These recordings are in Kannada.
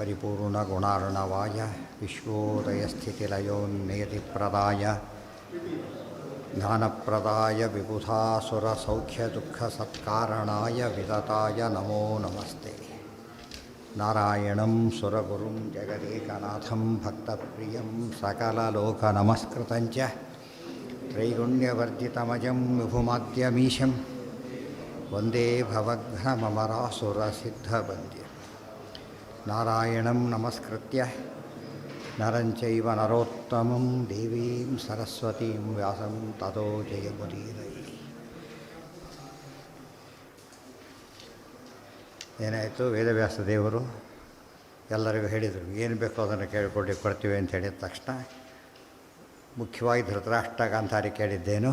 ಪರಿಪೂರ್ಣಗುಣಾರ್ಣವಾಯ ವಿಶ್ವೋದಯಸ್ಥಿತಿಲಯೋನ್ನಿಯತಿಪ್ರದಾಯ ಜ್ಞಾನಪ್ರದಾಯ ವಿಬುಧಾಸುರಸೌಖ್ಯದುಃಖಸತ್ಕಾರಣಾಯ ವಿದತಾಯ ನಮೋ ನಮಸ್ತೆ. ನಾರಾಯಣಂ ಸುರಗುರುಂ ಜಗದೇಕನಾಥಂ ಭಕ್ತಪ್ರಿಯಂ ಸಕಲಲೋಕನಮಸ್ಕೃತಂಚ ತ್ರೈಗುಣ್ಯವರ್ಜಿತಮಜಂ ವಿಭುಮಾದ್ಯಮೀಶಂ ವಂದೇ ಭವಘ್ನಮರಾಸುರಸಿದ್ಧವಂದ್ಯ. ನಾರಾಯಣಂ ನಮಸ್ಕೃತ್ಯ ನರಂ ಚೈವ ನರೋತ್ತಮಂ ದೇವೀಂ ಸರಸ್ವತೀಂ ವ್ಯಾಸಂ ತತೋ ಜಯಮುದೀರಯೇ. ಏನಾಯಿತು, ವೇದವ್ಯಾಸ ದೇವರು ಎಲ್ಲರಿಗೂ ಹೇಳಿದರು, ಏನು ಬೇಕೋ ಅದನ್ನು ಕೇಳಿಕೊಳ್ಳಿ ಕೊಡ್ತೀವಿ ಅಂತ ಹೇಳಿದ ತಕ್ಷಣ ಮುಖ್ಯವಾಗಿ ಧೃತರಾಷ್ಟ್ರ ಗಾಂಧಾರಿ ಕೇಳಿದ್ದೇನು,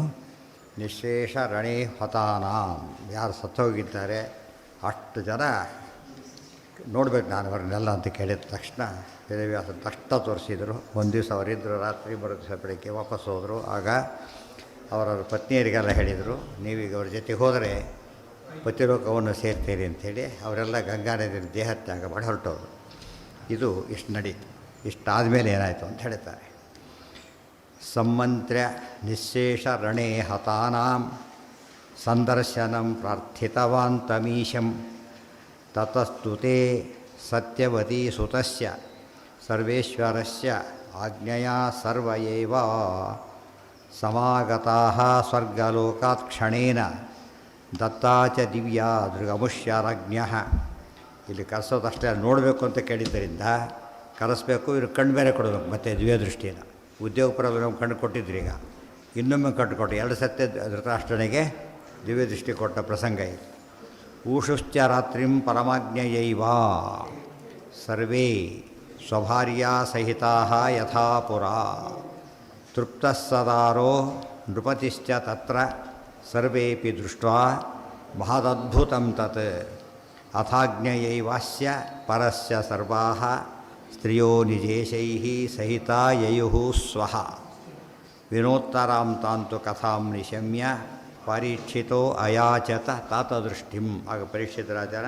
ನಿಶೇಷ ರಣೇ ಹತಾನಾಂ, ಯಾರು ಸತ್ತೋಗಿದ್ದಾರೆ ಅಷ್ಟು ಜನ ನೋಡ್ಬೇಕು ನಾನು ಅವ್ರನ್ನೆಲ್ಲ ಅಂತ ಕೇಳಿದ ತಕ್ಷಣ ವೇದವ್ಯಾಸ ತಕ್ಷಣ ತೋರಿಸಿದರು. ಒಂದು ದಿವಸ ಅವರಿದ್ದರು, ರಾತ್ರಿ ಮರು ದಿವಸ ಬೆಳಗ್ಗೆ ವಾಪಸ್ ಹೋದರು. ಆಗ ಅವರವ್ರ ಪತ್ನಿಯರಿಗೆಲ್ಲ ಹೇಳಿದರು, ನೀವೀಗ ಅವ್ರ ಜೊತೆಗೆ ಹೋದರೆ ಪತಿಲೋಕವನ್ನು ಸೇರ್ತೀರಿ ಅಂಥೇಳಿ ಅವರೆಲ್ಲ ಗಂಗಾ ನದಿಯಲ್ಲಿ ದೇಹತ್ಯಾಗ ಮಾಡಿ ಹೊರಟೋರು. ಇದು ಇಷ್ಟು ನಡೀತು. ಇಷ್ಟಾದಮೇಲೆ ಏನಾಯಿತು ಅಂತ ಹೇಳ್ತಾರೆ. ಸಮ್ಮಂತ್ರ್ಯ ನಿಶೇಷ ರಣೇ ಹತಾನಾಂ ಸಂದರ್ಶನಂ ಪ್ರಾರ್ಥಿತವಾನ್ ತಮೀಶಂ ತತಸ್ತುತೆ ಸತ್ಯವತೀ ಸುತಸ್ಯ ಸರ್ವೇಶ್ವರಸ್ಯ ಆಜ್ಞೆಯಾ ಸರ್ವ ಏವ ಸಮಾಗತಾಃ ಸ್ವರ್ಗಲೋಕಾತ್ ಕ್ಷಣೇನ ದತ್ತಾಚ ದಿವ್ಯಾ ದೃಗಮುಷ್ಯರಾಜ್ಞಃ. ಇಲ್ಲಿ ಕರೆಸೋದಷ್ಟೇ ನೋಡಬೇಕು ಅಂತ ಕೇಳಿದ್ದರಿಂದ ಕರೆಸಬೇಕು, ಇವ್ರು ಕಣ್ಣು ಬೇರೆ ಕೊಡಬೇಕು, ಮತ್ತು ದಿವ್ಯ ದೃಷ್ಟಿನ ಉದ್ಯೋಗಪರವಾಗಿ ನಾವು ಕಣ್ಣು ಕೊಟ್ಟಿದ್ರಿ. ಈಗ ಇನ್ನೊಮ್ಮೆ ಕಣ್ಣು ಕೊಟ್ಟು 2 ಸತ್ಯ ಧೃತರಾಷ್ಟ್ರನಿಗೆ ದಿವ್ಯ ದೃಷ್ಟಿ ಕೊಟ್ಟ ಪ್ರಸಂಗ ಇದು. ಊಷುಶ್ಚ ರಾತ್ರಿಂ ಪರಮಾಜ್ಞಯೈವ ಸರ್ವೇ ಸ್ವಭಾರ್ಯಾ ಸಹಿತಾಃ ಯಥಾ ಪುರಾ ತೃಪ್ತಃ ಸದಾರೋ ನೃಪತಿಶ್ಚ ತತ್ರ ಸರ್ವೇಪಿ ದೃಷ್ಟ್ವಾ ಮಹದದ್ಭುತಂ ತತ್ ಅಥಾಜ್ಞಯೈವಾಸ್ಯ ಪರಸ್ಯ ಸರ್ವಾಃ ಸ್ತ್ರಿಯೋ ನಿಜೇಶೈಃ ಸಹಿತಾ ಯಯುಃ ಸ್ವಃ ವಿನೋತ್ತರಾಂ ತಾಂತು ಕಥಾಂ ನಿಶಮ್ಯ ಪರೀಕ್ಷಿತೋ ಅಯಾಚತ ತಾತದೃಷ್ಟಿಂ. ಆಗ ಪರೀಕ್ಷಿತ ರಾಜನ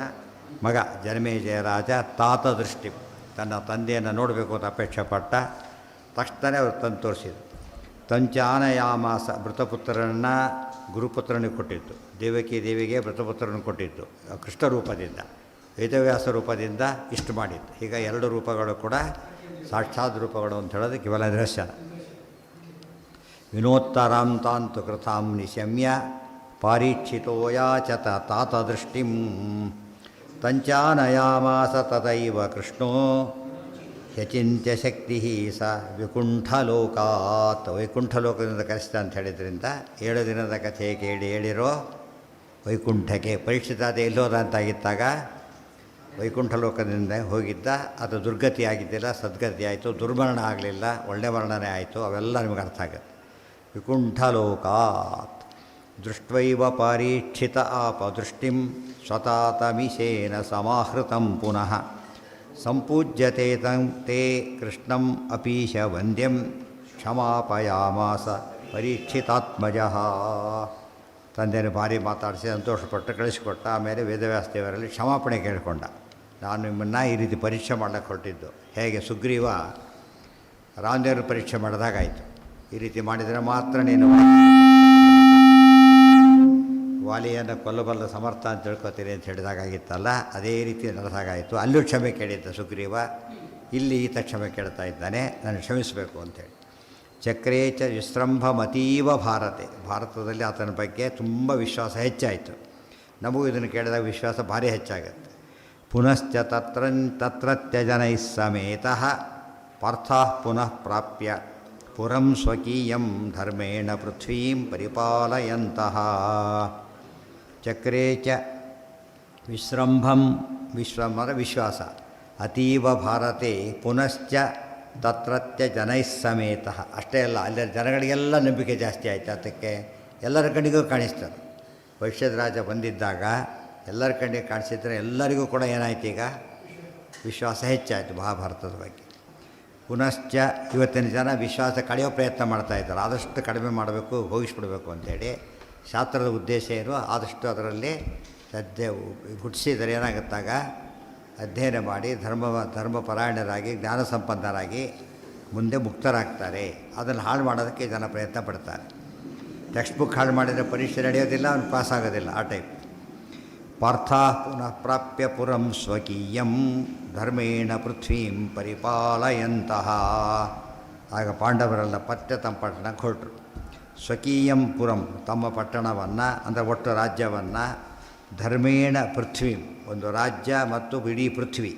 ಮಗ ಜನಮೇಜಯ ರಾಜ ತಾತದೃಷ್ಟಿಂ, ತನ್ನ ತಂದೆಯನ್ನು ನೋಡಬೇಕು ಅಂತ ಅಪೇಕ್ಷೆ ಪಟ್ಟ ತಕ್ಷಣ ಅವರು ತಂದು ತೋರಿಸಿದರು. ತಂಚಾನಯಾಮಾಸ, ಮೃತಪುತ್ರರನ್ನು ಗುರುಪುತ್ರನಿಗೆ ಕೊಟ್ಟಿದ್ದು, ದೇವಕಿ ದೇವಿಗೆ ಮೃತಪುತ್ರನ ಕೊಟ್ಟಿದ್ದು ಕೃಷ್ಣ ರೂಪದಿಂದ, ವೇದವ್ಯಾಸ ರೂಪದಿಂದ ಇಷ್ಟು ಮಾಡಿದ್ದು. ಈಗ 2 ರೂಪಗಳು ಕೂಡ ಸಾಕ್ಷಾತ್ ರೂಪಗಳು ಅಂತ ಹೇಳೋದು ಕೇವಲ ನಿದರ್ಶನ. ವಿನೋತ್ತರಾಂ ತಾಂತು ಕೃತಾಂ ನಿಶಮ್ಯ ಪಾರೀಕ್ಷಿತೋಯಾಚತ ತಾತದೃಷ್ಟಿಂ ತಂಚಾನಯಾಮಾಸ ತದೈವ ಕೃಷ್ಣೋ ಯಚಿಂತ್ಯ ಶಕ್ತಿ ಸ ವಿಕುಂಠಲೋಕಾತ್. ವೈಕುಂಠಲೋಕದಿಂದ ಕರೆಸಿದ ಅಂತ ಹೇಳಿದ್ರಿಂದ 7 ದಿನದ ಕಥೆ ಕೇಳಿ ಹೇಳಿರೋ ವೈಕುಂಠಕ್ಕೆ. ಪರೀಕ್ಷಿತಾದ ಎಲ್ಲೋದ ಅಂತಾಗಿದ್ದಾಗ ವೈಕುಂಠಲೋಕದಿಂದ ಹೋಗಿದ್ದ, ಅದು ದುರ್ಗತಿ ಆಗಿದ್ದಿಲ್ಲ, ಸದ್ಗತಿ ಆಯಿತು, ದುರ್ಮರಣ ಆಗಲಿಲ್ಲ, ಒಳ್ಳೆ ವರ್ಣನೆ ಆಯಿತು. ಅವೆಲ್ಲ ನಿಮಗೆ ಅರ್ಥ ಆಗುತ್ತೆ. ವಿಕುಂಠಲೋಕಾತ್ ದೃಷ್ಟ್ವೈವ ಪಾರೀಕ್ಷಿತ ಆಪದೃಷ್ಟಿಂ ಸ್ವತಾತಮಿಶೇನ ಸಮಾಹೃತಂ ಪುನಃ ಸಂಪೂಜ್ಯತೆ ತೇ ಕೃಷ್ಣಂ ಅಪೀಶ ವಂದ್ಯಂ ಕ್ಷಮಾಪಯಾಮಾಸ ಪರೀಕ್ಷಿತಾತ್ಮಜಃ. ತಂದೆಯನ್ನು ಭಾರಿ ಮಾತಾಡಿಸಿ ಸಂತೋಷಪಟ್ಟು ಕಳಿಸಿಕೊಟ್ಟ. ಆಮೇಲೆ ವೇದವ್ಯಾಸ ದೇವರಲ್ಲಿ ಕ್ಷಮಾಪಣೆ ಕೇಳಿಕೊಂಡ. ನಾನು ನಿಮ್ಮನ್ನು ಈ ರೀತಿ ಪರೀಕ್ಷೆ ಮಾಡಕ್ಕೆ ಹೊರಟಿದ್ದು, ಹೇಗೆ ಸುಗ್ರೀವ ರಾಮದೇವರು ಪರೀಕ್ಷೆ ಮಾಡಿದಾಗಾಯಿತು, ಈ ರೀತಿ ಮಾಡಿದರೆ ಮಾತ್ರ ನೀನು ವಾಲಿಯನ್ನು ಕೊಲ್ಲಬಲ್ಲ ಸಮರ್ಥ ಅಂತ ತಿಳ್ಕೊತೀರಿ ಅಂತ ಹೇಳಿದಾಗಿತ್ತಲ್ಲ, ಅದೇ ರೀತಿ ನಡೆದಾಗಾಯಿತು. ಅಲ್ಲೂ ಕ್ಷಮೆ ಕೇಳಿದ್ದ ಸುಗ್ರೀವ, ಇಲ್ಲಿ ಈತ ಕ್ಷಮೆ ಕೇಳ್ತಾ ಇದ್ದಾನೆ, ನಾನು ಕ್ಷಮಿಸಬೇಕು ಅಂಥೇಳಿ. ಚಕ್ರೇ ಚ ವಿಶ್ರಂಭಮತೀವ ಭಾರತೆ, ಭಾರತದಲ್ಲಿ ಆತನ ಬಗ್ಗೆ ತುಂಬ ವಿಶ್ವಾಸ ಹೆಚ್ಚಾಯಿತು. ನಮಗೂ ಇದನ್ನು ಕೇಳಿದಾಗ ವಿಶ್ವಾಸ ಭಾರಿ ಹೆಚ್ಚಾಗುತ್ತೆ. ಪುನಶ್ಚ ತತ್ರತ್ಯ ಜನೈ ಸಮೇತಃ ಪಾರ್ಥಃ ಪುನಃ ಪ್ರಾಪ್ಯ ಪುರಂ ಸ್ವಕೀಯಂ ಧರ್ಮೇಣ ಪೃಥ್ವೀಂ ಪರಿಪಾಲಯಂತಹ. ಚಕ್ರೇ ಚ ವಿಶ್ರಂಭಂ, ವಿಶ್ರಮದ ವಿಶ್ವಾಸ, ಅತೀವ ಭಾರತೆ ಪುನಶ್ಚ ತತ್ರತ್ಯ ಜನೈ ಸಮೇತ. ಅಷ್ಟೇ ಅಲ್ಲ, ಅಲ್ಲಿ ಜನಗಳಿಗೆಲ್ಲ ನಂಬಿಕೆ ಜಾಸ್ತಿ ಆಯಿತು. ಅದಕ್ಕೆ ಎಲ್ಲರ ಕಣ್ಣಿಗೂ ಕಾಣಿಸ್ತದೆ. ವೈಶ್ಯದ ರಾಜ ಬಂದಿದ್ದಾಗ ಎಲ್ಲರ ಕಣ್ಣಿಗೆ ಕಾಣಿಸಿದ್ರೆ ಎಲ್ಲರಿಗೂ ಕೂಡ ಏನಾಯ್ತು, ಈಗ ವಿಶ್ವಾಸ ಹೆಚ್ಚಾಯಿತು ಮಹಾಭಾರತದ ಬಗ್ಗೆ. ಪುನಶ್ಚ ಇವತ್ತಿನ ಜನ ವಿಶ್ವಾಸ ಕಳೆಯೋ ಪ್ರಯತ್ನ ಮಾಡ್ತಾಯಿದ್ದಾರೆ. ಆದಷ್ಟು ಕಡಿಮೆ ಮಾಡಬೇಕು, ಹೋಗಿಸ್ಬಿಡಬೇಕು ಅಂಥೇಳಿ. ಶಾಸ್ತ್ರದ ಉದ್ದೇಶ ಏನು, ಆದಷ್ಟು ಅದರಲ್ಲಿ ಶ್ರದ್ಧೆ ಹುಟ್ಟಿಸಿದರೆ ಏನಾಗುತ್ತಾಗ ಅಧ್ಯಯನ ಮಾಡಿ ಧರ್ಮಪರಾಯಣರಾಗಿ ಜ್ಞಾನ ಸಂಪನ್ನರಾಗಿ ಮುಂದೆ ಮುಕ್ತರಾಗ್ತಾರೆ. ಅದನ್ನು ಹಾಳು ಮಾಡೋದಕ್ಕೆ ಜನ ಪ್ರಯತ್ನ ಪಡ್ತಾರೆ. ಟೆಕ್ಸ್ಟ್ ಬುಕ್ ಹಾಳು ಮಾಡಿದರೆ ಪರೀಕ್ಷೆ ನಡೆಯೋದಿಲ್ಲ, ಅವನು ಪಾಸ್ ಆಗೋದಿಲ್ಲ. ಆ ಟೈಪ್. ಪಾರ್ಥ ಪುನಃ ಪ್ರಾಪ್ಯ ಪುರಂ ಸ್ವಕೀಯಂ ಧರ್ಮೇಣ ಪೃಥ್ವೀಂ ಪರಿಪಾಲಯಂತಹ. ಆಗ ಪಾಂಡವರೆಲ್ಲ ಪತ್ತೆ ತಮ್ಮ ಪಟ್ಟಣಕ್ಕೆ ಹೊರಟರು. ಸ್ವಕೀಯಂ ಪುರಂ, ತಮ್ಮ ಪಟ್ಟಣವನ್ನು ಅಂದರೆ ಒಟ್ಟು ರಾಜ್ಯವನ್ನು, ಧರ್ಮೇಣ ಪೃಥ್ವಿ, ಒಂದು ರಾಜ್ಯ ಮತ್ತು ಇಡೀ ಪೃಥ್ವಿ,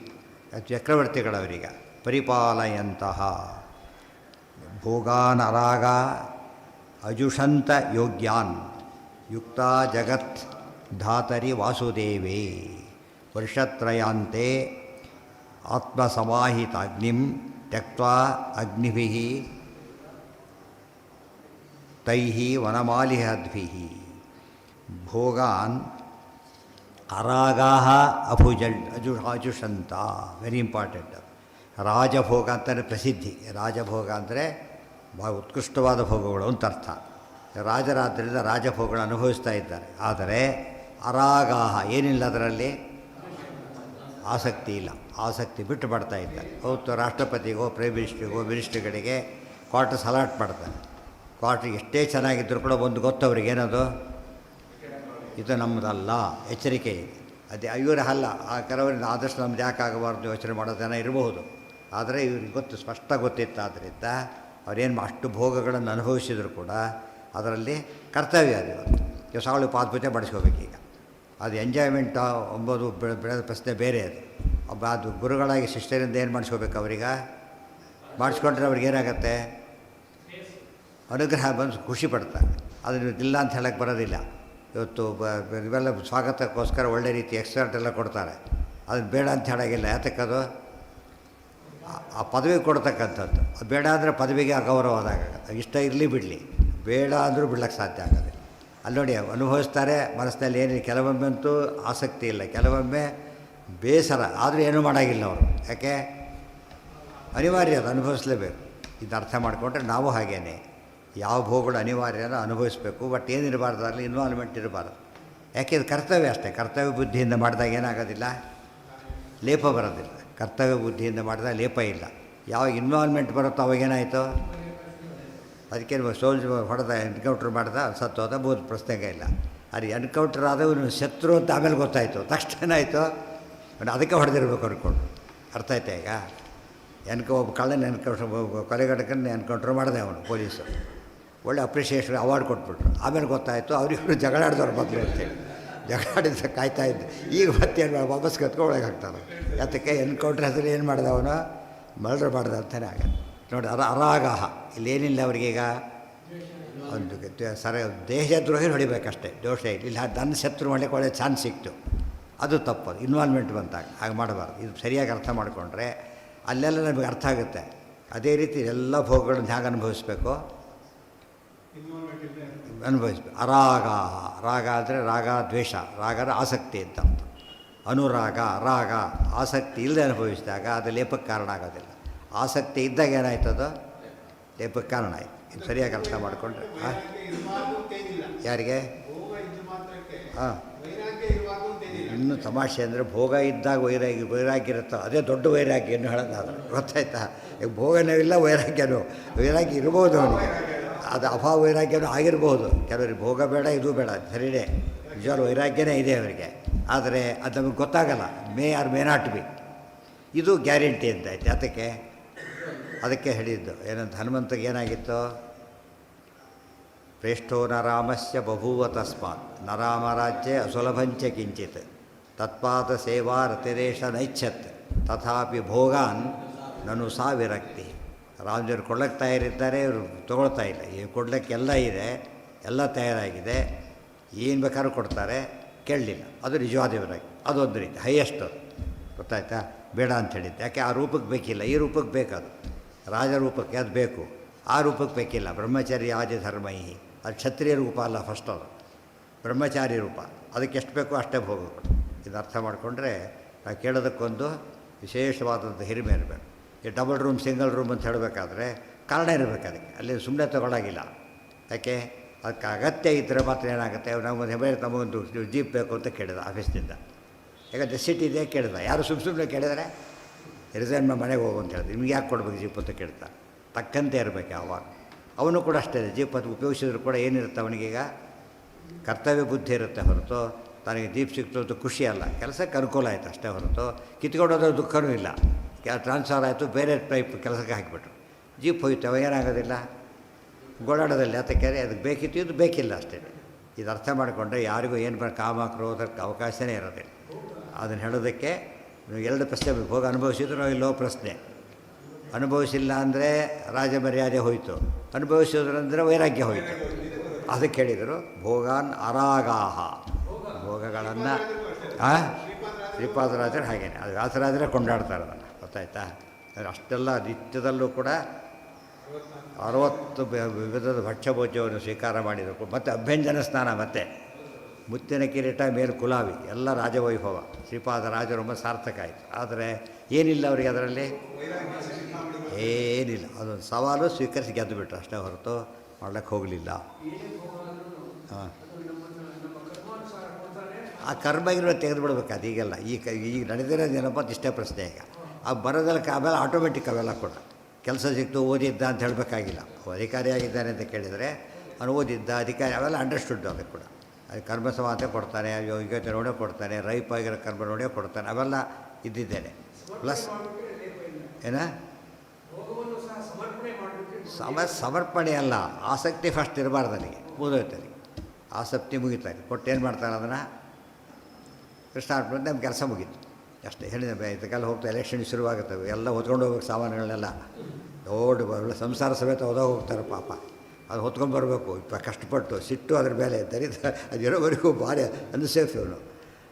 ಚಕ್ರವರ್ತಿಗಳವರೀಗ, ಪರಿಪಾಲಯಂತಹ. ಭೋಗಾನ್ ಅರಾಗ ಅಜುಷಂತ ಯೋಗ್ಯಾನ್ ಯುಕ್ತ ಜಗತ್ ಧಾತರಿ ವಾಸುದೇವೇ ವರ್ಷತ್ರಯಾಂತೆ ಆತ್ಮಸಮಾಹಿತಾಗ್ನಿಂ ತ್ಯಕ್ತ್ವಾ ಅಗ್ನಿಭಿಃ ತೈಃ ವನಮಾಲಿಹದ್ಭಿಃ ಭೋಗಾನ್ ಅರಾಗಾಹ ಅಜುಷಂತ. Very important. ರಾಜಭೋಗ ಅಂತಲೇ ಪ್ರಸಿದ್ಧಿ. ರಾಜಭೋಗ ಅಂದರೆ ಭಾಳ ಉತ್ಕೃಷ್ಟವಾದ ಭೋಗಗಳು ಅಂತ ಅರ್ಥ. ರಾಜರಾದ್ದರಿಂದ ರಾಜಭೋಗಗಳು ಅನುಭವಿಸ್ತಾ ಇದ್ದಾರೆ. ಆದರೆ ಅರಾಗಾಹ, ಏನಿಲ್ಲ ಅದರಲ್ಲಿ, ಆಸಕ್ತಿ ಇಲ್ಲ. ಆಸಕ್ತಿ ಬಿಟ್ಟು ಮಾಡ್ತಾ ಇದ್ದಾರೆ. ಅವತ್ತು ರಾಷ್ಟ್ರಪತಿಗೋ ಪ್ರೈಮ್ ಮಿನಿಸ್ಟ್ರಿಗಳಿಗೆ ಕ್ವಾರ್ಟರ್ಸ್ ಅಲಾಟ್ ಮಾಡ್ತಾರೆ. ಕ್ವಾರ್ಟರ್ ಎಷ್ಟೇ ಚೆನ್ನಾಗಿದ್ದರೂ ಕೂಡ ಒಂದು ಗೊತ್ತವ್ರಿಗೆ, ಏನದು, ಇದು ನಮ್ಮದಲ್ಲ, ಎಚ್ಚರಿಕೆ ಇದೆ. ಅದೇ ಇವರು ಅಲ್ಲ, ಆ ಕೆಲವರಿಂದ ಆದಷ್ಟು ನಮ್ದು ಯಾಕಾಗಬಾರ್ದು ಯೋಚನೆ ಮಾಡೋ ಜನ ಇರಬಹುದು. ಆದರೆ ಇವ್ರಿಗೆ ಗೊತ್ತು, ಸ್ಪಷ್ಟ ಗೊತ್ತಿತ್ತು. ಆದ್ದರಿಂದ ಅವರೇನು ಅಷ್ಟು ಭೋಗಗಳನ್ನು ಅನುಭವಿಸಿದ್ರು ಕೂಡ ಅದರಲ್ಲಿ ಕರ್ತವ್ಯ ಅದು. ಇವತ್ತು ಸಾವಳು ಪಾದಪೂಜೆ ಮಾಡಿಸ್ಕೋಬೇಕೀಗ. ಅದು ಎಂಜಾಯ್ಮೆಂಟ್ ಎಂಬುದು ಬೆಳೆದ ಪ್ರಶ್ನೆ ಬೇರೆ. ಅದು ಗುರುಗಳಾಗಿ ಶಿಷ್ಯರಿಂದ ಏನು ಮಾಡಿಸ್ಕೋಬೇಕು, ಅವ್ರೀಗ ಮಾಡಿಸ್ಕೊಂಡ್ರೆ ಅವ್ರಿಗೇನಾಗತ್ತೆ, ಅನುಗ್ರಹ ಬಂದು ಖುಷಿ ಪಡ್ತಾರೆ. ಅದನ್ನು ಇಲ್ಲ ಅಂತ ಹೇಳಕ್ಕೆ ಬರೋದಿಲ್ಲ. ಇವತ್ತು ಇವೆಲ್ಲ ಸ್ವಾಗತಕ್ಕೋಸ್ಕರ ಒಳ್ಳೆ ರೀತಿ ಎಕ್ಸ್ಪರ್ಟ್ ಎಲ್ಲ ಕೊಡ್ತಾರೆ. ಅದನ್ನು ಬೇಡ ಅಂತ ಹೇಳೋಂಗಿಲ್ಲ. ಯಾತಕ್ಕದು ಆ ಪದವಿ ಕೊಡ್ತಕ್ಕಂಥದ್ದು. ಅದು ಬೇಡ ಅಂದರೆ ಪದವಿಗೆ ಅಗೌರವ ಆದಾಗ, ಇಷ್ಟ ಇರಲಿ ಬಿಡಲಿ, ಬೇಡ ಅಂದರೂ ಬಿಡ್ಲಿಕ್ಕೆ ಸಾಧ್ಯ ಆಗೋದಿಲ್ಲ. ಅಲ್ಲಿ ನೋಡಿ, ಅನುಭವಿಸ್ತಾರೆ ಮನಸ್ಸಿನಲ್ಲಿ. ಏನಿಲ್ಲ, ಕೆಲವೊಮ್ಮೆಂತೂ ಆಸಕ್ತಿ ಇಲ್ಲ, ಕೆಲವೊಮ್ಮೆ ಬೇಸರ, ಆದರೂ ಏನೂ ಮಾಡೋಂಗಿಲ್ಲ ಅವರು. ಯಾಕೆ, ಅನಿವಾರ್ಯ, ಅದು ಅನುಭವಿಸಲೇಬೇಕು. ಇದು ಅರ್ಥ ಮಾಡಿಕೊಂಡ್ರೆ ನಾವು ಹಾಗೇನೆ ಯಾವ ಭೋಗಗಳು ಅನಿವಾರ್ಯನ ಅನುಭವಿಸಬೇಕು. ಬಟ್ ಏನಿರಬಾರ್ದು, ಅಲ್ಲಿ ಇನ್ವಾಲ್ವ್ಮೆಂಟ್ ಇರಬಾರ್ದು. ಯಾಕೆ, ಇದು ಕರ್ತವ್ಯ ಅಷ್ಟೇ. ಕರ್ತವ್ಯ ಬುದ್ಧಿಯಿಂದ ಮಾಡಿದಾಗ ಏನಾಗೋದಿಲ್ಲ, ಲೇಪ ಬರೋದಿಲ್ಲ. ಕರ್ತವ್ಯ ಬುದ್ಧಿಯಿಂದ ಮಾಡಿದಾಗ ಲೇಪ ಇಲ್ಲ. ಯಾವಾಗ ಇನ್ವಾಲ್ವ್ಮೆಂಟ್ ಬರುತ್ತೋ ಅವಾಗೇನಾಯಿತು, ಅದಕ್ಕೆ ಹೊಡೆದ ಎನ್ಕೌಂಟ್ರ್ ಮಾಡ್ದ ಸತ್ತೋದ ಬೋದು ಪ್ರಶ್ನೆಗೆ ಇಲ್ಲ. ಅದು ಎನ್ಕೌಂಟ್ರ್ ಆದವನು ಶತ್ರು ಅಂತ ಆಮೇಲೆ ಗೊತ್ತಾಯಿತು. ತಕ್ಷಣ ಏನಾಯಿತು, ಅದಕ್ಕೆ ಹೊಡೆದಿರ್ಬೇಕು ಅನ್ಕೊಂಡು. ಅರ್ಥ ಆಯ್ತಾ ಈಗ? ಒಬ್ಬ ಕಳ್ಳನ ಕೊಲೆಗಡಕನ್ನು ಎನ್ಕೌಂಟ್ರ್ ಮಾಡಿದೆ ಅವನು, ಪೊಲೀಸು. ಒಳ್ಳೆ ಅಪ್ರಿಷಿಯೇಷನ್ ಅವಾರ್ಡ್ ಕೊಟ್ಬಿಟ್ರು. ಆಮೇಲೆ ಗೊತ್ತಾಯಿತು ಅವರಿಬ್ಬರು ಜಗಳಾಡಿದವ್ರು ಮೊದಲು ಅಂತೇಳಿ. ಜಗಳಾಡಿದ ಕಾಯ್ತಾ ಇದ್ದೆ. ಈಗ ಮತ್ತೇನು ವಾಪಸ್ ಕತ್ಕೊಂಡು ಒಳಗೆ ಹಾಕ್ತಾರೆ. ಯಾತಕ್ಕೆ, ಎನ್ಕೌಂಟ್ರ್ ಹೆಸರು ಏನು ಮಾಡಿದ ಅವನು, ಮರ್ಡರ್ ಮಾಡಿದ ಅಂತಲೇ ಆಗೋದು. ನೋಡಿ, ಅರಾಗಾಹ, ಇಲ್ಲೇನಿಲ್ಲ ಅವರಿಗೀಗ. ಒಂದು ದೇಶದ್ರೋಹಿ ಹೊಡಿಬೇಕಷ್ಟೇ, ದೋಷ ಇಲ್ಲ. ನನ್ನ ಶತ್ರು ಮಾಡಲಿಕ್ಕೆ ಒಳ್ಳೆ ಚಾನ್ಸ್ ಸಿಕ್ತು, ಅದು ತಪ್ಪು. ಇನ್ವಾಲ್ವ್ಮೆಂಟ್ ಬಂದಾಗ ಹಾಗೆ ಮಾಡಬಾರ್ದು. ಇದು ಸರಿಯಾಗಿ ಅರ್ಥ ಮಾಡಿಕೊಂಡ್ರೆ ಅಲ್ಲೆಲ್ಲ ನಮಗೆ ಅರ್ಥ ಆಗುತ್ತೆ. ಅದೇ ರೀತಿ ಎಲ್ಲ ಭೋಗಗಳನ್ನು ಹೇಗೆ ಅನುಭವಿಸ್ಬೇಕು, ಅನುಭವಿಸ್ಬೇಕು. ಅರಾಗ, ರಾಗ ಅಂದರೆ ರಾಗ ದ್ವೇಷ, ರಾಗ ಅಂದರೆ ಆಸಕ್ತಿ ಅಂತ. ಅನುರಾಗ, ರಾಗ, ಆಸಕ್ತಿ ಇಲ್ಲದೆ ಅನುಭವಿಸಿದಾಗ ಅದು ಲೇಪಕ್ಕೆ ಕಾರಣ ಆಗೋದಿಲ್ಲ. ಆಸಕ್ತಿ ಇದ್ದಾಗ ಏನಾಯ್ತದು, ಲೇಪಕ್ಕೆ ಕಾರಣ ಆಯಿತು. ಇದು ಸರಿಯಾಗಿ ಅರ್ಥ ಮಾಡಿಕೊಂಡ್ರೆ ಯಾರಿಗೆ ಹಾಂ. ಇನ್ನು ತಮಾಷೆ ಅಂದರೆ ಭೋಗ ಇದ್ದಾಗ ವೈರಾಗ್ಯ ಇರುತ್ತೋ ಅದೇ ದೊಡ್ಡ ವೈರಾಗ್ಯ. ಏನು ಹೇಳೋದಾದ್ರೆ ಗೊತ್ತಾಯ್ತಾ, ಈಗ ಭೋಗನೂ ಇಲ್ಲ, ವೈರಾಗ್ಯ ಇರ್ಬೋದು ಅವನಿಗೆ. ಅದು ಅಭಾವ ವೈರಾಗ್ಯನೂ ಆಗಿರ್ಬೋದು. ಕೆಲವರಿಗೆ ಭೋಗ ಬೇಡ, ಇದು ಬೇಡ, ಸರಿಯೇ, ನಿಜವಾದ ವೈರಾಗ್ಯನೇ ಇದೆ ಅವರಿಗೆ. ಆದರೆ ಅದು ನಮಗೆ ಗೊತ್ತಾಗಲ್ಲ. May R may not be, ಇದು ಗ್ಯಾರಂಟಿ ಅಂತ ಆಯ್ತು. ಅದಕ್ಕೆ ಹೇಳಿದ್ದು ಏನಂತ, ಹನುಮಂತಗೆ ಏನಾಗಿತ್ತು, ಪ್ರೇಷ್ಠೋ ನ ರಾಮಸ್ಯ ಬಭೂವ ತಸ್ಮಾತ್ ನ ರಾಮರಾಜ್ಯೆ ಅಸುಲಭಂಚ ಕಿಂಚಿತ್ ತತ್ಪಾದ ಸೇವಾ ರತಿರೇಶ ನೈಚ್ಛತ್ ತಥಾಪಿ ಭೋಗಾನ್ ನನು ಸಾ ವಿರಕ್ತಿ. ರಾಮದೇವರು ಕೊಡ್ಲಿಕ್ಕೆ ತಯಾರಿದ್ದಾರೆ, ಇವರು ತೊಗೊಳ್ತಾ ಇಲ್ಲ. ಈ ಕೊಡ್ಲಿಕ್ಕೆ ಎಲ್ಲ ಇದೆ, ಎಲ್ಲ ತಯಾರಾಗಿದೆ, ಏನು ಬೇಕಾದ್ರೂ ಕೊಡ್ತಾರೆ, ಕೇಳಲಿಲ್ಲ. ಅದು ನಿಜವಾದ ವಿರಾಗಿ. ಅದೊಂದು ರೀತಿ ಹೈಯೆಸ್ಟ್. ಗೊತ್ತಾಯ್ತಾ, ಬೇಡ ಅಂತ ಹೇಳಿದ್ದೆ. ಯಾಕೆ, ಆ ರೂಪಕ್ಕೆ ಬೇಕಿಲ್ಲ, ಈ ರೂಪಕ್ಕೆ ಬೇಕದು. ರಾಜರೂಪಕ್ಕೆ ಅದು ಬೇಕು, ಆ ರೂಪಕ್ಕೆ ಬೇಕಿಲ್ಲ. ಬ್ರಹ್ಮಚಾರಿ ಆದಿ ಧರ್ಮೈಹಿ, ಅದು ಕ್ಷತ್ರಿಯ ರೂಪ ಅಲ್ಲ, ಫಸ್ಟ್ ಅದು ಬ್ರಹ್ಮಚಾರಿ ರೂಪ. ಅದಕ್ಕೆ ಎಷ್ಟು ಬೇಕೋ ಅಷ್ಟೇ ಭೋಗಗಳು. ಇದು ಅರ್ಥ ಮಾಡಿಕೊಂಡ್ರೆ ನಾವು ಕೇಳೋದಕ್ಕೊಂದು ವಿಶೇಷವಾದಂಥ ಹಿರಿಮೆ ಇರಬೇಕು. ಈ ಡಬಲ್ ರೂಮ್ ಸಿಂಗಲ್ ರೂಮ್ ಅಂತ ಹೇಳಬೇಕಾದ್ರೆ ಕಾರಣ ಇರಬೇಕು ಅದಕ್ಕೆ. ಅಲ್ಲಿ ಸುಮ್ಮನೆ ತಗೊಳ್ಳೋಗಿಲ್ಲ. ಯಾಕೆ, ಅದಕ್ಕೆ ಅಗತ್ಯ ಇದ್ದರೆ ಮಾತ್ರ ಏನಾಗುತ್ತೆ. ನಮಗೊಂದು ನಮಗೊಂದು ಜೀಪ್ ಬೇಕು ಅಂತ ಕೇಳಿದ ಆಫೀಸ್ನಿಂದ. ಈಗ ರೆಸಿಟ್ ಇದೆ ಕೇಳಿದ, ಯಾರು ಸುಮ್ಮನೆ ಕೇಳಿದರೆ ರಿಸೈನ್ ಮನೆಗೆ ಹೋಗು ಅಂತ ಹೇಳಿದ್ರು. ನಿಮ್ಗೆ ಯಾಕೆ ಕೊಡ್ಬೇಕು ಜೀಪ್ ಅಂತ ಕೇಳ್ತಾರೆ. ತಕ್ಕಂತೆ ಇರಬೇಕು ಯಾವಾಗ. ಅವನು ಕೂಡ ಅಷ್ಟೇ, ಜೀಪ್ ಅದು ಉಪಯೋಗಿಸಿದ್ರು ಕೂಡ ಏನಿರುತ್ತೆ ಅವನಿಗೀಗ ಕರ್ತವ್ಯ ಬುದ್ಧಿ ಇರುತ್ತೆ ಹೊರತು ತನಗೆ ಜೀಪ್ ಸಿಕ್ತು ಅಂತ ಖುಷಿ ಅಲ್ಲ, ಕೆಲಸಕ್ಕೆ ಅನುಕೂಲ ಆಯಿತು ಅಷ್ಟೇ ಹೊರತು ಕಿತ್ಕೊಂಡೋದ್ರ ದುಃಖವೂ ಇಲ್ಲ. ಟ್ರಾನ್ಸ್ಫರ್ ಆಯಿತು, ಬೇರೆ ಟೈಪ್ ಕೆಲಸಕ್ಕೆ ಹಾಕಿಬಿಟ್ರು, ಜೀಪ್ ಹೋಯ್ತು, ಅವ ಏನಾಗೋದಿಲ್ಲ, ಗೋಳಾಡೋದಲ್ಲಿ ಅದಕ್ಕೆ ಅದಕ್ಕೆ ಬೇಕಿತ್ತು, ಇದು ಬೇಕಿಲ್ಲ ಅಷ್ಟೇ. ಇದು ಅರ್ಥ ಮಾಡಿಕೊಂಡ್ರೆ ಯಾರಿಗೂ ಏನು ಕಾಮ ಕ್ರೋಧಕ್ಕೆ ಅವಕಾಶವೇ ಇರೋದಿಲ್ಲ. ಅದನ್ನು ಹೇಳೋದಕ್ಕೆ ಎರಡು ಪ್ರಶ್ನೆ, ಹೋಗಿ ಅನುಭವಿಸಿದ್ರು ಇಲ್ಲೋ ಪ್ರಶ್ನೆ. ಅನುಭವಿಸಿಲ್ಲ ಅಂದರೆ ರಾಜ ಮರ್ಯಾದೆ ಹೋಯಿತು, ಅನುಭವಿಸಿದ್ರು ಅಂದರೆ ವೈರಾಗ್ಯ ಹೋಯಿತು. ಅದಕ್ಕೆ ಹೇಳಿದರು ಭೋಗಾನ್ ಅರಾಗಾಹ, ಭೋಗಗಳನ್ನು ಶ್ರೀಪಾದರಾಜರು ಹಾಗೇನೆ, ಅದು ವ್ಯಾಸರಾಜರೇ ಕೊಂಡಾಡ್ತಾರೆ ಅದನ್ನು, ಗೊತ್ತಾಯ್ತಾ. ಅಷ್ಟೆಲ್ಲ ನಿತ್ಯದಲ್ಲೂ ಕೂಡ 60 ವಿಧದ ಭಕ್ಷ್ಯಭೋಜ್ಯವನ್ನು ಸ್ವೀಕಾರ ಮಾಡಿದರು. ಮತ್ತು ಅಭ್ಯಂಜನ ಸ್ನಾನ, ಮತ್ತು ಮುತ್ತಿನ ಕಿರೀಟ ಮೇಲೆ ಕುಲಾವಿ, ಎಲ್ಲ ರಾಜವೈಭವ. ಶ್ರೀಪಾದರಾಜರೊಮ್ಮ ಸಾರ್ಥಕ ಆಯಿತು. ಆದರೆ ಏನಿಲ್ಲ ಅವರಿಗೆ ಅದರಲ್ಲಿ, ಏನಿಲ್ಲ. ಅದೊಂದು ಸವಾಲು ಸ್ವೀಕರಿಸಿ ಗೆದ್ದು ಬಿಟ್ರು ಅಷ್ಟೇ ಹೊರತು ಮಾಡ್ಲಿಕ್ಕೆ ಹೋಗಲಿಲ್ಲ. ಹಾಂ, ಆ ಕರ್ಮಗಿರುವ ತೆಗೆದು ಬಿಡ್ಬೇಕು. ಅದು ಈಗೆಲ್ಲ ಈಗ ನಡೆದಿರೋದೇನಪ್ಪ ಅಂತ ಇಷ್ಟೇ ಪ್ರಶ್ನೆ. ಈಗ ಆ ಬರೋದಲ್ಲ, ಆಮೇಲೆ ಆಟೋಮೆಟಿಕ್ ಅವೆಲ್ಲ ಕೂಡ ಕೆಲಸ ಸಿಕ್ತು, ಓದಿದ್ದ ಅಂತ ಹೇಳಬೇಕಾಗಿಲ್ಲ. ಅಧಿಕಾರಿಯಾಗಿದ್ದಾನೆ ಅಂತ ಕೇಳಿದರೆ ಅವನು ಓದಿದ್ದ ಅಧಿಕಾರಿ, ಅವೆಲ್ಲ ಅಂಡರ್ಸ್ಟುಡ್. ಅದಕ್ಕೆ ಕೂಡ ಅದು ಕರ್ಮ ಸಮಾನತೆ ಕೊಡ್ತಾನೆ, ಯೋಗ್ಯತೆ ನೋಡೇ ಕೊಡ್ತಾನೆ, ರೈಪ್ ಆಗಿರೋ ಕರ್ಮ ನೋಡೇ ಕೊಡ್ತಾನೆ, ಅವೆಲ್ಲ ಇದ್ದಿದ್ದೇನೆ. ಪ್ಲಸ್ ಏನ ಸಮರ್ಪಣೆ ಅಲ್ಲ, ಆಸಕ್ತಿ ಫಸ್ಟ್ ಇರಬಾರ್ದು ನನಗೆ, ಮುಗಿದೋಯ್ತದೆ ಆಸಕ್ತಿ ಮುಗಿತಾರೆ. ಕೊಟ್ಟು ಏನು ಮಾಡ್ತಾನೆ ಅದನ್ನು ಕೃಷ್ಣಾರ್ಪಣೆ, ನಮ್ಮ ಕೆಲಸ ಮುಗೀತು ಅಷ್ಟೇ. ಹೇಳಿದ ಇದಕ್ಕೆಲ್ಲ ಹೋಗ್ತಾ ಎಲೆಕ್ಷನ್ ಶುರುವಾಗುತ್ತವೆ, ಎಲ್ಲ ಹೊತ್ಕೊಂಡು ಹೋಗ್ಬೇಕು ಸಾಮಾನುಗಳನ್ನೆಲ್ಲ, ದೊಡ್ಡ ಸಂಸಾರ ಸಮೇತ ಹೋಗ್ತಾರೆ ಪಾಪ. ಅದು ಹೊತ್ಕೊಂಡು ಬರಬೇಕು ಕಷ್ಟಪಟ್ಟು, ಸಿಟ್ಟು ಅದ್ರ ಮೇಲೆ ದರಿದ ಅದು ಇರೋವರೆಗೂ ಭಾರಿ ಅನ್ಸೇಫ್ ಇವನು.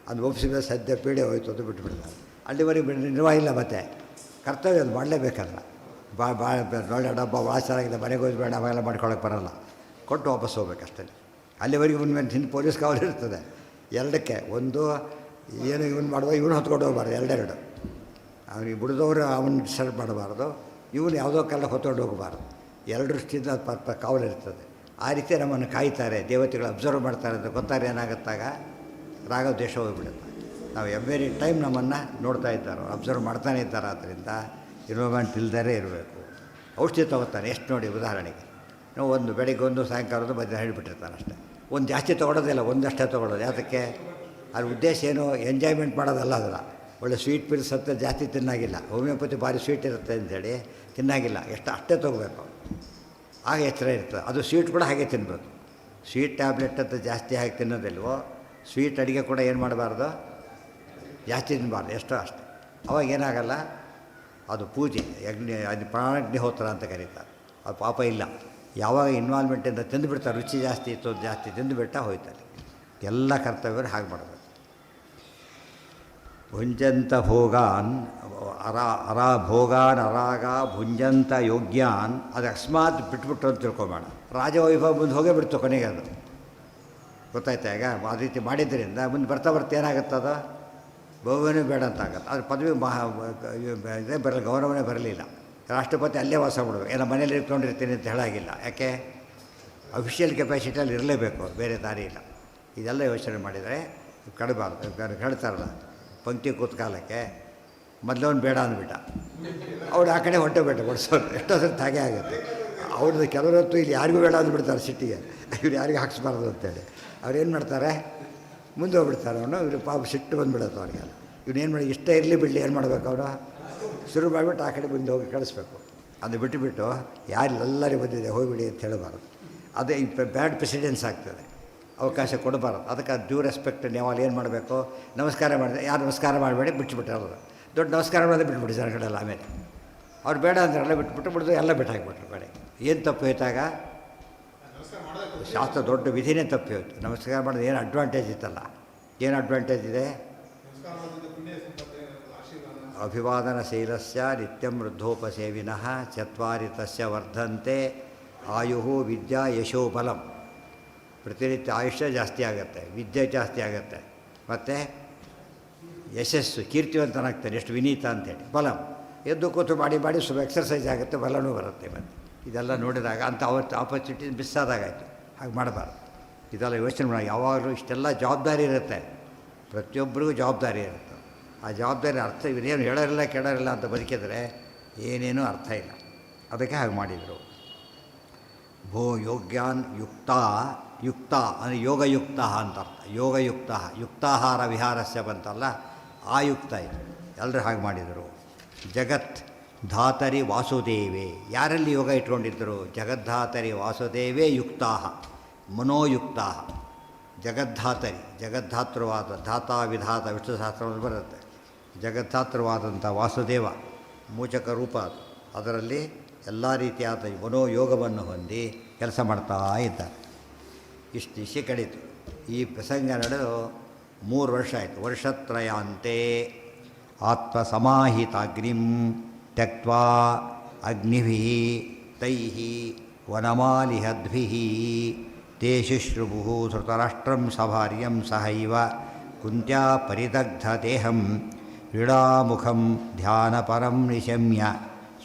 ಅದು ಒಪ್ಪಿಸಿದ ಸದ್ಯ ಪೀಡೆ ಹೋಯ್ತು ಅದು ಬಿಟ್ಟುಬಿಡ್ತಾರೆ. ಅಲ್ಲಿವರೆಗೆ ನಿರ್ವಾಹ ಇಲ್ಲ, ಮತ್ತು ಕರ್ತವ್ಯ ಅದು ಮಾಡಲೇಬೇಕಲ್ಲ. ಒಳ್ಳೆ ಡಬ್ಬ ಭಾಳ ಚೆನ್ನಾಗಿದೆ, ಮನೆಗೆ ಹೋಗಿ ಬೇಡ ಅವೆಲ್ಲ ಮಾಡ್ಕೊಳಕ್ಕೆ ಬರೋಲ್ಲ, ಕೊಟ್ಟು ವಾಪಸ್ ಹೋಗ್ಬೇಕಷ್ಟೇ. ಅಲ್ಲಿವರೆಗೆ ಇವನ ಮೇಲೆ ಹಿಂದೆ ಪೊಲೀಸ್ ಕಾವಲು ಇರ್ತದೆ. ಎರಡಕ್ಕೆ, ಒಂದು ಏನು ಇವನು ಮಾಡುವ, ಇವನು ಹೊತ್ಕೊಂಡು ಹೋಗಬಾರ್ದು, ಎರಡೆರಡು. ಅವನಿಗೆ ಬಿಡಿದವರು ಅವನು ಡಿಸ್ಟರ್ಬ್ ಮಾಡಬಾರ್ದು, ಇವನು ಯಾವುದೋ ಕಾಲ ಹೊತ್ಕೊಂಡು ಹೋಗಬಾರ್ದು. ಎರಡು ದೃಷ್ಟಿಯಿಂದ ಅದು ಕಾವಲಿರ್ತದೆ. ಆ ರೀತಿ ನಮ್ಮನ್ನು ಕಾಯ್ತಾರೆ, ದೇವತೆಗಳು ಅಬ್ಸರ್ವ್ ಮಾಡ್ತಾರೆ ಅಂತ ಗೊತ್ತಾರೆ. ಏನಾಗುತ್ತಾಗ ರಾಗ ದ್ವೇಷ ಹೋಗಿಬಿಡುತ್ತೆ. ನಾವು ಎವ್ರಿ ಟೈಮ್ ನಮ್ಮನ್ನು ನೋಡ್ತಾ ಇದ್ದಾರೋ, ಅಬ್ಸರ್ವ್ ಮಾಡ್ತಾನೆ ಇದ್ದಾರೆ. ಆದ್ದರಿಂದ ಇನ್ವಾಲ್ವ್ಮೆಂಟ್ ಇಲ್ದೇ ಇರಬೇಕು. ಔಷಧಿ ತೊಗೋತಾನೆ ಎಷ್ಟು ನೋಡಿ, ಉದಾಹರಣೆಗೆ ನಾವು ಒಂದು ಬೆಳಿಗ್ಗೆ ಒಂದು ಸಾಯಂಕಾಲದ ಮಧ್ಯಾಹ್ನ ಹೇಳಿಬಿಟ್ಟಿರ್ತಾನೆ ಅಷ್ಟೇ. ಒಂದು ಜಾಸ್ತಿ ತೊಗೊಳೋದಿಲ್ಲ, ಒಂದಷ್ಟೇ ತೊಗೊಳೋದು. ಯಾತಕ್ಕೆ? ಅದ್ರ ಉದ್ದೇಶ ಏನು, ಎಂಜಾಯ್ಮೆಂಟ್ ಮಾಡೋದಲ್ಲ. ಅದಲ್ಲ ಒಳ್ಳೆ ಸ್ವೀಟ್ ಪಿಲ್ಸ್ ಅಂತ ಜಾಸ್ತಿ ತಿನ್ನಾಗಿಲ್ಲ. ಹೋಮಿಯೋಪತಿ ಭಾರಿ ಸ್ವೀಟ್ ಇರುತ್ತೆ ಅಂಥೇಳಿ ತಿನ್ನಾಗಿಲ್ಲ, ಎಷ್ಟು ಅಷ್ಟೇ ತೊಗೋಬೇಕು, ಆಗ ಎಚ್ಚರ ಇರ್ತದೆ. ಅದು ಸ್ವೀಟ್ ಕೂಡ ಹಾಗೆ ತಿನ್ಬೇಕು. ಸ್ವೀಟ್ ಟ್ಯಾಬ್ಲೆಟ್ ಅಂತ ಜಾಸ್ತಿ ಹಾಕಿ ತಿನ್ನೋದಿಲ್ವೋ, ಸ್ವೀಟ್ ಅಡುಗೆ ಕೂಡ ಏನು ಮಾಡಬಾರ್ದು, ಜಾಸ್ತಿ ತಿನ್ನಬಾರ್ದು, ಎಷ್ಟೋ ಅಷ್ಟೇ. ಅವಾಗ ಏನಾಗಲ್ಲ, ಅದು ಪೂಜೆ ಅದು ಪ್ರಾಣಾಗ್ನಿಹೋತ್ರ ಅಂತ ಕರೀತಾರೆ. ಅದು ಪಾಪ ಇಲ್ಲ. ಯಾವಾಗ ಇನ್ವಾಲ್ವ್ಮೆಂಟಿಂದ ತಿಂದುಬಿಡ್ತಾರೆ, ರುಚಿ ಜಾಸ್ತಿ ಇತ್ತು ಜಾಸ್ತಿ ತಿಂದುಬಿಟ್ಟ ಹೋಯ್ತಾರೆ. ಎಲ್ಲ ಕರ್ತವ್ಯರು ಹಾಗೆ ಮಾಡಬೇಕು. ಭುಂಜಂತ ಭೋಗಾನ್ ಭೋಗಾನ್ ಅರಾಗ ಭುಂಜಂತ ಯೋಗ್ಯಾನ್. ಅದು ಅಕಸ್ಮಾತ್ ಬಿಟ್ಬಿಟ್ಟು ಅಂತ ತಿಳ್ಕೊಬೇಡ. ರಾಜವೈಭವ ಮುಂದೆ ಹೋಗೇ ಬಿಡ್ತು ಕೊನೆಗೆ. ಅದು ಗೊತ್ತಾಯ್ತಾ? ಈಗ ಆ ರೀತಿ ಮಾಡಿದ್ದರಿಂದ ಮುಂದೆ ಬರ್ತಾ ಏನಾಗುತ್ತದ, ಬಹುವೇ ಬೇಡ ಅಂತ ಆಗುತ್ತೆ. ಅದು ಪದವಿ ಇದೇ ಬರಲ್ಲ, ಗೌರವನೇ ಬರಲಿಲ್ಲ. ರಾಷ್ಟ್ರಪತಿ ಅಲ್ಲೇ ವಾಸ ಮಾಡಬೇಕು, ಏನೋ ಮನೇಲಿ ಇಟ್ಕೊಂಡಿರ್ತೀನಿ ಅಂತ ಹೇಳಾಗಿಲ್ಲ. ಯಾಕೆ? ಅಫಿಷಿಯಲ್ ಕೆಪಾಸಿಟಿಯಲ್ಲಿ ಇರಲೇಬೇಕು, ಬೇರೆ ದಾರಿ ಇಲ್ಲ. ಇದೆಲ್ಲ ಯೋಚನೆ ಮಾಡಿದರೆ ಕಡಬಾರ್ದು. ಹೇಳ್ತಾರಲ್ಲ, ಪಂಕ್ತಿ ಕೂತ್ಕಾಲಕ್ಕೆ ಮೊದಲವನು ಬೇಡ ಅಂದ್ಬಿಟ್ಟ, ಅವ್ರು ಆ ಕಡೆ ಹೊಟ್ಟೆ ಬೇಡ ಬಡಿಸೋದು. ಎಷ್ಟೋ ಸರ್ತಿ ಹಾಗೆ ಆಗುತ್ತೆ. ಅವ್ರದ್ದು ಕೆಲವರತ್ತು ಇಲ್ಲಿ ಯಾರಿಗೂ ಬೇಡ ಅಂದ್ಬಿಡ್ತಾರೆ ಸಿಟ್ಟಿಗೆ, ಇವ್ರು ಯಾರಿಗೂ ಹಾಕ್ಸ್ಬಾರ್ದು ಅಂತೇಳಿ. ಅವ್ರೇನು ಮಾಡ್ತಾರೆ, ಮುಂದೆ ಹೋಗ್ಬಿಡ್ತಾರೆ. ಅವನು ಇವ್ರು ಪಾಪ ಸಿಟ್ಟು ಬಂದುಬಿಡುತ್ತೆ ಅವ್ರಿಗೆಲ್ಲ. ಇವನೇನು ಮಾಡಿ, ಇಷ್ಟ ಇರಲಿ ಬಿಡಲಿ, ಏನು ಮಾಡಬೇಕು ಅವರು, ಶುರು ಮಾಡಿಬಿಟ್ಟು ಆ ಕಡೆ ಮುಂದೆ ಹೋಗಿ ಕಳಿಸ್ಬೇಕು. ಅದು ಬಿಟ್ಟುಬಿಟ್ಟು ಯಾರೆಲ್ಲರಿಗೂ ಬಂದಿದೆ ಹೋಗಿಬಿಡಿ ಅಂತ ಹೇಳಬಾರ್ದು. ಅದೇ ಬ್ಯಾಡ್ ಪ್ರೆಸಿಡೆನ್ಸ್ ಆಗ್ತದೆ, ಅವಕಾಶ ಕೊಡಬಾರ್ದು. ಅದಕ್ಕೆ ಡ್ಯೂ ರೆಸ್ಪೆಕ್ಟ್ ಯಾವಾಗ ಏನು ಮಾಡಬೇಕು, ನಮಸ್ಕಾರ ಮಾಡಿದೆ, ಯಾರು ನಮಸ್ಕಾರ ಮಾಡಬೇಡಿ, ಬಿಟ್ಟುಬಿಟ್ರೆ ಅವರು ದೊಡ್ಡ ನಮಸ್ಕಾರ ಮಾಡೋದೇ ಬಿಟ್ಬಿಟ್ಟು ಜನಗಳೆಲ್ಲ. ಆಮೇಲೆ ಅವ್ರು ಬೇಡ ಅಂತಾರೆಲ್ಲ ಬಿಟ್ಬಿಟ್ಟು ಎಲ್ಲ ಬಿಟ್ಟು ಹಾಕಿಬಿಟ್ರು ಕಡೆ. ಏನು ತಪ್ಪು ಹೋಯ್ತಾಗ, ಶಾಸ್ತ್ರ ದೊಡ್ಡ ವಿಧಿನೇ ತಪ್ಪಿ ಹೋಯ್ತು. ನಮಸ್ಕಾರ ಮಾಡೋದು ಏನು ಅಡ್ವಾಂಟೇಜ್ ಇತ್ತಲ್ಲ, ಏನು ಅಡ್ವಾಂಟೇಜ್ ಇದೆ? ಅಭಿವಾದನಶೀಲಸ್ಯ ನಿತ್ಯಂ ವೃದ್ಧೋಪಸೇವಿನಃ ಚತ್ವಾರಿ ತಸ್ಯ ವರ್ಧಂತೆ ಆಯು ವಿದ್ಯಾ ಯಶೋ ಬಲಂ. ಪ್ರತಿನಿತ್ಯ ಆಯುಷ್ಯ ಜಾಸ್ತಿ ಆಗುತ್ತೆ, ವಿದ್ಯೆ ಜಾಸ್ತಿ ಆಗುತ್ತೆ, ಮತ್ತು ಯಶಸ್ಸು ಕೀರ್ತಿವಂತನಾಗ್ತಾನೆ. ಎಷ್ಟು ವಿನೀತ ಅಂತೇಳಿ. ಬಲಂ, ಎದ್ದು ಕೂತು ಮಾಡಿ ಸ್ವಲ್ಪ ಎಕ್ಸರ್ಸೈಸ್ ಆಗುತ್ತೆ, ಬಲನೂ ಬರುತ್ತೆ. ಮತ್ತು ಇದೆಲ್ಲ ನೋಡಿದಾಗ ಅಂಥ ಆಪರ್ಚುನಿಟಿ ಮಿಸ್ ಆದಾಗಾಯಿತು. ಹಾಗೆ ಮಾಡಬಾರ್ದು. ಇದೆಲ್ಲ ಯೋಚನೆ ಮಾಡಿ. ಯಾವಾಗಲೂ ಇಷ್ಟೆಲ್ಲ ಜವಾಬ್ದಾರಿ ಇರುತ್ತೆ, ಪ್ರತಿಯೊಬ್ಬರಿಗೂ ಜವಾಬ್ದಾರಿ ಇರುತ್ತೆ. ಆ ಜವಾಬ್ದಾರಿ ಅರ್ಥ ಇವರೇನು ಹೇಳೋರಿಲ್ಲ ಕೇಳೋರಿಲ್ಲ ಅಂತ ಬದುಕಿದರೆ ಏನೇನೂ ಅರ್ಥ ಇಲ್ಲ. ಅದಕ್ಕೆ ಹಾಗೆ ಮಾಡಿದರು. ಭೋ ಯೋಗ್ಯಾನ್ ಯುಕ್ತ ಯುಕ್ತ ಅಂದರೆ ಯೋಗಯುಕ್ತ ಅಂತ ಅರ್ಥ. ಯೋಗಯುಕ್ತ ಯುಕ್ತಾಹಾರ ವಿಹಾರಸ್ಯ ಬಂತಲ್ಲ, ಆ ಯುಕ್ತ ಇದು. ಎಲ್ಲರೂ ಹಾಗೆ ಮಾಡಿದರು. ಜಗತ್ ಧಾತರಿ ವಾಸುದೇವೇ, ಯಾರಲ್ಲಿ ಯೋಗ ಇಟ್ಕೊಂಡಿದ್ದರು? ಜಗದ್ಧಾತರಿ ವಾಸುದೇವೇ ಯುಕ್ತಾ ಮನೋಯುಕ್ತ. ಜಗದ್ಧಾತರಿ ಜಗದ್ಧಾತೃವಾದ ಧಾತಾ ವಿಧಾತ ವಿಷ್ಣು ಸಹಸ್ರದಲ್ಲಿ ಬರುತ್ತೆ. ಜಗದ್ಧಾತೃವಾದಂಥ ವಾಸುದೇವ ಮೂಚಕ ರೂಪ ಅದು. ಅದರಲ್ಲಿ ಎಲ್ಲ ರೀತಿಯಾದ ಮನೋಯೋಗವನ್ನು ಹೊಂದಿ ಕೆಲಸ ಮಾಡ್ತಾ ಇದ್ದಾರೆ. ಇಷ್ಟು ದಿಶೆ ಕಳೀತು. ಈ ಪ್ರಸಂಗ ನಡೆದು 3 ವರ್ಷ ಆಯಿತು. ವರ್ಷತ್ರಯಾಂತೆ ಆತ್ಮಸಮಾಹಿತಾಗ್ನಿಂ ತ್ಯಕ್ತ್ವಾ ಅಗ್ನಿಭಿಃ ತೈಃ ವನಮಾಲಿಹದ್ಭಿಃ ತೇ ಶುಶ್ರುಭುಃ ಧೃತರಾಷ್ಟ್ರಂ ಸಭಾರ್ಯಂ ಸಹೈವ ಕುಂತ್ಯಾ ಪರಿದಗ್ಧದೇಹಂ ಕ್ರೀಡಾಮುಖಂ ಧ್ಯಾನಪರಂ ನಿಶಮ್ಯ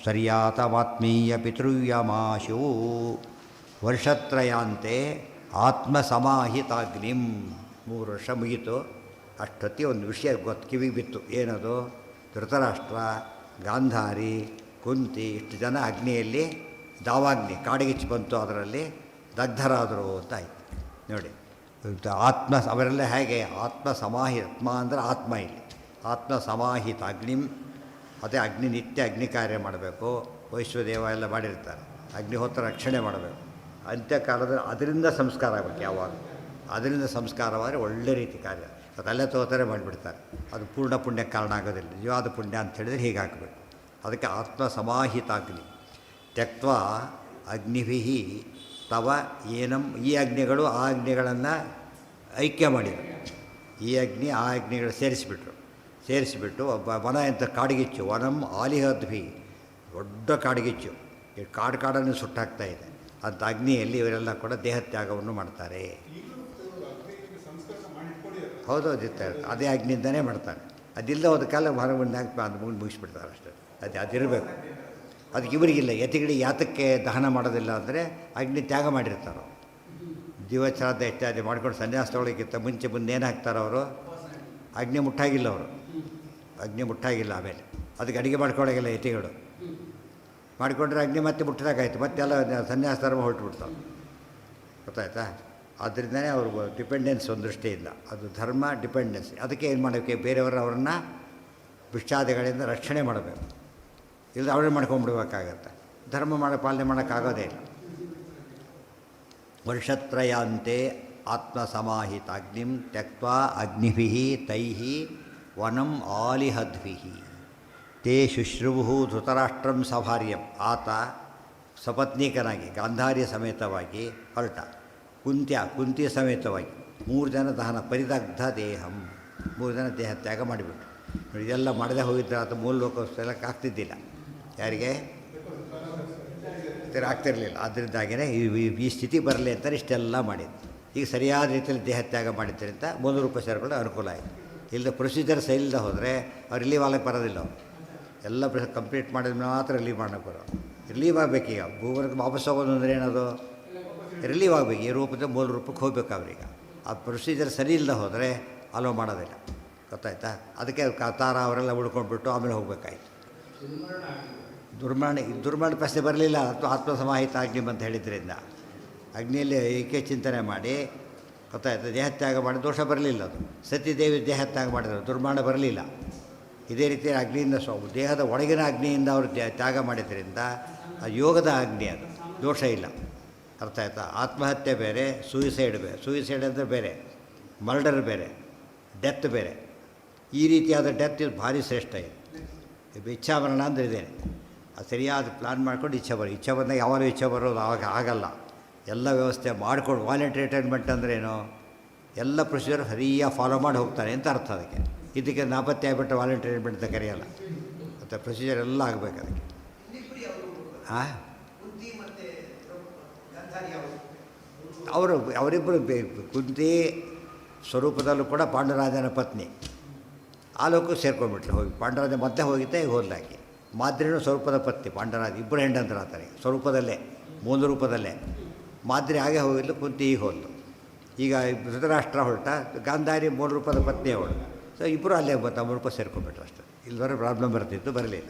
ಸ್ವರ್ಯಾತಮಾತ್ಮೀಯ ಪಿತೃವ್ಯಮಾಶು. ವರ್ಷತ್ರಯಾಂತೆ ಆತ್ಮಸಮಾಹಿತಾಗ್ನಿಂ. 3 ವರ್ಷ ಮುಗೀತು. ಅಷ್ಟೊತ್ತಿಗೆ ಒಂದು ವಿಷಯ ಕಿವಿಗೆ ಬಿತ್ತು. ಏನದು? ಧೃತರಾಷ್ಟ್ರ, ಗಾಂಧಾರಿ, ಕುಂತಿ ಇಷ್ಟು ಜನ ಅಗ್ನಿಯಲ್ಲಿ ದಾವಾಗ್ನಿ ಕಾಡಿಗಿಚ್ಚಿ ಬಂತು, ಅದರಲ್ಲಿ ದಗ್ಧರಾದರು ಅಂತ ಆಯಿತು. ನೋಡಿ, ಅವರೆಲ್ಲ ಹೇಗೆ ಆತ್ಮ ಅಂದರೆ ಆತ್ಮ. ಇಲ್ಲಿ ಆತ್ಮ ಸಮಾಹಿತ ಅಗ್ನಿಂ. ಅದೇ ಅಗ್ನಿ ನಿತ್ಯ ಅಗ್ನಿ ಕಾರ್ಯ ಮಾಡಬೇಕು. ವೈಶ್ವದೇವ ಎಲ್ಲ ಮಾಡಿರ್ತಾರೆ. ಅಗ್ನಿಹೋತ್ರ ರಕ್ಷಣೆ ಮಾಡಬೇಕು. ಅಂತ್ಯಕಾಲದಲ್ಲಿ ಅದರಿಂದ ಸಂಸ್ಕಾರ ಆಗಬೇಕು. ಯಾವಾಗ ಅದರಿಂದ ಸಂಸ್ಕಾರವಾದರೆ ಒಳ್ಳೆ ರೀತಿ ಕಾರ್ಯ. ಅದಲ್ಲೇ ತೋತಾರೆ ಮಾಡಿಬಿಡ್ತಾರೆ. ಅದು ಪೂರ್ಣ ಪುಣ್ಯಕ್ಕೆ ಕಾರಣ ಆಗೋದಿಲ್ಲ. ನಿಜವಾದ ಪುಣ್ಯ ಅಂತ ಹೇಳಿದರೆ ಹೀಗೆ ಹಾಕಬೇಕು. ಅದಕ್ಕೆ ಆತ್ಮ ಸಮಾಹಿತಾಗ್ನಿ ತ್ಯಕ್ತ್ವಾ ಅಗ್ನಿಭಿಃ ತವ ಏನಂ. ಈ ಅಗ್ನಿಗಳು ಆ ಅಗ್ನಿಗಳನ್ನು ಐಕ್ಯ ಮಾಡಿದರು. ಈ ಅಗ್ನಿ ಆ ಅಗ್ನಿಗಳು ಸೇರಿಸಿಬಿಟ್ಟು ಒಬ್ಬ ವನ ಅಂತ ಕಾಡಿಗಿಚ್ಚು. ವನಂ ಆಲಿಹದ್ಭಿ, ದೊಡ್ಡ ಕಾಡಿಗಿಚ್ಚು. ಈ ಕಾಡನ್ನು ಸುಟ್ಟಾಗ್ತಾ ಇದೆ. ಅಂಥ ಅಗ್ನಿಯಲ್ಲಿ ಇವರೆಲ್ಲ ಕೂಡ ದೇಹತ್ಯಾಗವನ್ನು ಮಾಡ್ತಾರೆ. ಹೌದೌದು, ಅದೇ ಅಗ್ನಿಯಿಂದನೇ ಮಾಡ್ತಾರೆ. ಅದಿಲ್ಲ ಹೋದ ಕಾಲ ಹೊರಗೆ ಅದು ಮುಗಿಸ್ಬಿಡ್ತಾರೆ ಅಷ್ಟೇ. ಅದಿರಬೇಕು. ಅದಕ್ಕೆ ಇವರಿಗಿಲ್ಲ. ಯತಿಗಳಿಗೆ ಯಾತಕ್ಕೆ ದಹನ ಮಾಡೋದಿಲ್ಲ ಅಂದರೆ ಅಗ್ನಿ ತ್ಯಾಗ ಮಾಡಿರ್ತಾರೆ. ಜೀವಶ್ರಾದ್ದ ಇತ್ಯಾದಿ ಮಾಡ್ಕೊಂಡು ಸನ್ಯಾಸ ತೊಗೊಳಕ್ಕಿಂತ ಮುಂದೆ ಏನು ಹಾಕ್ತಾರೆ ಅವರು? ಅಗ್ನಿ ಮುಟ್ಟಾಗಿಲ್ಲ. ಅಗ್ನಿ ಮುಟ್ಟಾಗಿಲ್ಲ. ಆಮೇಲೆ ಅದಕ್ಕೆ ಅಡುಗೆ ಮಾಡ್ಕೊಳ್ಳೋಗಿಲ್ಲ ಯತಿಗಳು. ಮಾಡಿಕೊಂಡ್ರೆ ಅಗ್ನಿ ಮತ್ತೆ ಮುಟ್ಟಿದಾಗಾಯ್ತು. ಮತ್ತೆಲ್ಲ ಸನ್ಯಾಸ ಧರ್ಮ ಹೊರಟುಬಿಡ್ತಾವೆ. ಗೊತ್ತಾಯ್ತಾ? ಆದ್ದರಿಂದನೇ ಅವರು ಡಿಪೆಂಡೆನ್ಸ್ ಒಂದು ದೃಷ್ಟಿಯಿಂದ ಅದು ಧರ್ಮ ಡಿಪೆಂಡೆನ್ಸ್. ಅದಕ್ಕೆ ಏನು ಮಾಡಬೇಕು? ಬೇರೆಯವರು ಅವರನ್ನು ಭಿಕ್ಷಾದಿಗಳಿಂದ ರಕ್ಷಣೆ ಮಾಡಬೇಕು. ಇಲ್ಲ ಅವರೇ ಮಾಡ್ಕೊಂಡ್ಬಿಡ್ಬೇಕಾಗತ್ತೆ. ಧರ್ಮ ಪಾಲನೆ ಮಾಡೋಕ್ಕಾಗೋದೇ ಇಲ್ಲ. ವರ್ಷತ್ರಯಾಂತೆ ಆತ್ಮಸಮಾಹಿತಾಗ್ನಿಂ ತ್ಯಕ್ತ್ವಾ ಅಗ್ನಿಭಿಃ ತೈಃ ವನಂ ಆಲಿಹದ್ಭಿಃ ತೇ ಶುಶ್ರುಭುಃ ಧೃತರಾಷ್ಟ್ರಂ ಸಭಾರ್ಯಂ. ಆತ ಸಪತ್ನೀಕನಾಗಿ ಗಾಂಧಾರ್ಯ ಸಮೇತವಾಗಿ ಹೊರಟ. ಕುಂತಿ ಸಮೇತವಾಗಿ 3 ಜನ ದಹನ ಪರಿದಗ್ಧ ದೇಹಂ. 3 ಜನ ದೇಹ ತ್ಯಾಗ ಮಾಡಿಬಿಟ್ಟು. ಇದೆಲ್ಲ ಮಾಡದೆ ಹೋಗಿದ್ದರೆ ಅದು ಮೂಲ ಲೋಕೋತ್ಸವಕ್ಕೆ ಆಗ್ತಿದ್ದಿಲ್ಲ. ಯಾರಿಗೆ ಆಗ್ತಿರಲಿಲ್ಲ. ಅದರಿಂದಾಗಿಯೇ ಈ ಸ್ಥಿತಿ ಬರಲಿ ಅಂತಾರೆ ಇಷ್ಟೆಲ್ಲ ಮಾಡಿದ್ದು. ಈಗ ಸರಿಯಾದ ರೀತಿಯಲ್ಲಿ ದೇಹ ತ್ಯಾಗ ಮಾಡಿದ್ದರಿಂದ ಮೂಲ ರೂಪ ಸೇರಿಕೊಂಡು ಅನುಕೂಲ ಆಯಿತು. ಇಲ್ಲದೆ ಪ್ರೊಸೀಜರ್ಸ್ ಇಲ್ಲದೆ ಹೋದರೆ ಅವ್ರು ರಿಲೀವ್ ಆಗಕ್ಕೆ ಬರೋದಿಲ್ಲ. ಅವರು ಎಲ್ಲ ಕಂಪ್ಲೀಟ್ ಮಾಡಿದ ಮಾತ್ರ ರಿಲೀವ್ ಮಾಡೋಕ್ಕೆ ಬರೋದು. ರಿಲೀವ್ ಆಗಬೇಕೀಗ. ಭೂವರ್ಗಕ್ಕೆ ವಾಪಸ್ ಹೋಗೋದು ಅಂದರೆ ಏನದು? ರಿಲೀವ್ ಆಗಬೇಕು. ಈ ರೂಪದ ಮೂಲ ರೂಪಕ್ಕೆ ಹೋಗ್ಬೇಕು ಅವ್ರಿಗೆ. ಆ ಪ್ರೊಸೀಜರ್ ಸರಿ ಇಲ್ಲದೆ ಹೋದರೆ ಅಲೋ ಮಾಡೋದಿಲ್ಲ. ಗೊತ್ತಾಯ್ತಾ? ಅದಕ್ಕೆ ತಾರ ಅವರೆಲ್ಲ ಉಳ್ಕೊಂಡ್ಬಿಟ್ಟು ಆಮೇಲೆ ಹೋಗಬೇಕಾಯ್ತು. ದುರ್ಮರಣ ಪ್ರಶ್ನೆ ಬರಲಿಲ್ಲ. ಆತ್ಮಸಮಾಹಿತ ಅಗ್ನಿ ಅಂತ ಹೇಳಿದ್ರಿಂದ ಅಗ್ನಿಯಲ್ಲಿ ಏಕೆ ಚಿಂತನೆ ಮಾಡಿ ಗೊತ್ತಾಯ್ತು. ದೇಹತ್ಯಾಗ ಮಾಡಿ ದೋಷ ಬರಲಿಲ್ಲ. ಅದು ಸತ್ಯದೇವಿ ದೇಹತ್ಯಾಗ ಮಾಡಿದರು, ದುರ್ಮರಣ ಬರಲಿಲ್ಲ. ಇದೇ ರೀತಿ ಅಗ್ನಿಯಿಂದ ದೇಹದ ಒಳಗಿನ ಅಗ್ನಿಯಿಂದ ಅವರು ತ್ಯಾಗ ಮಾಡಿದ್ರಿಂದ ಆ ಯೋಗದ ಅಗ್ನಿ, ಅದು ದೋಷ ಇಲ್ಲ. ಅರ್ಥ ಆಯ್ತಾ? ಆತ್ಮಹತ್ಯೆ ಬೇರೆ, ಸೂಯಿಸೈಡ್ ಅಂದರೆ ಬೇರೆ, ಮರ್ಡರ್ ಬೇರೆ, ಡೆತ್ ಬೇರೆ. ಈ ರೀತಿಯಾದ ಡೆತ್ ಇದು ಭಾರಿ ಶ್ರೇಷ್ಠ. ಇದು ಇಚ್ಛಾಮರಣ ಅಂದರೆ ಇದೇನೆ. ಅದು ಸರಿಯಾದ ಪ್ಲ್ಯಾನ್ ಮಾಡ್ಕೊಂಡು ಇಚ್ಛೆ ಬಂದಾಗ ಯಾವಾಗಲೂ ಇಚ್ಛೆ ಬರೋದು ಆವಾಗ ಆಗಲ್ಲ. ಎಲ್ಲ ವ್ಯವಸ್ಥೆ ಮಾಡಿಕೊಂಡು ವಾಲಂಟ್ರಿ ರಿಟೈರ್ಮೆಂಟ್ ಅಂದ್ರೇನು? ಎಲ್ಲ ಪ್ರೊಸೀಜರ್ ಸರಿಯಾಗಿ ಫಾಲೋ ಮಾಡಿ ಹೋಗ್ತಾನೆ ಅಂತ ಅರ್ಥ. ಇದಕ್ಕೆ ನಾಪತ್ತೆ ಆಗಿಬಿಟ್ಟು ವಾಲಂಟ್ರಿ ರಿಟೈರ್ಮೆಂಟ್ ಅಂತ ಕರೆಯಲ್ಲ. ಮತ್ತು ಪ್ರೊಸೀಜರ್ ಎಲ್ಲ ಆಗಬೇಕು ಅದಕ್ಕೆ. ಅವರಿಬ್ಬರು ಕುಂತಿ ಸ್ವರೂಪದಲ್ಲೂ ಕೂಡ ಪಾಂಡುರಾಜನ ಪತ್ನಿ. ಆ ಲೋಕಕ್ಕೆ ಸೇರ್ಕೊಂಡ್ಬಿಟ್ರು. ಹೋಗಿ ಪಾಂಡುರಾಜ ಮತ್ತೆ ಹೋಗಿದ್ದೆ, ಈಗ ಹೋದ್ಲಾಕಿ. ಮಾದ್ರಿನೂ ಸ್ವರೂಪದ ಪತ್ನಿ. ಪಾಂಡುರಾಜ ಇಬ್ಬರು ಹೆಂಡಂತರಾಗ್ತಾರೆ ಸ್ವರೂಪದಲ್ಲೇ, ಮೂಲ ರೂಪದಲ್ಲೇ. ಮಾದ್ರಿ ಹಾಗೆ ಹೋಗಿದ್ಲು, ಕುಂತಿ ಈಗ ಹೋದ್ಲು. ಈಗ ಧೃತರಾಷ್ಟ್ರ ಹೊರಟ, ಗಾಂಧಾರಿ ಮೂಲ ರೂಪದ ಪತ್ನಿ ಅವಳು. ಸೊ ಇಬ್ಬರು ಅಲ್ಲೇ ತಮ್ಮ ರೂಪ ಸೇರ್ಕೊಂಡ್ಬಿಟ್ರು ಅಷ್ಟೇ. ಇಲ್ಲಿವರೆಗೆ ಪ್ರಾಬ್ಲಮ್ ಬರ್ತಿತ್ತು, ಬರಲಿಲ್ಲ.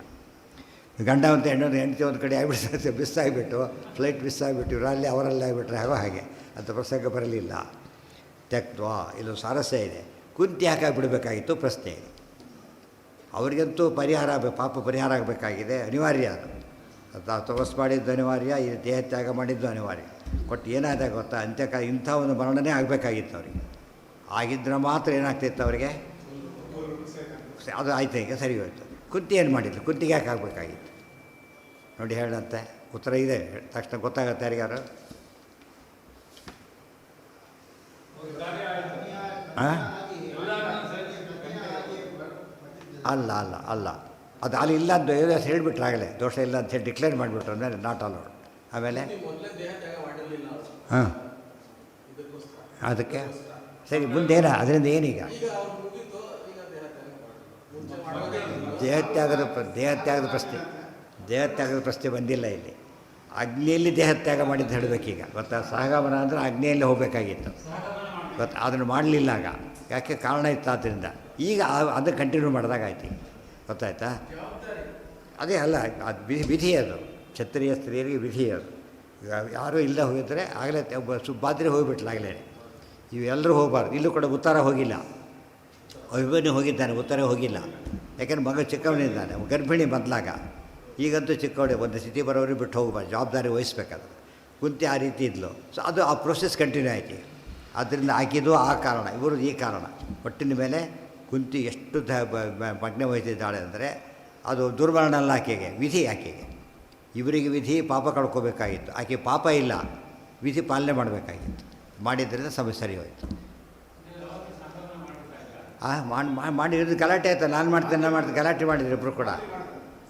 ಗಂಡ ಅಂತ ಹೆಂಡತಿ ಒಂದು ಕಡೆ ಆಗಿಬಿಟ್ಟು ಮಿಸ್ ಆಗಿಬಿಟ್ಟು ಫ್ಲೈಟ್ ಮಿಸ್ ಆಗಿಬಿಟ್ಟು ಇವರಲ್ಲಿ ಅವರಲ್ಲೇ ಆಗಿಬಿಟ್ರೆ ಹಾಗೆ ಅಂತ ಪ್ರಸಂಗ ಬರಲಿಲ್ಲ. ತ್ಯಕ್ವಾ ಇಲ್ಲೊಂದು ಸಾರಸ್ಯ ಇದೆ. ಕುಂತಿ ಯಾಕಾಗಿ ಬಿಡಬೇಕಾಗಿತ್ತು ಪ್ರಶ್ನೆ ಇದೆ. ಅವರಿಗಂತೂ ಪರಿಹಾರ ಆಗಬೇಕು, ಪಾಪ ಪರಿಹಾರ ಆಗಬೇಕಾಗಿದೆ, ಅನಿವಾರ್ಯ ಅದು. ತಪಸ್ ಮಾಡಿದ್ದು ಅನಿವಾರ್ಯ, ಈ ದೇಹತ್ಯಾಗ ಮಾಡಿದ್ದು ಅನಿವಾರ್ಯ. ಕೊಟ್ಟು ಏನಾದಾಗ ಗೊತ್ತಾ, ಅಂತ್ಯಕಾಲ ಇಂಥ ಒಂದು ಮರಣನೇ ಆಗಬೇಕಾಗಿತ್ತು ಅವರಿಗೆ. ಆಗಿದ್ರೆ ಮಾತ್ರ ಏನಾಗ್ತಿತ್ತು ಅವರಿಗೆ, ಅದು ಆಯ್ತು, ಈಗ ಸರಿ ಹೋಯ್ತು. ಕುಂತಿ ಏನು ಮಾಡಿದ್ರು, ಕುಂತಿಗೆ ಯಾಕೆ ಆಗಬೇಕಾಗಿತ್ತು ನೋಡಿ ಹೇಳಂತೆ. ಉತ್ತರ ಇದೆ, ತಕ್ಷಣ ಗೊತ್ತಾಗತ್ತೆ ಯಾರಿಗಾರು. ಅಲ್ಲ ಅಲ್ಲ ಅಲ್ಲ ಅದು ಅಲ್ಲಿ ಇಲ್ಲ ಅಂತ ಹೇಳಿಬಿಟ್ರೆ ಆಗಲೇ ದೋಷ ಇಲ್ಲ ಅಂತ ಹೇಳಿ ಡಿಕ್ಲೇರ್ ಮಾಡಿಬಿಟ್ರು ಅಂದರೆ ನಾಟ್ ಅಲೌಡ್. ಆಮೇಲೆ ಹಾಂ ಅದಕ್ಕೆ ಸರಿ ಮುಂದೇನ ಅದರಿಂದ ಏನೀಗ ದೇಹತ್ಯಾಗದ ಪ್ರಶ್ನೆ ಬಂದಿಲ್ಲ ಇಲ್ಲಿ. ಅಗ್ನಿಯಲ್ಲಿ ದೇಹತ್ಯಾಗ ಮಾಡಿದ್ದು ಹೇಳಬೇಕೀಗ ಗೊತ್ತಾ. ಸಹಗಮನ ಅಂದರೆ ಅಗ್ನಿಯಲ್ಲಿ ಹೋಗಬೇಕಾಗಿತ್ತು ಗೊತ್ತಾ, ಅದನ್ನು ಮಾಡಲಿಲ್ಲ ಆಗ. ಯಾಕೆ ಕಾರಣ ಇತ್ತು ಆದ್ದರಿಂದ. ಈಗ ಅದನ್ನು ಕಂಟಿನ್ಯೂ ಮಾಡಿದಾಗ ಆಯ್ತು, ಗೊತ್ತಾಯ್ತಾ. ಅದೇ ಅಲ್ಲ, ಅದು ವಿಧಿ, ಅದು ಕ್ಷತ್ರಿಯ ಸ್ತ್ರೀಯರಿಗೆ ವಿಧಿ ಅದು. ಯಾರೂ ಇಲ್ಲ ಹೋಗಿದ್ರೆ ಆಗಲೇ ಸುಬ್ಬಾದ್ರೆ ಹೋಗಿಬಿಟ್ಲಾಗಲೇ. ಇವೆಲ್ಲರೂ ಹೋಗಬಾರ್ದು. ಇಲ್ಲೂ ಕೂಡ ಉತ್ತರ ಹೋಗಿಲ್ಲ, ಅಭಿಮನ್ಯು ಹೋಗಿದ್ದಾನೆ, ಉತ್ತರ ಹೋಗಿಲ್ಲ. ಯಾಕೆಂದ್ರೆ ಮಗ ಚಿಕ್ಕವನಿದ್ದಾನೆ, ಗರ್ಭಿಣಿ ಬದಲಾಗ. ಈಗಂತೂ ಚಿಕ್ಕವಳೆ, ಒಂದು ಸ್ಥಿತಿ ಬರೋರಿಗೆ ಬಿಟ್ಟು ಹೋಗ್ಬಾರ್ದು, ಜವಾಬ್ದಾರಿ ವಹಿಸ್ಬೇಕಾದ್ರೆ. ಕುಂತಿ ಆ ರೀತಿ ಇದ್ಲು. ಸೊ ಅದು ಆ ಪ್ರೊಸೆಸ್ ಕಂಟಿನ್ಯೂ ಆಯ್ತು. ಆದ್ದರಿಂದ ಆಕಿದ್ದು ಆ ಕಾರಣ, ಇವರು ಈ ಕಾರಣ. ಒಟ್ಟಿನ ಮೇಲೆ ಕುಂತಿ ಎಷ್ಟು ಪ್ರಜ್ಞೆ ವಹಿಸಿದ್ದಾಳೆ ಅಂದರೆ ಅದು ದುರ್ಮರಣ ಅಲ್ಲ ಆಕೆಗೆ, ವಿಧಿ ಆಕೆಗೆ. ಇವರಿಗೆ ವಿಧಿ ಪಾಪ ಕಳ್ಕೋಬೇಕಾಗಿತ್ತು, ಆಕೆ ಪಾಪ ಇಲ್ಲ, ವಿಧಿ ಪಾಲನೆ ಮಾಡಬೇಕಾಗಿತ್ತು. ಮಾಡಿದ್ದರಿಂದ ಸಮಸ್ಯೆ ಸರಿ ಹೋಯಿತು. ಮಾಡಿರೋದು ಗಲಾಟೆ ಆಯ್ತು. ನಾನು ಮಾಡ್ತೀನಿ ಗಲಾಟೆ ಮಾಡಿದ್ರು ಇಬ್ಬರು ಕೂಡ.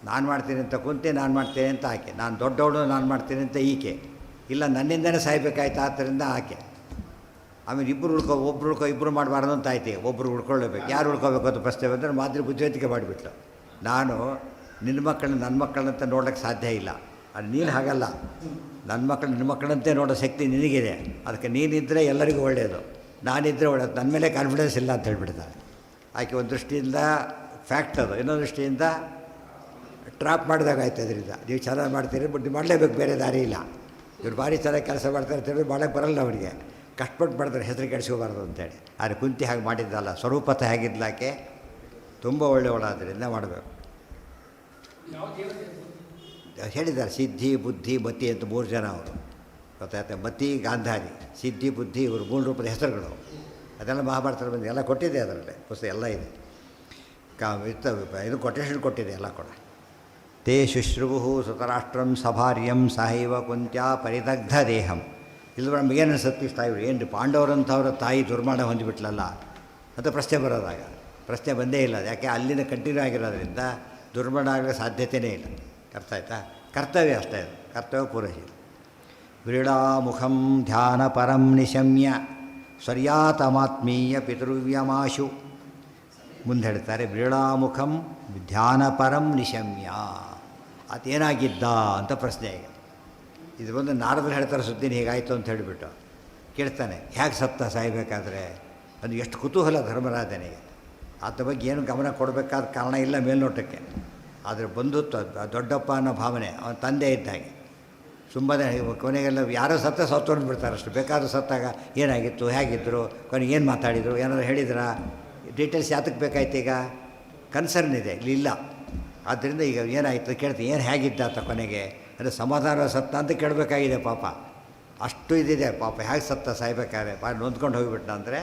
ನಾನು ಮಾಡ್ತೀನಿ ಅಂತ ಕುಂತೆ, ನಾನು ಮಾಡ್ತೇನೆ ಅಂತ ಆಕೆ. ನಾನು ದೊಡ್ಡವಳು, ನಾನು ಮಾಡ್ತೀನಿ ಅಂತ ಈಕೆ. ಇಲ್ಲ ನನ್ನಿಂದನೇ ಸಾಯ್ಬೇಕಾಯ್ತು, ಆದ್ದರಿಂದ ಆಕೆ. ಆಮೇಲೆ ಒಬ್ರು ಇಬ್ಬರು ಮಾಡಬಾರ್ದು ಅಂತ ಆಯ್ತು. ಒಬ್ಬರು ಉಳ್ಕೊಳ್ಳೇಬೇಕು. ಯಾರು ಉಳ್ಕೋಬೇಕು ಅಂತ ಪ್ರಶ್ನೆ ಬಂದರೆ ಮಾತ್ರ ಬುದ್ಧಿವಂತಿಕೆ ಮಾಡಿಬಿಟ್ಲು. ನಾನು ನಿನ್ನ ಮಕ್ಕಳನ್ನಂತ ನೋಡೋಕ್ಕೆ ಸಾಧ್ಯ ಇಲ್ಲ. ಅದು ನೀನು ಹಾಗಲ್ಲ, ನಿನ್ನ ಮಕ್ಕಳಂತೆ ನೋಡೋ ಶಕ್ತಿ ನಿನಗಿದೆ. ಅದಕ್ಕೆ ನೀನಿದ್ದರೆ ಎಲ್ಲರಿಗೂ ಒಳ್ಳೆಯದು, ನಾನಿದ್ದರೆ ಒಳ್ಳೆಯದು. ನನ್ನ ಮೇಲೆ ಕಾನ್ಫಿಡೆನ್ಸ್ ಇಲ್ಲ ಅಂತ ಹೇಳ್ಬಿಡ್ತಾರೆ ಆಕೆ. ಒಂದು ದೃಷ್ಟಿಯಿಂದ ಫ್ಯಾಕ್ಟ್ ಅದು, ಇನ್ನೊಂದು ದೃಷ್ಟಿಯಿಂದ ಟ್ರಾಪ್ ಮಾಡಿದಾಗ ಆಯ್ತು. ಅದರಿಂದ ನೀವು ಚೆನ್ನಾಗಿ ಮಾಡ್ತೀರಿ, ಬಟ್ ನೀವು ಮಾಡಲೇಬೇಕು, ಬೇರೆ ದಾರಿ ಇಲ್ಲ. ಇವ್ರು ಭಾರಿ ಚೆನ್ನಾಗಿ ಕೆಲಸ ಮಾಡ್ತಾರೆ ಅಂತ ಹೇಳಿ ಮಾಡೋಕ್ಕೆ ಬರಲ್ಲ ಅವರಿಗೆ. ಕಷ್ಟಪಟ್ಟು ಮಾಡಿದ್ರೆ ಹೆಸರು ಕೆಡಿಸ್ಕೋಬಾರ್ದು ಅಂತೇಳಿ. ಆದರೆ ಕುಂತಿ ಹಾಗೆ ಮಾಡಿದ್ದಲ್ಲ, ಸ್ವರೂಪತಃ ಹೇಗಿದ್ಲಾಕೆ ತುಂಬ ಒಳ್ಳೆಯವಳಾದ್ದರಿಂದ ಮಾಡಬೇಕು. ಹೇಳಿದ್ದಾರೆ ಸಿದ್ಧಿ, ಬುದ್ಧಿ, ಮತಿ ಅಂತ 3 ಜನ ಅವರು, ಗೊತ್ತಾಯ್ತು. ಮತಿ, ಗಾಂಧಾರಿ, ಸಿದ್ಧಿ, ಬುದ್ಧಿ, ಇವರು 3 ರೂಪದ ಹೆಸರುಗಳು. ಅದೆಲ್ಲ ಮಹಾಭಾರತದಲ್ಲಿ ಬಂದು ಎಲ್ಲ ಕೊಟ್ಟಿದೆ, ಅದರಲ್ಲಿ ಪುಸ್ತಕ ಎಲ್ಲ ಇದೆ. ಇದು ಕೊಟೇಶನ್ ಕೊಟ್ಟಿದೆ ಎಲ್ಲ ಕೂಡ. ತೇ ಶುಶ್ರುವು ಸುತರಾಷ್ಟ್ರಂ ಸಭಾರ್ಯಂ ಸಹೈವ ಕುಂತ್ಯಾ ಪರಿದಗ್ಧ ದೇಹಂ. ಇಲ್ಲಿ ನಮಗೇನು ಅನಿಸುತ್ತೆ, ಇಷ್ಟ ಇವರು ಏನು ಪಾಂಡವರಂಥವ್ರ ತಾಯಿ ದುರ್ಮರಣ ಹೊಂದಿಬಿಟ್ಲಲ್ಲ ಅಂತ ಪ್ರಶ್ನೆ ಬರೋದಾಗ. ಪ್ರಶ್ನೆ ಬಂದೇ ಇಲ್ಲ, ಯಾಕೆ ಅಲ್ಲಿಂದ ಕಂಟಿನ್ಯೂ ಆಗಿರೋದ್ರಿಂದ ದುರ್ಮರಣ ಆಗೋ ಸಾಧ್ಯತೆಯೇ ಇಲ್ಲ. ಅರ್ಥ ಆಯ್ತಾ. ಕರ್ತವ್ಯ ಅಷ್ಟೇ, ಅದು ಕರ್ತವ್ಯ ಪೂರೈಸಿದೆ. ವ್ರೀಡಾಮುಖಂ ಧ್ಯಾನ ಪರಂ ನಿಶಮ್ಯ ಸ್ವರ್ಯಾತಮಾತ್ಮೀಯ ಪಿತೃವ್ಯಮಾಶು. ಮುಂದೆ ಹೇಳ್ತಾರೆ ವ್ರೀಡಾಮುಖಂ ಧ್ಯಾನ ಪರಂ ನಿಶಮ್ಯ. ಅದೇನಾಗಿದ್ದ ಅಂತ ಪ್ರಶ್ನೆ. ಈಗ ಇದು ಬಂದು ನಾರದರು ಹೇಳ್ತಾರೆ ಸುದ್ದಿನ ಹೀಗಾಯಿತು ಅಂತ ಹೇಳಿಬಿಟ್ಟು ಕೇಳ್ತಾನೆ, ಹೇಗೆ ಸತ್ತ ಸಾಯಬೇಕಾದ್ರೆ. ಅದು ಎಷ್ಟು ಕುತೂಹಲ ಧರ್ಮರಾಜನಿಗೆ. ಆತ ಬಗ್ಗೆ ಏನು ಗಮನ ಕೊಡಬೇಕಾದ ಕಾರಣ ಇಲ್ಲ ಮೇಲ್ನೋಟಕ್ಕೆ. ಆದರೆ ಬಂಧುತ್ವ, ದೊಡ್ಡಪ್ಪ ಅನ್ನೋ ಭಾವನೆ ಅವನ ತಂದೆ ಇದ್ದಾಗೆ. ಸುಮ್ಮನೆ ಕೊನೆಗೆಲ್ಲ ಯಾರೋ ಸತ್ತೊಂಡು ಬಿಡ್ತಾರೆ ಅಷ್ಟು. ಬೇಕಾದರೂ ಸತ್ತಾಗ ಏನಾಗಿತ್ತು, ಹೇಗಿದ್ದರು, ಕೊನೆಗೆ ಏನು ಮಾತಾಡಿದರು, ಏನಾದ್ರು ಹೇಳಿದ್ರಾ, ಡೀಟೇಲ್ಸ್ ಯಾತಕ್ಕೆ ಬೇಕಾಯ್ತು. ಈಗ ಕನ್ಸರ್ನ್ ಇದೆ, ಇಲ್ಲಿ ಇಲ್ಲ. ಆದ್ದರಿಂದ ಈಗ ಏನಾಯಿತು ಕೇಳ್ತೀನಿ, ಏನು ಹೇಗಿದ್ದ ಅಂತ ಕೊನೆಗೆ. ಅಂದರೆ ಸಮಾಧಾನ ಸತ್ತ ಅಂತ ಕೇಳಬೇಕಾಗಿದೆ ಪಾಪ. ಅಷ್ಟು ಇದಿದೆ ಪಾಪ. ಹೇಗೆ ಸತ್ತ ಸಾಯ್ಬೇಕಾದ್ರೆ ಭಾಳ ನೊಂದ್ಕೊಂಡು ಹೋಗಿಬಿಟ್ಟ ಅಂದರೆ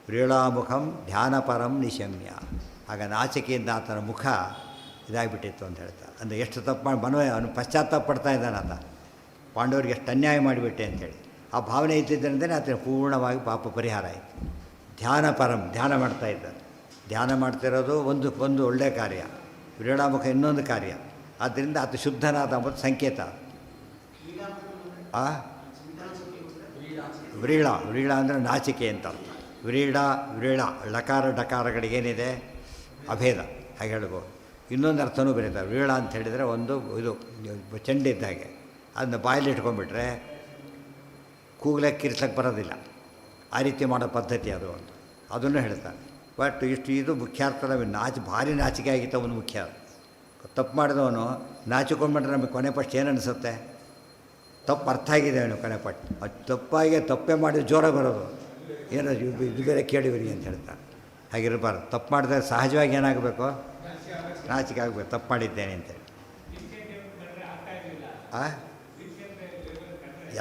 ವ್ರೀಳಾಮುಖಂ ಧ್ಯಾನ ಪರಂ ನಿಶಮ್ಯ. ಆಗ ನಾಚಿಕೆಯಿಂದ ಆತನ ಮುಖ ಇದಾಗಿಬಿಟ್ಟಿತ್ತು ಅಂತ ಹೇಳ್ತಾರೆ. ಅಂದರೆ ಎಷ್ಟು ತಪ್ಪು ಮಾಡಿ ಮನವೇ ಅವನು ಪಶ್ಚಾತ್ತಾಪ ಪಡ್ತಾ ಇದ್ದಾನೆ ಆತ. ಪಾಂಡವರಿಗೆ ಎಷ್ಟು ಅನ್ಯಾಯ ಮಾಡಿಬಿಟ್ಟೆ ಅಂಥೇಳಿ ಆ ಭಾವನೆ ಇದ್ದಿದ್ದರಿಂದಲೇ ಆತನ ಪೂರ್ಣವಾಗಿ ಪಾಪ ಪರಿಹಾರ ಆಯಿತು. ಧ್ಯಾನ ಪರಂ, ಧ್ಯಾನ ಮಾಡ್ತಾಯಿದ್ದಾರೆ. ಧ್ಯಾನ ಮಾಡ್ತಿರೋದು ಒಂದು ಒಳ್ಳೆಯ ಕಾರ್ಯ. ವ್ರೀಳಾಮುಖ ಇನ್ನೊಂದು ಕಾರ್ಯ. ಆದ್ದರಿಂದ ಆತ ಶುದ್ಧನಾದ ಮತ್ತು ಸಂಕೇತ. ವ್ರೀಳ ಅಂದರೆ ನಾಚಿಕೆ ಅಂತ ಅರ್ಥ. ವ್ರೀಳ ಲಕಾರ ಡಕಾರಗಳಿಗೇನಿದೆ ಅಭೇದ, ಹಾಗೆ ಹೇಳ್ಬೋದು. ಇನ್ನೊಂದು ಅರ್ಥನೂ ಬರೀತಾರೆ. ವ್ರೀಳ ಅಂತ ಹೇಳಿದರೆ ಒಂದು ಇದು ಚೆಂಡಿದ್ದ ಹಾಗೆ, ಅದನ್ನ ಬಾಯಲ್ಲಿ ಇಟ್ಕೊಂಡ್ಬಿಟ್ರೆ ಕೂಗ್ಲಕ್ಕೆ ಕಿರ್ಸಕ್ಕೆ ಬರೋದಿಲ್ಲ. ಆ ರೀತಿ ಮಾಡೋ ಪದ್ಧತಿ ಅದು ಒಂದು, ಅದನ್ನು ಹೇಳ್ತಾರೆ. ಬಟ್ ಇದು ಮುಖ್ಯ ಅರ್ಥ ನಮಗೆ ಭಾರಿ ನಾಚಿಕೆ ಆಗಿತ್ತು ಅವನು ಮುಖ್ಯ. ತಪ್ಪು ಮಾಡಿದವನು ನಾಚಿಕೊಂಡ್ಬಿಟ್ರೆ ನಮಗೆ ಕೊನೆ ಪಟ್ಟು ಏನು ಅನಿಸುತ್ತೆ? ತಪ್ಪು ಅರ್ಥ ಆಗಿದೆ ಅವನು ಕೊನೆ ಪಟ್ಟು. ಅದು ತಪ್ಪೇ ಮಾಡಿದ ಜೋರ ಬರೋದು, ಏನೋ ಇದು ಬೇರೆ ಕೇಳಿವಿರಿ ಅಂತ ಹೇಳ್ತಾರೆ. ಹಾಗಿರಬಾರ್ದು. ತಪ್ಪು ಮಾಡಿದ್ರೆ ಸಹಜವಾಗಿ ಏನಾಗಬೇಕು? ನಾಚಿಕೆ ಆಗಬೇಕು, ತಪ್ಪು ಮಾಡಿದ್ದೇನೆ ಅಂತೇಳಿ.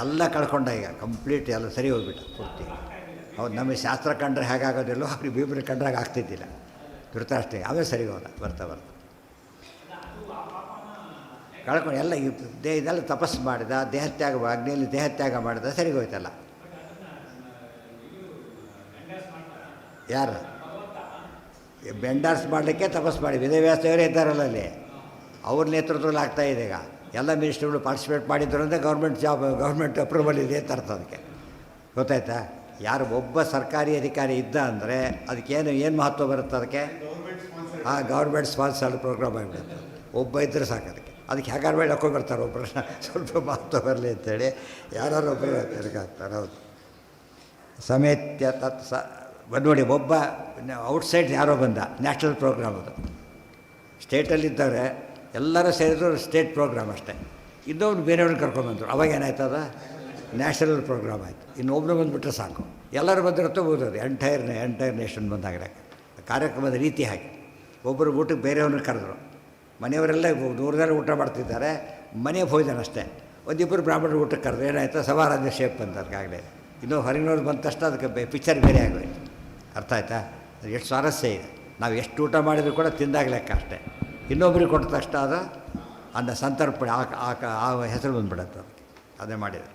ಎಲ್ಲ ಕಳ್ಕೊಂಡ ಈಗ ಕಂಪ್ಲೀಟ್ ಎಲ್ಲ ಸರಿ ಹೋಗ್ಬಿಟ್ಟು ಪೂರ್ತಿ. ಹೌದು, ನಮಗೆ ಶಾಸ್ತ್ರ ಕಂಡ್ರೆ ಹೇಗಾಗೋದಿಲ್ಲೋ ಅವ್ರಿಗೆ ಭೀಮರು ಕಂಡ್ರಾಗ ಆಗ್ತಿದ್ದಿಲ್ಲ. ಧೃತರಾಷ್ಟ್ರ ಅವೇ ಸರಿ ಹೋದ ಬರ್ತಾ ಕಳ್ಕೊಂಡು ಎಲ್ಲ ಇದೆಲ್ಲ ತಪಸ್ಸು ಮಾಡಿದ, ದೇಹತ್ಯಾಗ ಅಗ್ನಿಯಲ್ಲಿ ದೇಹತ್ಯಾಗ ಮಾಡಿದ, ಸರಿ ಹೋಯ್ತಲ್ಲ. ಯಾರು ಬೆಂಡಾರ್ಸ್ ಮಾಡಲಿಕ್ಕೆ ತಪಸ್ಸು ಮಾಡಿ ವೇದವ್ಯಾಸವರೇ ಇದ್ದಾರಲ್ಲ ಅಲ್ಲಿ, ಅವ್ರ ನೇತೃತ್ವದಲ್ಲಿ ಆಗ್ತಾಯಿದೆ. ಈಗ ಎಲ್ಲ ಮಿನಿಸ್ಟ್ರುಗಳು ಪಾರ್ಟಿಸಿಪೇಟ್ ಮಾಡಿದ್ರು ಅಂದರೆ ಗೌರ್ಮೆಂಟ್ ಅಪ್ರೂವಲ್ ಇದೆ ಅಂತ ಅರ್ಥ. ಅದಕ್ಕೆ ಗೊತ್ತಾಯ್ತಾ? ಯಾರು ಒಬ್ಬ ಸರ್ಕಾರಿ ಅಧಿಕಾರಿ ಇದ್ದ ಅಂದರೆ ಅದಕ್ಕೇನು ಮಹತ್ವ ಬರುತ್ತೆ? ಅದಕ್ಕೆ ಗೌರ್ಮೆಂಟ್ ಸ್ಪಾನ್ಸರ್ಡ್ ಪ್ರೋಗ್ರಾಮ್ ಆಗಿಬಿಡುತ್ತೆ. ಒಬ್ಬ ಇದ್ದರೆ ಸಾಕು. ಅದಕ್ಕೆ ಹೇಗಾರು ಬೇಡ ಹಾಕೊಂಡು ಬರ್ತಾರೆ ಒಬ್ಬರನ್ನ, ಸ್ವಲ್ಪ ಮಹತ್ವ ಬರಲಿ ಅಂತೇಳಿ ಯಾರು ಒಬ್ಬರು ಹಾಕ್ತಾರೆ. ಹೌದು, ಸಮೇತ್ಯ ತತ್ ನೋಡಿ, ಒಬ್ಬ ಔಟ್ಸೈಡ್ ಯಾರೋ ಬಂದ, ನ್ಯಾಷನಲ್ ಪ್ರೋಗ್ರಾಮ್ ಅದು. ಸ್ಟೇಟಲ್ಲಿದ್ದಾರೆ ಎಲ್ಲರೂ ಸೇರಿದ್ರು ಸ್ಟೇಟ್ ಪ್ರೋಗ್ರಾಮ್ ಅಷ್ಟೇ. ಇನ್ನೊಬ್ರು ಬೇರೆಯವ್ರನ್ನ ಕರ್ಕೊಂಡ್ಬಂದರು, ಅವಾಗ ಏನಾಯ್ತದ ನ್ಯಾಷನಲ್ ಪ್ರೋಗ್ರಾಮ್ ಆಯಿತು. ಇನ್ನೊಬ್ಬರು ಬಂದುಬಿಟ್ರೆ ಸಾಕು, ಎಲ್ಲರೂ ಬಂದಿರುತ್ತೋ ಓದೋದು ಎಂಟೈರ್ ನೇಷನ್ ಬಂದಾಗಲೇ. ಕಾರ್ಯಕ್ರಮದ ರೀತಿ ಹಾಗೆ ಒಬ್ಬರು ಊಟಕ್ಕೆ ಬೇರೆಯವ್ರನ್ನ ಕರೆದ್ರು. ಮನೆಯವರೆಲ್ಲ ದೂರದಲ್ಲಿ ಊಟ ಮಾಡ್ತಿದ್ದಾರೆ, ಮನೆ ಭೋಜನ ಅಷ್ಟೇ. ಒಂದಿಬ್ಬರು ಬ್ರಾಹ್ಮಣರು ಊಟಕ್ಕೆ ಕರೆದ್ರು, ಏನಾಯ್ತು ಸವಾರಾಧ್ಯ ಶೇಪ್ ಬಂತು ಅದಕ್ಕಾಗಲೇ. ಇನ್ನೂ ಹೊರಗಿನವ್ರು ಬಂದ ತಕ್ಷಣ ಅದಕ್ಕೆ ಪಿಕ್ಚರ್ ಬೇರೆ ಆಗೋಯ್ತು. ಅರ್ಥ ಆಯ್ತಾ? ಅದು ಎಷ್ಟು ಸ್ವಾರಸ್ಯ ಇದೆ. ನಾವು ಎಷ್ಟು ಊಟ ಮಾಡಿದರೂ ಕೂಡ ತಿಂದಾಗ ಲೆಕ್ಕ ಅಷ್ಟೇ. ಇನ್ನೊಬ್ಬರಿಗೆ ಕೊಟ್ಟ ತಕ್ಷಣ ಅದು ಅನ್ನ ಸಂತರ್ಪಣೆ ಆ ಹೆಸರು ಬಂದುಬಿಡತ್ತೆ ಅದಕ್ಕೆ. ಅದೇ ಮಾಡಿದರು.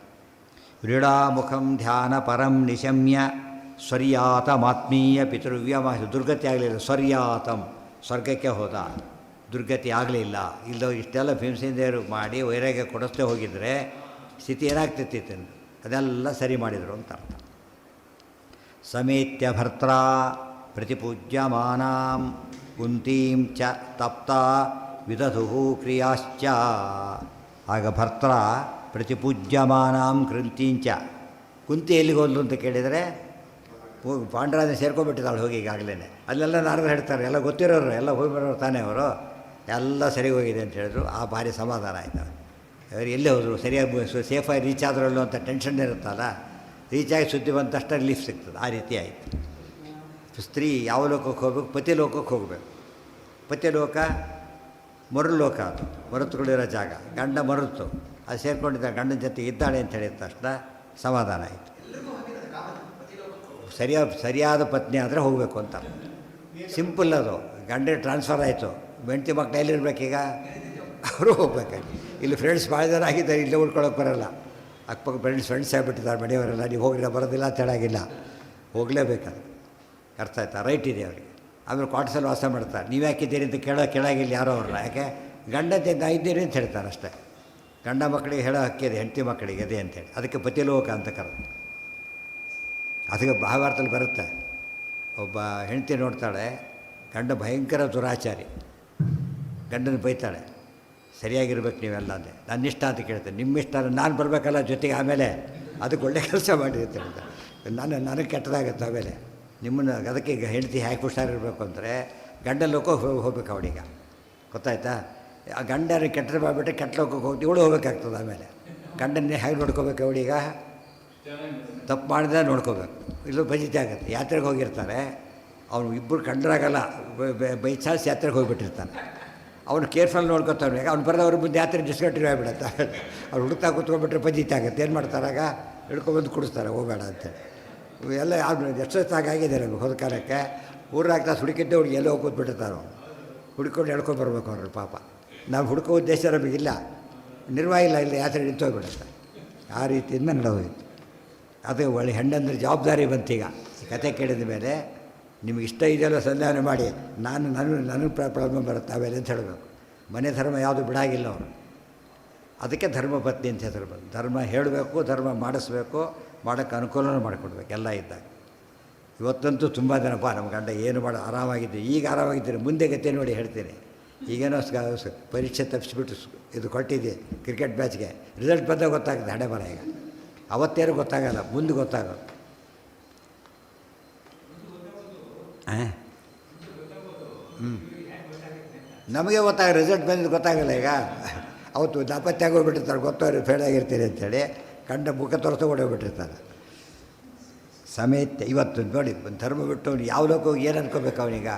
ವ್ರೀಡಾಮುಖಂ ಧ್ಯಾನ ಪರಂ ನಿಶಮ್ಯ ಸ್ವರ್ಯಾತಮಾತ್ಮೀಯ ಪಿತೃವ್ಯಮ. ದುರ್ಗತಿ ಆಗಲಿಲ್ಲ, ಸ್ವರ್ಯಾತಂ ಸ್ವರ್ಗಕ್ಕೆ ಹೋದ, ದುರ್ಗತಿ ಆಗಲಿಲ್ಲ. ಇಲ್ಲದೋ ಇಷ್ಟೆಲ್ಲ ಭೀಮಸೇನದೇವರು ಮಾಡಿ ವೈರಾಗ್ಯ ಕೊಡಿಸ್ದೇ ಹೋಗಿದ್ರೆ ಸ್ಥಿತಿ ಏನಾಗ್ತಿತ್ತು? ಅದೆಲ್ಲ ಸರಿ ಮಾಡಿದರು ಅಂತ ಅರ್ಥ. ಸಮೇತ್ಯ ಭರ್ತ್ರ ಪ್ರತಿಪೂಜ್ಯಮಾನಾಂ ಕುಂತೀಂ ಚ ತಪ್ತ ವಿದಧು ಕ್ರಿಯಾಶ್ಚ. ಆಗ ಭರ್ತ್ರ ಪ್ರತಿಪೂಜ್ಯಮಾನಾಂ ಕೃಂತೀಂಚ. ಕುಂತಿ ಎಲ್ಲಿಗೆ ಹೋದ್ಲು ಅಂತ ಕೇಳಿದರೆ ಪಾಂಡರಾಜ ಸೇರ್ಕೊಂಡ್ಬಿಟ್ಟಿದ್ದಾಳೆ ಹೋಗಿ ಈಗಾಗಲೇ. ಅಲ್ಲೆಲ್ಲ ನಾರದ್ರು ಹೇಳ್ತಾರೆ, ಎಲ್ಲ ಗೊತ್ತಿರೋರು, ಎಲ್ಲ ಹೋಗಿ ಬರೋರು ತಾನೇ ಅವರು. ಎಲ್ಲ ಸರಿ ಹೋಗಿದೆ ಅಂತ ಹೇಳಿದ್ರು. ಆ ಭಾರಿ ಸಮಾಧಾನ ಆಯ್ತು. ಅವ್ರು ಎಲ್ಲೇ ಹೋದರು ಸರಿಯಾಗಿ ಸೇಫಾಗಿ ರೀಚ್ ಆದ್ರಲ್ಲೋ ಅಂತ ಟೆನ್ಷನ್ ಇರುತ್ತಲ್ಲ, ರೀಚಾಗಿ ಸುದ್ದಿ ಬಂದ ತಕ್ಷಣ ರಿಲೀಫ್ ಸಿಗ್ತದೆ. ಆ ರೀತಿ ಆಯಿತು. ಸ್ತ್ರೀ ಯಾವ ಲೋಕಕ್ಕೆ ಹೋಗ್ಬೇಕು? ಪತಿ ಲೋಕಕ್ಕೆ ಹೋಗಬೇಕು. ಪತಿ ಲೋಕ ಮರುಲೋಕ, ಅದು ಮರುತುಗಳಿರೋ ಜಾಗ. ಗಂಡ ಮರುತು ಅದು ಸೇರ್ಕೊಂಡಿದ್ದ ಗಂಡನ ಜೊತೆ ಇದ್ದಾಳೆ ಅಂತ ಹೇಳಿದ ತಕ್ಷಣ ಸಮಾಧಾನ ಆಯಿತು. ಸರಿಯಾದ ಪತ್ನಿ ಆದರೆ ಹೋಗಬೇಕು ಅಂತ ಸಿಂಪಲ್. ಅದು ಗಂಡ ಟ್ರಾನ್ಸ್ಫರ್ ಆಯಿತು, ಹೆಂಡತಿ ಮಕ್ಕಳು ಎಲ್ಲಿರ್ಬೇಕೀಗ? ಅವರು ಹೋಗ್ಬೇಕಾಗಿ. ಇಲ್ಲಿ ಫ್ರೆಂಡ್ಸ್ ಭಾಳ ಜನ ಆಗಿದ್ದಾರೆ, ಇಲ್ಲೇ ಉಳ್ಕೊಳಕ್ಕೆ ಬರೋಲ್ಲ. ಅಕ್ಕಪಕ್ಕ ಫ್ರೆಂಡ್ಸ್ ಆಗಿಬಿಟ್ಟಿದ್ದಾರೆ ಮನೆಯವರೆಲ್ಲ. ನೀವು ಹೋಗಿಲ್ಲ ಬರೋದಿಲ್ಲ ಅಂತ ಹೇಳಾಗಿಲ್ಲ, ಹೋಗಲೇಬೇಕಾದ್ರೆ. ಅರ್ಥ ಆಯ್ತಾ? ರೈಟ್ ಇದೆ ಅವರಿಗೆ. ಆಮೇಲೆ ಕ್ವಾರ್ಟರ್ಸಲ್ಲಿ ವಾಸ ಮಾಡ್ತಾರೆ. ನೀವು ಯಾಕಿದ್ದೀರಿ ಅಂತ ಕೇಳಾಗಿಲ್ಲ ಯಾರೋ ಅವ್ರನ್ನ. ಯಾಕೆ? ಗಂಡಂತೆ ನಾ ಇದ್ದೀರಿ ಅಂತ ಹೇಳ್ತಾರೆ ಅಷ್ಟೇ. ಗಂಡ ಮಕ್ಕಳಿಗೆ ಹೇಳೋ ಹಕ್ಕಿದೆ, ಹೆಂಡತಿ ಮಕ್ಕಳಿಗೆ ಅದೇ ಅಂತೇಳಿ. ಅದಕ್ಕೆ ಪತಿಲೋಕ ಅಂತ ಕರೆದು. ಅದಕ್ಕೆ ಮಹಾಭಾರತದಲ್ಲಿ ಬರುತ್ತೆ, ಒಬ್ಬ ಹೆಂಡತಿ ನೋಡ್ತಾಳೆ, ಗಂಡ ಭಯಂಕರ ದುರಾಚಾರಿ, ಗಂಡನ ಬೈತಾಳೆ, ಸರಿಯಾಗಿರ್ಬೇಕು ನೀವೆಲ್ಲ ಅಂದೆ. ನನ್ನ ಇಷ್ಟ ಅಂತ ಕೇಳ್ತೇನೆ, ನಿಮ್ಮ ಇಷ್ಟ ನಾನು ಬರಬೇಕಲ್ಲ ಜೊತೆಗೆ, ಆಮೇಲೆ ಅದಕ್ಕೆ ಒಳ್ಳೆ ಕೆಲಸ ಮಾಡಿರುತ್ತೆ ಅಂತ. ನನಗೆ ಕೆಟ್ಟದಾಗತ್ತೆ ಆಮೇಲೆ ನಿಮ್ಮನ್ನು. ಅದಕ್ಕೆ ಈಗ ಹೆಂಡತಿ ಹ್ಯಾಕೆ ಹುಷಾರಿರ್ಬೇಕು ಅಂದರೆ ಗಂಡ ಲೋಕಕ್ಕೆ ಹೋಗ್ಬೇಕು ಅವಳೀಗ. ಗೊತ್ತಾಯ್ತಾ? ಆ ಗಂಡನ ಕೆಟ್ಟರೆ ಮಾಡಿಬಿಟ್ರೆ ಕೆಟ್ಟ ಲೋಕಕ್ಕೆ ಹೋಗ್ತೀವಿ, ಇವಳು ಹೋಗ್ಬೇಕಾಗ್ತದೆ. ಆಮೇಲೆ ಗಂಡನ್ನೇ ಹೇಗೆ ನೋಡ್ಕೋಬೇಕು ಅವಳೀಗ? ತಪ್ಪು ಮಾಡಿದ್ರೆ ನೋಡ್ಕೋಬೇಕು, ಇಲ್ಲೂ ಬಜಿತೆ ಆಗುತ್ತೆ. ಯಾತ್ರೆಗೆ ಹೋಗಿರ್ತಾರೆ, ಅವನು ಇಬ್ಬರು ಕಂಡ್ರಾಗಲ್ಲ, ಬೈ ಚಾನ್ಸ್ ಯಾತ್ರೆಗೆ ಹೋಗಿಬಿಟ್ಟಿರ್ತಾನೆ. ಅವನು ಕೇರ್ಫುಲ್ ನೋಡ್ಕೊತಾನೆ. ಅವ್ನು ಬರೋದವ್ರ ಮುಂದೆ ಯಾತ್ರೆ ಡಿಸ್ಕಂಟಿನ್ಯೂ ಆಗಿಬಿಡುತ್ತೆ. ಅವ್ರು ಹುಡುಕ್ತಾ ಕೂತ್ಕೊಂಡ್ಬಿಟ್ರೆ ಬಜಿತೆ ಆಗುತ್ತೆ. ಏನು ಮಾಡ್ತಾರಾಗ? ಹಿಡ್ಕೊಬಂದು ಕುಡಿಸ್ತಾರೆ, ಹೋಗಬೇಡ ಅಂತೇಳಿ. ಎಲ್ಲ ಯಾರು ಎಷ್ಟೊತ್ತಾಗಿದೆ ನಮಗೆ ಹೋದ ಕಾಲಕ್ಕೆ. ಊರಾಗ್ತಾ ಹುಡುಕಿದ್ದೆ ಹುಡುಗಿ ಎಲ್ಲೋ ಕೂತ್ಬಿಟ್ಟಿರ್ತಾರೆ. ಹುಡ್ಕೊಂಡು ಎಳ್ಕೊಂಡು ಬರ್ಬೇಕು ಅವ್ರು ಪಾಪ. ನಾವು ಹುಡುಕೋ ಉದ್ದೇಶ ನಮಗಿಲ್ಲ, ನಿರ್ವಾಹ ಇಲ್ಲ, ಇಲ್ಲ ಯಾತ್ರೆ ನಿಂತೋಗ್ಬಿಡುತ್ತೆ. ಆ ರೀತಿಯಿಂದ ನಡೆದೋಗಿತ್ತು. ಅದು ಒಳ್ಳೆ ಹೆಣ್ಣಂದ್ರೆ ಜವಾಬ್ದಾರಿ ಬಂತೀಗ. ಈ ಕತೆ ಕೇಳಿದ ಮೇಲೆ ನಿಮಗೆ ಇಷ್ಟ ಇದೆಯಲ್ಲ ಸಂಧಾನ ಮಾಡಿ, ನನಗೆ ಪ್ರಾಬ್ಲಮ್ ಬರುತ್ತೆ ಆಮೇಲೆ ಅಂತ ಹೇಳಬೇಕು. ಮನೆ ಧರ್ಮ ಯಾವುದು ಬಿಡಾಗಿಲ್ಲ ಅವರು. ಅದಕ್ಕೆ ಧರ್ಮಪತ್ನಿ ಅಂತ ಹೆಸರು ಬಂದು. ಧರ್ಮ ಹೇಳಬೇಕು, ಧರ್ಮ ಮಾಡಿಸ್ಬೇಕು, ಮಾಡೋಕ್ಕೆ ಅನುಕೂಲನೂ ಮಾಡಿಕೊಡ್ಬೇಕು ಎಲ್ಲ ಇದ್ದಾಗ. ಇವತ್ತಂತೂ ತುಂಬ ಜನಪ್ಪ ನಮ್ಮ ಗಂಡ ಏನು ಮಾಡೋ ಆರಾಮಾಗಿದ್ದೀವಿ, ಈಗ ಆರಾಮಾಗಿದ್ದೀರಿ, ಮುಂದೆ ಗತಿ ನೋಡಿ ಹೇಳ್ತೀನಿ. ಈಗೇನೋ ಪರೀಕ್ಷೆ ತಪ್ಪಿಸ್ಬಿಟ್ಟು ಇದು ಕೊಟ್ಟಿದ್ದೆ ಕ್ರಿಕೆಟ್ ಮ್ಯಾಚ್ಗೆ, ರಿಸಲ್ಟ್ ಬಂದಾಗ ಗೊತ್ತಾಗುತ್ತೆ ಹಣೆ ಬರ. ಈಗ ಅವತ್ತೇನು ಗೊತ್ತಾಗಲ್ಲ, ಮುಂದೆ ಗೊತ್ತಾಗೋದು. ನಮಗೆ ರಿಸಲ್ಟ್ ಬಂದಿದ್ದು ಗೊತ್ತಾಗಲ್ಲ. ಈಗ ಅವತ್ತು ದಾಪತ್ಯ ಆಗೋಗ್ಬಿಟ್ಟಿರ್ತಾರೆ, ಗೊತ್ತವ್ರು ಫೇಲ್ ಆಗಿರ್ತೀರಿ ಅಂಥೇಳಿ ಕಂಡ ಮುಖ ತೋರಿಸ್ತಾ ಓಡೋಗ್ಬಿಟ್ಟಿರ್ತಾರೆ ಸಮೇತ. ಇವತ್ತು ನೋಡಿ ಧರ್ಮ ಬಿಟ್ಟು ಯಾವ ಲೋಕ ಏನು ಅನ್ಕೋಬೇಕು ಅವನೀಗ?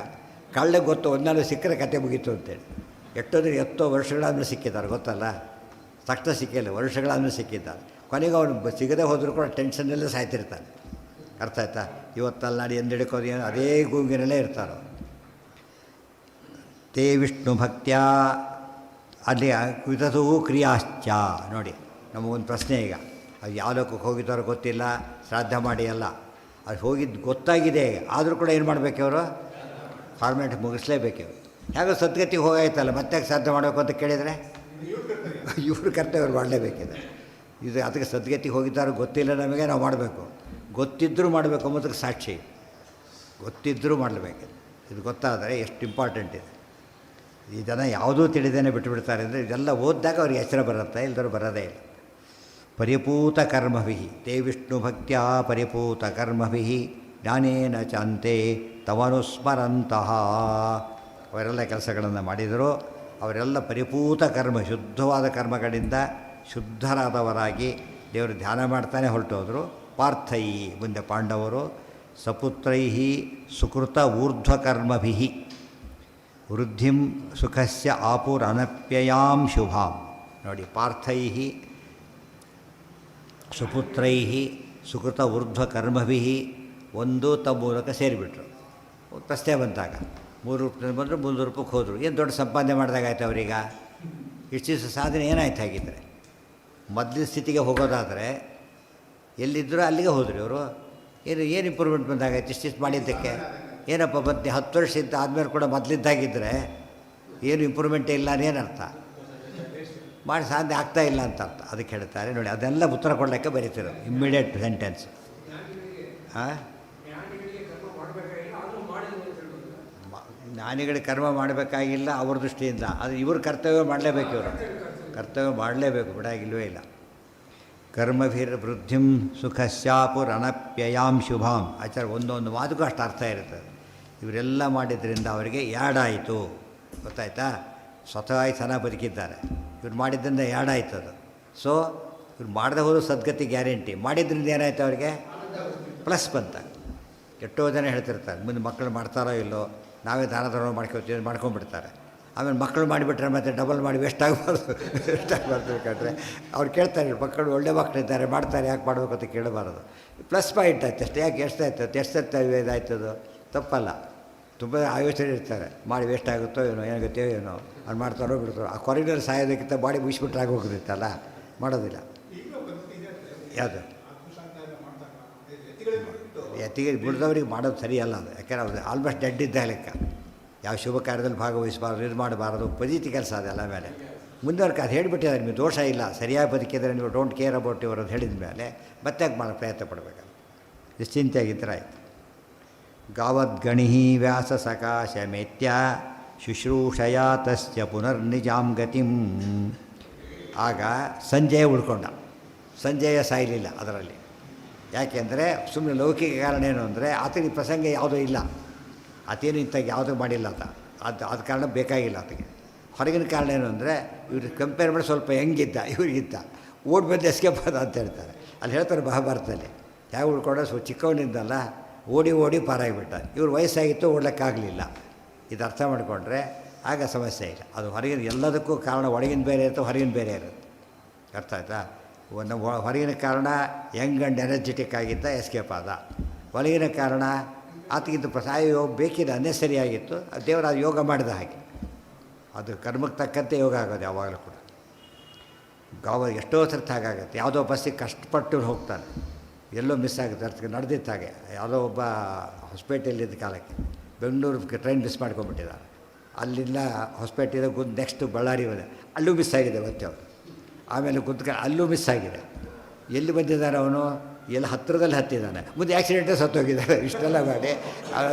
ಕಳ್ಳ ಗೊತ್ತು ಒಂದನ್ನು ಸಿಕ್ಕರೆ ಕತೆ ಮುಗೀತು ಅಂತೇಳಿ. ಎಷ್ಟೋ ವರ್ಷಗಳಾದ್ಮೇಲೆ ಸಿಕ್ಕಿದ್ದಾರೆ ಗೊತ್ತಲ್ಲ, ತಕ್ಷಣ ಸಿಕ್ಕಿಲ್ಲ, ವರ್ಷಗಳಾದ್ಮೇಲೆ ಸಿಕ್ಕಿದ್ದಾರೆ. ಕೊನೆಗೆ ಅವನು ಸಿಗದೆ ಹೋದರೂ ಕೂಡ ಟೆನ್ಷನ್ನಲ್ಲೇ ಸಾಯ್ತಿರ್ತಾನೆ. ಅರ್ಥ ಆಯ್ತಾ? ಇವತ್ತಲ್ಲಿ ನಾಡಿ ಎಂದಿಡ್ಕೋದು ಏನು ಅದೇ ಗುಂಗಿನಲ್ಲೇ ಇರ್ತಾರೋ. ತೇ ವಿಷ್ಣು ಭಕ್ತ್ಯ ಅಲ್ಲಿ ವಿಧದೂ ಕ್ರಿಯಾಶ್ಚ. ನೋಡಿ ನಮಗೊಂದು ಪ್ರಶ್ನೆ ಈಗ, ಅದು ಯಾವ ಲೋಕಕ್ಕೆ ಹೋಗಿದ್ದಾರೋ ಗೊತ್ತಿಲ್ಲ, ಶ್ರಾದ್ದ ಮಾಡಿ ಅಲ್ಲ, ಅದು ಹೋಗಿದ್ದು ಗೊತ್ತಾಗಿದೆ. ಆದರೂ ಕೂಡ ಏನು ಮಾಡಬೇಕು ಅವರು? ಫಾರ್ಮ್ಯಾಟ್ ಮುಗಿಸ್ಲೇಬೇಕು. ಹೇಗೋ ಸದ್ಗತಿಗೆ ಹೋಗಾಯ್ತಲ್ಲ, ಮತ್ತೆ ಶ್ರಾದ್ದ ಮಾಡಬೇಕು ಅಂತ ಕೇಳಿದರೆ ಇವ್ರ ಕರ್ತವ್ಯ ಮಾಡಲೇಬೇಕಿದೆ. ಇದು ಅದಕ್ಕೆ ಸದ್ಗತಿಗೆ ಹೋಗಿದ್ದಾರೋ ಗೊತ್ತಿಲ್ಲ ನಮಗೆ, ನಾವು ಮಾಡಬೇಕು. ಗೊತ್ತಿದ್ದರೂ ಮಾಡಬೇಕು ಅಂಬೋದಕ್ಕೆ ಸಾಕ್ಷಿ, ಗೊತ್ತಿದ್ದರೂ ಮಾಡಲೇಬೇಕಿದೆ. ಇದು ಗೊತ್ತಾದರೆ ಎಷ್ಟು ಇಂಪಾರ್ಟೆಂಟ್ ಇದೆ. ಈ ಜನ ಯಾವುದೂ ತಿಳಿದೇನೆ ಬಿಟ್ಟುಬಿಡ್ತಾರೆ ಅಂದರೆ ಇದೆಲ್ಲ ಓದಿದಾಗ ಅವ್ರಿಗೆ ಎಚ್ಚರ ಬರುತ್ತೆ, ಇಲ್ಲದರೂ ಬರೋದೇ ಇಲ್ಲ. ಪರಿಪೂತ ಕರ್ಮಭಿ ತೇ ವಿಷ್ಣು ಭಕ್ತ್ಯಾ ಪರಿಪೂತ ಕರ್ಮಭಿ ಜ್ಞಾನೇನ ಚಾಂತೆ ತವನುಸ್ಮರಂತಹ. ಅವರೆಲ್ಲ ಕೆಲಸಗಳನ್ನು ಮಾಡಿದರು. ಅವರೆಲ್ಲ ಪರಿಪೂತ ಕರ್ಮ, ಶುದ್ಧವಾದ ಕರ್ಮಗಳಿಂದ ಶುದ್ಧರಾದವರಾಗಿ ದೇವರು ಧ್ಯಾನ ಮಾಡ್ತಾನೆ ಹೊರಟೋದ್ರು. ಪಾರ್ಥೈ ಮುಂದೆ ಪಾಂಡವರು ಸಪುತ್ರೈ ಸುಕೃತ ಊರ್ಧ್ವಕರ್ಮಭಿ ವೃದ್ಧಿಂ ಸುಖಸ್ಯ ಆಪುರನಪ್ಯಯಾಂ ಶುಭಾಂ. ನೋಡಿ, ಪಾರ್ಥೈ ಸುಪುತ್ರೈ ಸುಕೃತ ಊರ್ಧ್ವಕರ್ಮಭಿ ಒಂದು ತಮ್ಮ ಮೂಲಕ ಸೇರಿಬಿಟ್ರು. ಪ್ರಶ್ನೆ ಬಂದಾಗ 3 ರೂಪಾಯಿ ಬಂದರು, 300 ರೂಪಾಯಿಗೆ ಹೋದರು. ಏನು ದೊಡ್ಡ ಸಂಪಾದನೆ ಮಾಡಿದಾಗಾಯ್ತು ಅವರೀಗ? ಇಷ್ಟು ದಿವಸ ಸಾಧನೆ ಏನಾಯ್ತು ಹಾಗಿದ್ದರೆ? ಮೊದಲಿನ ಸ್ಥಿತಿಗೆ ಹೋಗೋದಾದರೆ ಎಲ್ಲಿದ್ದರೂ ಅಲ್ಲಿಗೆ ಹೋದರು ಇವರು. ಏನು ಇಂಪ್ರೂವ್ಮೆಂಟ್ ಬಂದಾಗಾಯ್ತು ಇಷ್ಟಿಷ್ಟು ಮಾಡಿದ್ದಕ್ಕೆ? ಏನಪ್ಪ ಮತ್ತೆ 10 ವರ್ಷ ಇದ್ದ ಆದಮೇಲೆ ಕೂಡ ಮೊದಲಿದ್ದಾಗಿದ್ದರೆ ಏನು ಇಂಪ್ರೂವ್ಮೆಂಟೇ ಇಲ್ಲ ಅನ್ನೇನರ್ಥ? ಮಾಡಿ ಸಾಧನೆ ಆಗ್ತಾಯಿಲ್ಲ ಅಂತ ಅರ್ಥ. ಅದಕ್ಕೆ ಹೇಳ್ತಾರೆ ನೋಡಿ, ಅದೆಲ್ಲ ಉತ್ತರ ಕೊಡಲಿಕ್ಕೆ ಬರೀತಿರೋದು ಇಮ್ಮಿಡಿಯೇಟ್ ಸೆಂಟೆನ್ಸ್. ಜ್ಞಾನಿಗಳಿಗೆ ಕರ್ಮ ಮಾಡಬೇಕಾಗಿಲ್ಲ ಅವ್ರ ದೃಷ್ಟಿಯಿಂದ, ಅದು ಇವರು ಕರ್ತವ್ಯ ಮಾಡಲೇಬೇಕು. ಇವರು ಕರ್ತವ್ಯ ಮಾಡಲೇಬೇಕು, ಬಿಡಾಗಿಲ್ವೇ ಇಲ್ಲ. ಕರ್ಮಭಿರ್ ವೃದ್ಧಿಂ ಸುಖಸ್ಯಾಪುರನಪ್ಯಯಾಂ ಶುಭಾಂ. ಆಚಾರ ಒಂದೊಂದು ಮಾತುಗೂ ಅಷ್ಟು ಅರ್ಥ ಇರ್ತದೆ. ಇವರೆಲ್ಲ ಮಾಡಿದ್ರಿಂದ ಅವರಿಗೆ ಯಾಡಾಯಿತು, ಗೊತ್ತಾಯ್ತಾ? ಸ್ವತಃ ಚೆನ್ನಾಗಿ ಬದುಕಿದ್ದಾರೆ, ಇವ್ರು ಮಾಡಿದ್ದರಿಂದ ಯಾಡಾಯ್ತು ಅದು. ಸೊ ಇವ್ರು ಮಾಡದೆ ಹೋದರೂ ಸದ್ಗತಿ ಗ್ಯಾರಂಟಿ, ಮಾಡಿದ್ರಿಂದ ಏನಾಯ್ತು ಅವರಿಗೆ? ಪ್ಲಸ್ ಬಂತ. ಎಷ್ಟೋ ಜನ ಹೇಳ್ತಿರ್ತಾರೆ, ಮುಂದೆ ಮಕ್ಕಳು ಮಾಡ್ತಾರೋ ಇಲ್ಲೋ, ನಾವೇ ದಾನ ಧರ್ಮ ಮಾಡ್ಕೊಂಡ್ಬಿಡ್ತಾರೆ. ಆಮೇಲೆ ಮಕ್ಕಳು ಮಾಡಿಬಿಟ್ರೆ ಮತ್ತೆ ಡಬಲ್ ಮಾಡಿ ವೇಸ್ಟ್ ಆಗಬಾರ್ದು ಬೇಕಾದ್ರೆ ಅವ್ರು ಕೇಳ್ತಾರೆ, ಮಕ್ಕಳು ಒಳ್ಳೆ ಮಕ್ಕಳಿದ್ದಾರೆ ಮಾಡ್ತಾರೆ, ಯಾಕೆ ಮಾಡಬೇಕು ಅಂತ ಕೇಳಬಾರದು. ಪ್ಲಸ್ ಪಾಯಿಂಟ್ ಆಯ್ತು ಅಷ್ಟೇ. ಯಾಕೆ ಎಷ್ಟು ಇದಾಯ್ತದು? ತಪ್ಪಲ್ಲ. ತುಂಬ ಆಯೋಚನೆ ಇರ್ತಾರೆ, ಮಾಡಿ ವೇಸ್ಟ್ ಆಗುತ್ತೋ ಏನೋ, ಏನಾಗುತ್ತೋ ಏನೋ, ಅವ್ನು ಮಾಡ್ತಾರೋ ಬಿಡ್ತಾರೋ. ಆ ಕೊರಿಡರ್ ಸಾಯೋದಕ್ಕಿಂತ ಬಾಡಿ ಮುಗಿಸ್ಬಿಟ್ರೆ ಆಗೋಗಿರುತ್ತಲ್ಲ, ಮಾಡೋದಿಲ್ಲ. ಯಾವುದು ಎತ್ತಿಗೆ ಬಿಡ್ದವ್ರಿಗೆ ಮಾಡೋದು ಸರಿಯಲ್ಲ ಅದು. ಯಾಕೆಂದ್ರೆ ಅವ್ರು ಆಲ್ಮೋಸ್ಟ್ ಡೆಡ್ ಇದ್ದ ಲೆಕ್ಕ. ಯಾವ ಶುಭ ಕಾರ್ಯದಲ್ಲಿ ಭಾಗವಹಿಸಬಾರ್ದು, ಇದು ಮಾಡಬಾರ್ದು, ಪಜಿತಿ ಕೆಲಸ ಅದೆಲ್ಲ. ಮೇಲೆ ಮುಂದುವರ್ಕ ಅದು ಹೇಳಿಬಿಟ್ಟಿದ್ದಾರೆ, ನಿಮಗೆ ದೋಷ ಇಲ್ಲ, ಸರಿಯಾಗಿ ಬದುಕಿದರೆ ನೀವು ಡೋಂಟ್ ಕೇರ್ ಅಬೌಟ್ ಇವರು ಅಂತ ಹೇಳಿದ ಮೇಲೆ ಮತ್ತೆ ಯಾಕೆ ಮಾಡೋ ಪ್ರಯತ್ನ ಪಡಬೇಕಲ್ಲ. ನಿಶ್ಚಿಂತೆಯಾಗಿದ್ದರೆ ಆಯಿತು. ಗಾವದ್ಗಣಿ ವ್ಯಾಸ ಸಕಾಶಮೇತ್ಯ ಶುಶ್ರೂಷಯ ತಸ್ಯ ಪುನರ್ನಿಜಾಂ ಗತಿಂ. ಆಗ ಸಂಜಯ ಉಳ್ಕೊಂಡ. ಸಂಜಯ ಸಾಯಲಿಲ್ಲ ಅದರಲ್ಲಿ. ಯಾಕೆಂದರೆ ಸುಮ್ಮನೆ ಲೌಕಿಕ ಕಾರಣ ಏನು ಅಂದರೆ ಆತನಿಗೆ ಪ್ರಸಂಗ ಯಾವುದೂ ಇಲ್ಲ, ಆತೇನು ಇಂಥಾಗ ಯಾವುದೂ ಮಾಡಿಲ್ಲ ಅದು ಕಾರಣ ಬೇಕಾಗಿಲ್ಲ ಆತಗೆ. ಹೊರಗಿನ ಕಾರಣ ಏನು ಅಂದರೆ ಇವ್ರಿಗೆ ಕಂಪೇರ್ ಮಾಡಿ ಸ್ವಲ್ಪ ಹೆಂಗಿದ್ದ ಇವ್ರಿಗಿದ್ದ, ಓಡಿ ಬಂದು ಎಸ್ಕೇಪ್ ಆದ ಅಂತ ಹೇಳ್ತಾರೆ. ಅಲ್ಲಿ ಹೇಳ್ತಾರೆ ಮಹಾಭಾರತದಲ್ಲಿ, ಹೇಗೆ ಉಳ್ಕೊಂಡ ಚಿಕ್ಕವನಿದ್ದಲ್ಲ, ಓಡಿ ಪಾರಾಗಿಬಿಟ್ಟ. ಇವ್ರು ವಯಸ್ಸಾಗಿತ್ತು, ಓಡ್ಲಿಕ್ಕಾಗಲಿಲ್ಲ. ಇದು ಅರ್ಥ ಮಾಡಿಕೊಂಡ್ರೆ ಆಗ ಸಮಸ್ಯೆ ಇಲ್ಲ. ಅದು ಹೊರಗಿನ ಎಲ್ಲದಕ್ಕೂ ಕಾರಣ ಒಳಗಿನ ಬೇರೆ ಇರುತ್ತೆ, ಹೊರಗಿನ ಬೇರೆ ಇರುತ್ತೆ. ಅರ್ಥ ಆಯ್ತಾ? ಒಂದು ಹೊರಗಿನ ಕಾರಣ ಯಂಗ್ ಆ್ಯಂಡ್ ಎನರ್ಜೆಟಿಕ್ ಆಗಿದ್ದ, ಎಸ್ಕೇಪ್ ಆದ. ಒಳಗಿನ ಕಾರಣ ಆತಗಿಂತ ಸಾಯ ಯೋಗ ಬೇಕಿದೆ, ಅನ್ನೆಸರಿ ಆಗಿತ್ತು, ದೇವರ ಅದು ಯೋಗ ಮಾಡಿದ ಹಾಗೆ. ಅದು ಕರ್ಮಕ್ಕೆ ತಕ್ಕಂತೆ ಯೋಗ ಆಗೋದು ಯಾವಾಗಲೂ ಕೂಡ. ಎಷ್ಟೋ ಸರ್ತಿ ಹಾಗಾಗತ್ತೆ. ಯಾವುದೋ ಬಸ್ಸಿಗೆ ಕಷ್ಟಪಟ್ಟು ಹೋಗ್ತಾನೆ, ಎಲ್ಲೋ ಮಿಸ್ ಆಗುತ್ತೆ. ಅದಕ್ಕೆ ನಡೆದಿತ್ತು ಹಾಗೆ. ಯಾವುದೋ ಒಬ್ಬ ಹೊಸಪೇಟೆಯಲ್ಲಿದ್ದ ಕಾಲಕ್ಕೆ ಬೆಂಗಳೂರು ಟ್ರೈನ್ ಮಿಸ್ ಮಾಡ್ಕೊಂಡ್ಬಿಟ್ಟಿದ್ದಾರೆ. ಅಲ್ಲಿಂದ ಹೊಸಪೇಟೆಯಿಂದ ನೆಕ್ಸ್ಟ್ ಬಳ್ಳಾರಿ ಹೋದೆ, ಅಲ್ಲೂ ಮಿಸ್ ಆಗಿದೆ ಮತ್ತೆ ಅವರು. ಆಮೇಲೆ ಅಲ್ಲೂ ಮಿಸ್ ಆಗಿದೆ. ಎಲ್ಲಿ ಬಂದಿದ್ದಾರೆ ಅವನು? ಎಲ್ಲ ಹತ್ತಿರದಲ್ಲಿ ಹತ್ತಿದ್ದಾನೆ, ಮುಂದೆ ಆ್ಯಕ್ಸಿಡೆಂಟೇ ಸತ್ತೋಗಿದ್ದಾರೆ. ಇಷ್ಟೆಲ್ಲ ಮಾಡಿ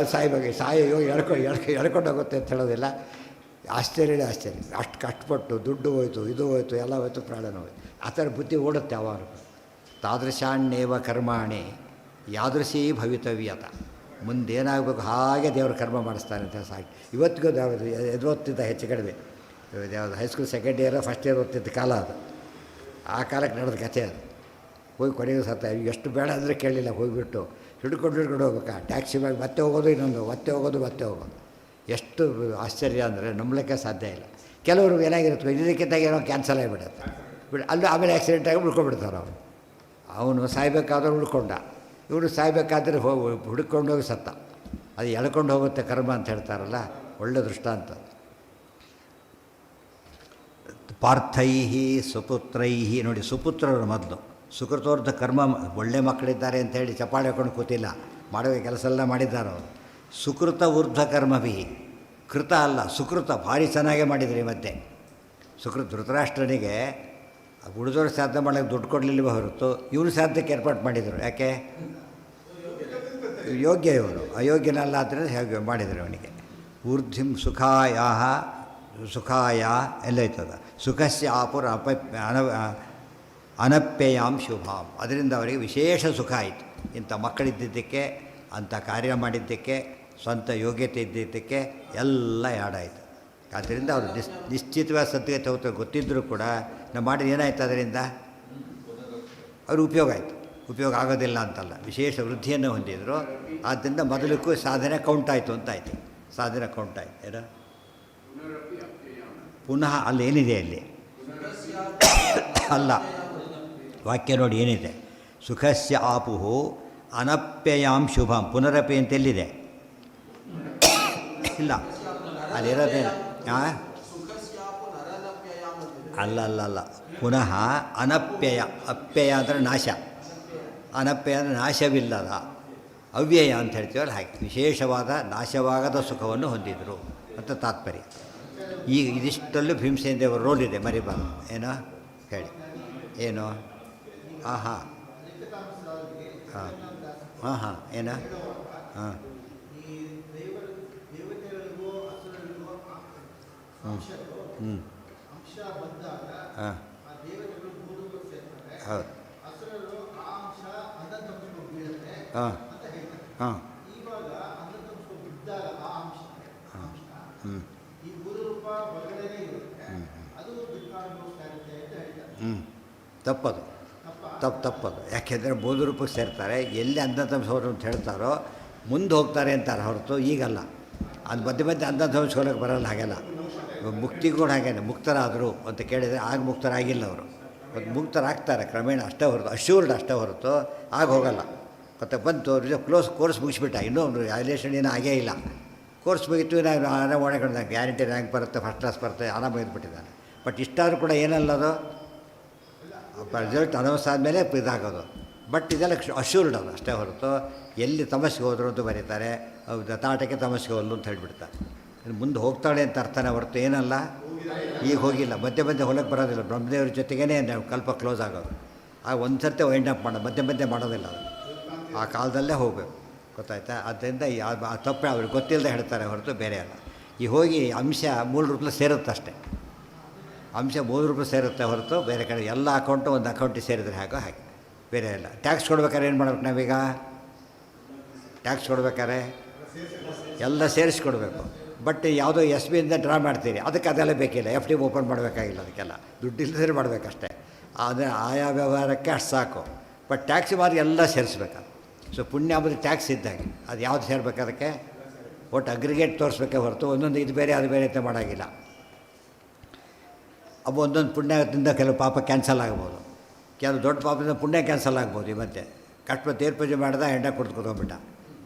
ಸಾಯೋ ಎಳ್ಕೊಂಡು ಹೋಗುತ್ತೆ ಅಂತ ಹೇಳೋದಿಲ್ಲ. ಆಶ್ಚರ್ಯ. ಅಷ್ಟು ಕಷ್ಟಪಟ್ಟು ದುಡ್ಡು ಹೋಯ್ತು, ಇದು ಹೋಯ್ತು, ಎಲ್ಲ ಹೋಯ್ತು, ಪ್ರಾಣನೂ ಹೋಯ್ತು. ಆ ಥರ ಬುದ್ಧಿ ಓಡುತ್ತೆ ಯಾವಾಗ. ತಾದೃಶಾಣ್ಯೇವ ಕರ್ಮಾಣಿ ಯಾದೃಶೀ ಭವಿತವ್ಯತ. ಮುಂದೇನಾಗಬೇಕು ಹಾಗೆ ದೇವರು ಕರ್ಮ ಮಾಡಿಸ್ತಾನೆ ಅಂತ ಸಾಕು. ಇವತ್ತಿಗೂ ಯಾವುದು ಎದು ಓದ್ತಿದ್ದ ಹೆಚ್ಚು ಕಡಿಮೆ ಯಾವುದು high school second year first year ಓದ್ತಿದ್ದ ಕಾಲ ಅದು. ಆ ಕಾಲಕ್ಕೆ ನಡೆದ ಕಥೆ ಅದು. ಹೋಗಿ ಕೊನೆಗೂ ಸತ್ತ ಎಷ್ಟು ಬೇಡ ಅಂದರೆ ಕೇಳಲಿಲ್ಲ, ಹೋಗಿಬಿಟ್ಟು ಹಿಡ್ಕೊಂಡು ಹೋಗ್ಬೇಕಾ ಟ್ಯಾಕ್ಸಿ ಮ್ಯಾಗ ಮತ್ತೆ ಹೋಗೋದು, ಇನ್ನೊಂದು ಮತ್ತೆ ಹೋಗೋದು. ಎಷ್ಟು ಆಶ್ಚರ್ಯ ಅಂದರೆ ನಂಬಲಿಕ್ಕೆ ಸಾಧ್ಯ ಇಲ್ಲ. ಕೆಲವರು ಏನಾಗಿರುತ್ತೆ ಇದಕ್ಕಿಂತ ಏನೋ ಕ್ಯಾನ್ಸಲ್ ಆಗಿಬಿಡುತ್ತೆ ಅಲ್ಲೂ ಆಮೇಲೆ ಆಕ್ಸಿಡೆಂಟ್ ಆಗಿ ಉಳ್ಕೊಂಡ್ಬಿಡ್ತಾರೆ. ಅವನು ಸಾಯ್ಬೇಕಾದ್ರೆ ಉಳ್ಕೊಂಡ, ಇವನು ಸಾಯ್ಬೇಕಾದ್ರೆ ಹುಡ್ಕೊಂಡೋಗಿ ಸತ್ತ. ಅದು ಎಳ್ಕೊಂಡು ಹೋಗುತ್ತೆ ಕರ್ಮ ಅಂತ ಹೇಳ್ತಾರಲ್ಲ, ಒಳ್ಳೆ ದೃಷ್ಟಾಂತ. ಪಾರ್ಥೈಹಿ ಸುಪುತ್ರೈಹಿ ನೋಡಿ, ಸುಪುತ್ರರು ಮೊದಲು ಸುಕೃತೋರ್ಧ ಕರ್ಮ, ಒಳ್ಳೆ ಮಕ್ಕಳಿದ್ದಾರೆ ಅಂತೇಳಿ ಚಪ್ಪಾಳೆ ಹಾಕೊಂಡು ಕೂತಿಲ್ಲ, ಮಾಡುವ ಕೆಲಸ ಎಲ್ಲ ಮಾಡಿದ್ದಾರೆ ಅವರು. ಸುಕೃತ ಊರ್ಧ್ವ ಕರ್ಮಭಿ, ಕೃತ ಅಲ್ಲ ಸುಕೃತ, ಭಾರಿ ಚೆನ್ನಾಗೇ ಮಾಡಿದ್ರಿ. ಮತ್ತೆ ಸುಕೃತ ಧೃತರಾಷ್ಟ್ರನಿಗೆ ಉಳಿದೋರು ಶ್ರಾದ್ದ ಮಾಡೋಕ್ಕೆ ದುಡ್ಡು ಕೊಡಲಿಲ್ಲವ ಹೊರತು ಇವನು ಶ್ರಾದ್ದಕ್ಕೆ ಏರ್ಪಾಡು ಮಾಡಿದರು. ಯಾಕೆ? ಯೋಗ್ಯ ಇವನು, ಅಯೋಗ್ಯನಲ್ಲ ಆದ್ದರಿಂದ ಹೇಗೆ ಮಾಡಿದರು ಅವನಿಗೆ. ಊರ್ಧ್ವಿಂ ಸುಖಾಯ ಎಲ್ಲೈತದ ಸುಖಸ್ಯ ಆಪುರ ಅನಪ್ಯಯಾಂ ಶುಭಾಂ. ಅದರಿಂದ ಅವರಿಗೆ ವಿಶೇಷ ಸುಖ ಆಯಿತು. ಇಂಥ ಮಕ್ಕಳಿದ್ದದ್ದಕ್ಕೆ, ಅಂಥ ಕಾರ್ಯ ಮಾಡಿದ್ದಕ್ಕೆ, ಸ್ವಂತ ಯೋಗ್ಯತೆ ಇದ್ದಿದ್ದಕ್ಕೆ ಎಲ್ಲ ಯಾಡಾಯಿತು. ಆದ್ದರಿಂದ ಅವರು ನಿಶ್ಚಿತವಾದ ಸದ್ಗತೆ ಹೋಗ್ತಾರೆ. ಗೊತ್ತಿದ್ದರೂ ಕೂಡ ನಾವು ಮಾಡಿದ ಏನಾಯ್ತು ಅದರಿಂದ ಅವರು ಉಪಯೋಗ ಆಯಿತು. ಉಪಯೋಗ ಆಗೋದಿಲ್ಲ ಅಂತಲ್ಲ, ವಿಶೇಷ ವೃದ್ಧಿಯನ್ನು ಹೊಂದಿದ್ರು. ಆದ್ದರಿಂದ ಮೊದಲಕ್ಕೂ ಸಾಧನೆ ಕೌಂಟ್ ಆಯಿತು ಅಂತಾಯ್ತು. ಸಾಧನೆ ಕೌಂಟ್ ಆಯಿತು. ಏನೋ ಪುನಃ ಅಲ್ಲಿ ಏನಿದೆ ಅಲ್ಲಿ ಅಲ್ಲ, ವಾಕ್ಯ ನೋಡಿ ಏನಿದೆ. ಸುಖಸ್ಯ ಆಪುಹು ಅನಪ್ಯಯಾಂ ಶುಭಂ. ಪುನರಪಿ ಅಂತ ಎಲ್ಲಿದೆ? ಇಲ್ಲ, ಅಲ್ಲಿರೋದೇನು? ಅಲ್ಲ, ಪುನಃ ಅನಪ್ಯಯ. ಅಪ್ಯಯ ಅಂದರೆ ನಾಶ, ಅನಪ್ಯಯ ಅಂದರೆ ನಾಶವಿಲ್ಲದ, ಅವ್ಯಯ ಅಂತ ಹೇಳ್ತೀವಲ್ಲ ಹಾಗೆ. ವಿಶೇಷವಾದ ನಾಶವಾಗದ ಸುಖವನ್ನು ಹೊಂದಿದರು ಅಂತ ತಾತ್ಪರ್ಯ. ಈಗ ಇದಿಷ್ಟಲ್ಲೂ ಭೀಮಸೇನ ದೇವರ ರೋಲ್ ಇದೆ, ಮರಿಬಾರ್ದು. ಏನೋ ಹೇಳಿ, ಏನು? ಹಾಂ ಏನ? ಹಾಂ ಹಾಂ ಹೌದು. ಹಾಂ ಹಾಂ ತಪ್ಪದು, ತಪ್ಪದು. ಯಾಕೆಂದರೆ ಬೋಧ ರೂಪಕ್ಕೆ ಸೇರ್ತಾರೆ. ಎಲ್ಲಿ ಅಂಧತಂಸೋರು ಅಂತ ಹೇಳ್ತಾರೋ ಮುಂದೆ ಹೋಗ್ತಾರೆ ಅಂತಾರೆ ಹೊರತು ಈಗಲ್ಲ. ಅದು ಮಧ್ಯೆ ಅಂಧತಂಸೋಲಕ್ಕೆ ಬರಲ್ಲ. ಹಾಗೆಲ್ಲ ಮುಕ್ತಿಗೂ ಹಾಗೇನೆ. ಮುಕ್ತರಾದರು ಅಂತ ಕೇಳಿದರೆ ಆಗ ಮುಕ್ತರಾಗಿಲ್ಲ ಅವರು. ಮತ್ತು ಮುಕ್ತರಾಗ್ತಾರೆ ಕ್ರಮೇಣ ಅಷ್ಟೇ ಹೊರತು, ಅಶ್ಯೂರ್ಡ್ ಅಷ್ಟೇ ಹೊರತು ಆಗ ಹೋಗಲ್ಲ. ಮತ್ತು ಬಂತು ಕೋರ್ಸ್ ಮುಗಿಸ್ಬಿಟ್ಟ, ಇನ್ನೂ ಒಂದು ವ್ಯಾಲ್ಯೂಷನ್ ಏನೂ ಆಗೇ ಇಲ್ಲ. ಕೋರ್ಸ್ ಮುಗಿತು, ನಾನು ಆರಾಮ ಒಳಗಡೆ ಗ್ಯಾರಂಟಿ ರ್ಯಾಂಕ್ ಬರುತ್ತೆ, ಫಸ್ಟ್ ಕ್ಲಾಸ್ ಬರುತ್ತೆ, ಆರಾಮ ಇದ್ಬಿಟ್ಟಿದ್ದಾನೆ. ಬಟ್ ಇಷ್ಟಾದರೂ ಕೂಡ ಏನಲ್ಲದು, ರಿಸಲ್ಟ್ ಅನೌನ್ಸ್ ಆದಮೇಲೆ ಇದಾಗೋದು. ಬಟ್ ಇದೆಲ್ಲ ಅಶ್ಯೂರ್ಡ್ ಅದು ಅಷ್ಟೇ ಹೊರತು ಎಲ್ಲಿ ತಮಸ್ಸಿಗೆ ಹೋದರು ಅಂತ ಬರೀತಾರೆ, ತಾಟಕ್ಕೆ ತಮಸ್ಸಿಗೆ ಹೋದ್ಲು ಅಂತ ಹೇಳಿಬಿಡ್ತಾರೆ. ಮುಂದೆ ಹೋಗ್ತಾಳೆ ಅಂತ ಅರ್ಥನೇ ಹೊರತು ಏನಲ್ಲ, ಈಗ ಹೋಗಿಲ್ಲ. ಮಧ್ಯೆ ಹೊಲಕ್ಕೆ ಬರೋದಿಲ್ಲ. ಬ್ರಹ್ಮದೇವ್ರ ಜೊತೆಗೇ ನಾವು ಕಲ್ಪ ಕ್ಲೋಸ್ ಆಗೋದು. ಆಗ ಒಂದು ಸರ್ತಿ ವೈಂಡ್ ಅಪ್ ಮಾಡೋದು, ಮಧ್ಯೆ ಮಾಡೋದಿಲ್ಲ ಅದು. ಆ ಕಾಲದಲ್ಲೇ ಹೋಗಬೇಕು, ಗೊತ್ತಾಯ್ತಾ? ಆದ್ದರಿಂದ ಆ ತಪ್ಪು ಅವ್ರಿಗೆ ಗೊತ್ತಿಲ್ಲದೆ ಹೇಳ್ತಾರೆ ಹೊರತು ಬೇರೆ ಅಲ್ಲ. ಈ ಹೋಗಿ ಅಂಶ ಮೂಲ ರೂಪದಲ್ಲಿ ಸೇರುತ್ತೆ ಅಷ್ಟೇ. ಅಂಶ 3 ರೂಪಾಯಿ ಸೇರುತ್ತೆ ಹೊರತು ಬೇರೆ ಕಡೆ ಎಲ್ಲ ಅಕೌಂಟು ಒಂದು ಅಕೌಂಟಿಗೆ ಸೇರಿದರೆ ಹಾಗೆ ಬೇರೆ ಇಲ್ಲ. ಟ್ಯಾಕ್ಸ್ ಕೊಡ್ಬೇಕಾದ್ರೆ ಏನು ಮಾಡ್ಬೇಕು ನಾವೀಗ? ಟ್ಯಾಕ್ಸ್ ಕೊಡ್ಬೇಕಾದ್ರೆ ಎಲ್ಲ ಸೇರಿಸ್ಕೊಡ್ಬೇಕು. ಬಟ್ ಯಾವುದೋ ಎಸ್ ಬಿಯಿಂದ ಡ್ರಾ ಮಾಡ್ತೀರಿ, ಅದಕ್ಕೆ ಅದೆಲ್ಲ ಬೇಕಿಲ್ಲ. ಎಫ್ ಡಿ ಓಪನ್ ಮಾಡಬೇಕಾಗಿಲ್ಲ, ಅದಕ್ಕೆಲ್ಲ ದುಡ್ಡು ಇಲ್ಲದೇ ಮಾಡಬೇಕಷ್ಟೇ. ಆದರೆ ಆಯಾ ವ್ಯವಹಾರಕ್ಕೆ ಅಷ್ಟು ಸಾಕು. ಬಟ್ ಟ್ಯಾಕ್ಸ್ ಮಾರಿ ಎಲ್ಲ ಸೇರಿಸ್ಬೇಕು. ಸೊ ಪುಣ್ಯ ಅಂಬುದು ಟ್ಯಾಕ್ಸ್ ಇದ್ದಾಗೆ. ಅದು ಯಾವುದು ಸೇರ್ಬೇಕು ಅದಕ್ಕೆ? ಒಟ್ಟು ಅಗ್ರಿಗೇಟ್ ತೋರಿಸ್ಬೇಕೇ ಹೊರತು ಒಂದೊಂದು ಇದು ಬೇರೆ ಅದು ಬೇರೆ ಅಂತ ಮಾಡೋಂಗಿಲ್ಲ. ಅವು ಒಂದೊಂದು ಪುಣ್ಯದಿಂದ ಕೆಲವು ಪಾಪ ಕ್ಯಾನ್ಸಲ್ ಆಗ್ಬೋದು, ಕೆಲವು ದೊಡ್ಡ ಪಾಪದಿಂದ ಪುಣ್ಯ ಕ್ಯಾನ್ಸಲ್ ಆಗ್ಬೋದು. ಈ ಮತ್ತೆ ಕಷ್ಟ ದೇವ್ರ ಪೂಜೆ ಮಾಡಿದ ಹೆಂಡ ಕುಡ್ದುಕೊಂಡ್ಬಿಟ್ಟ,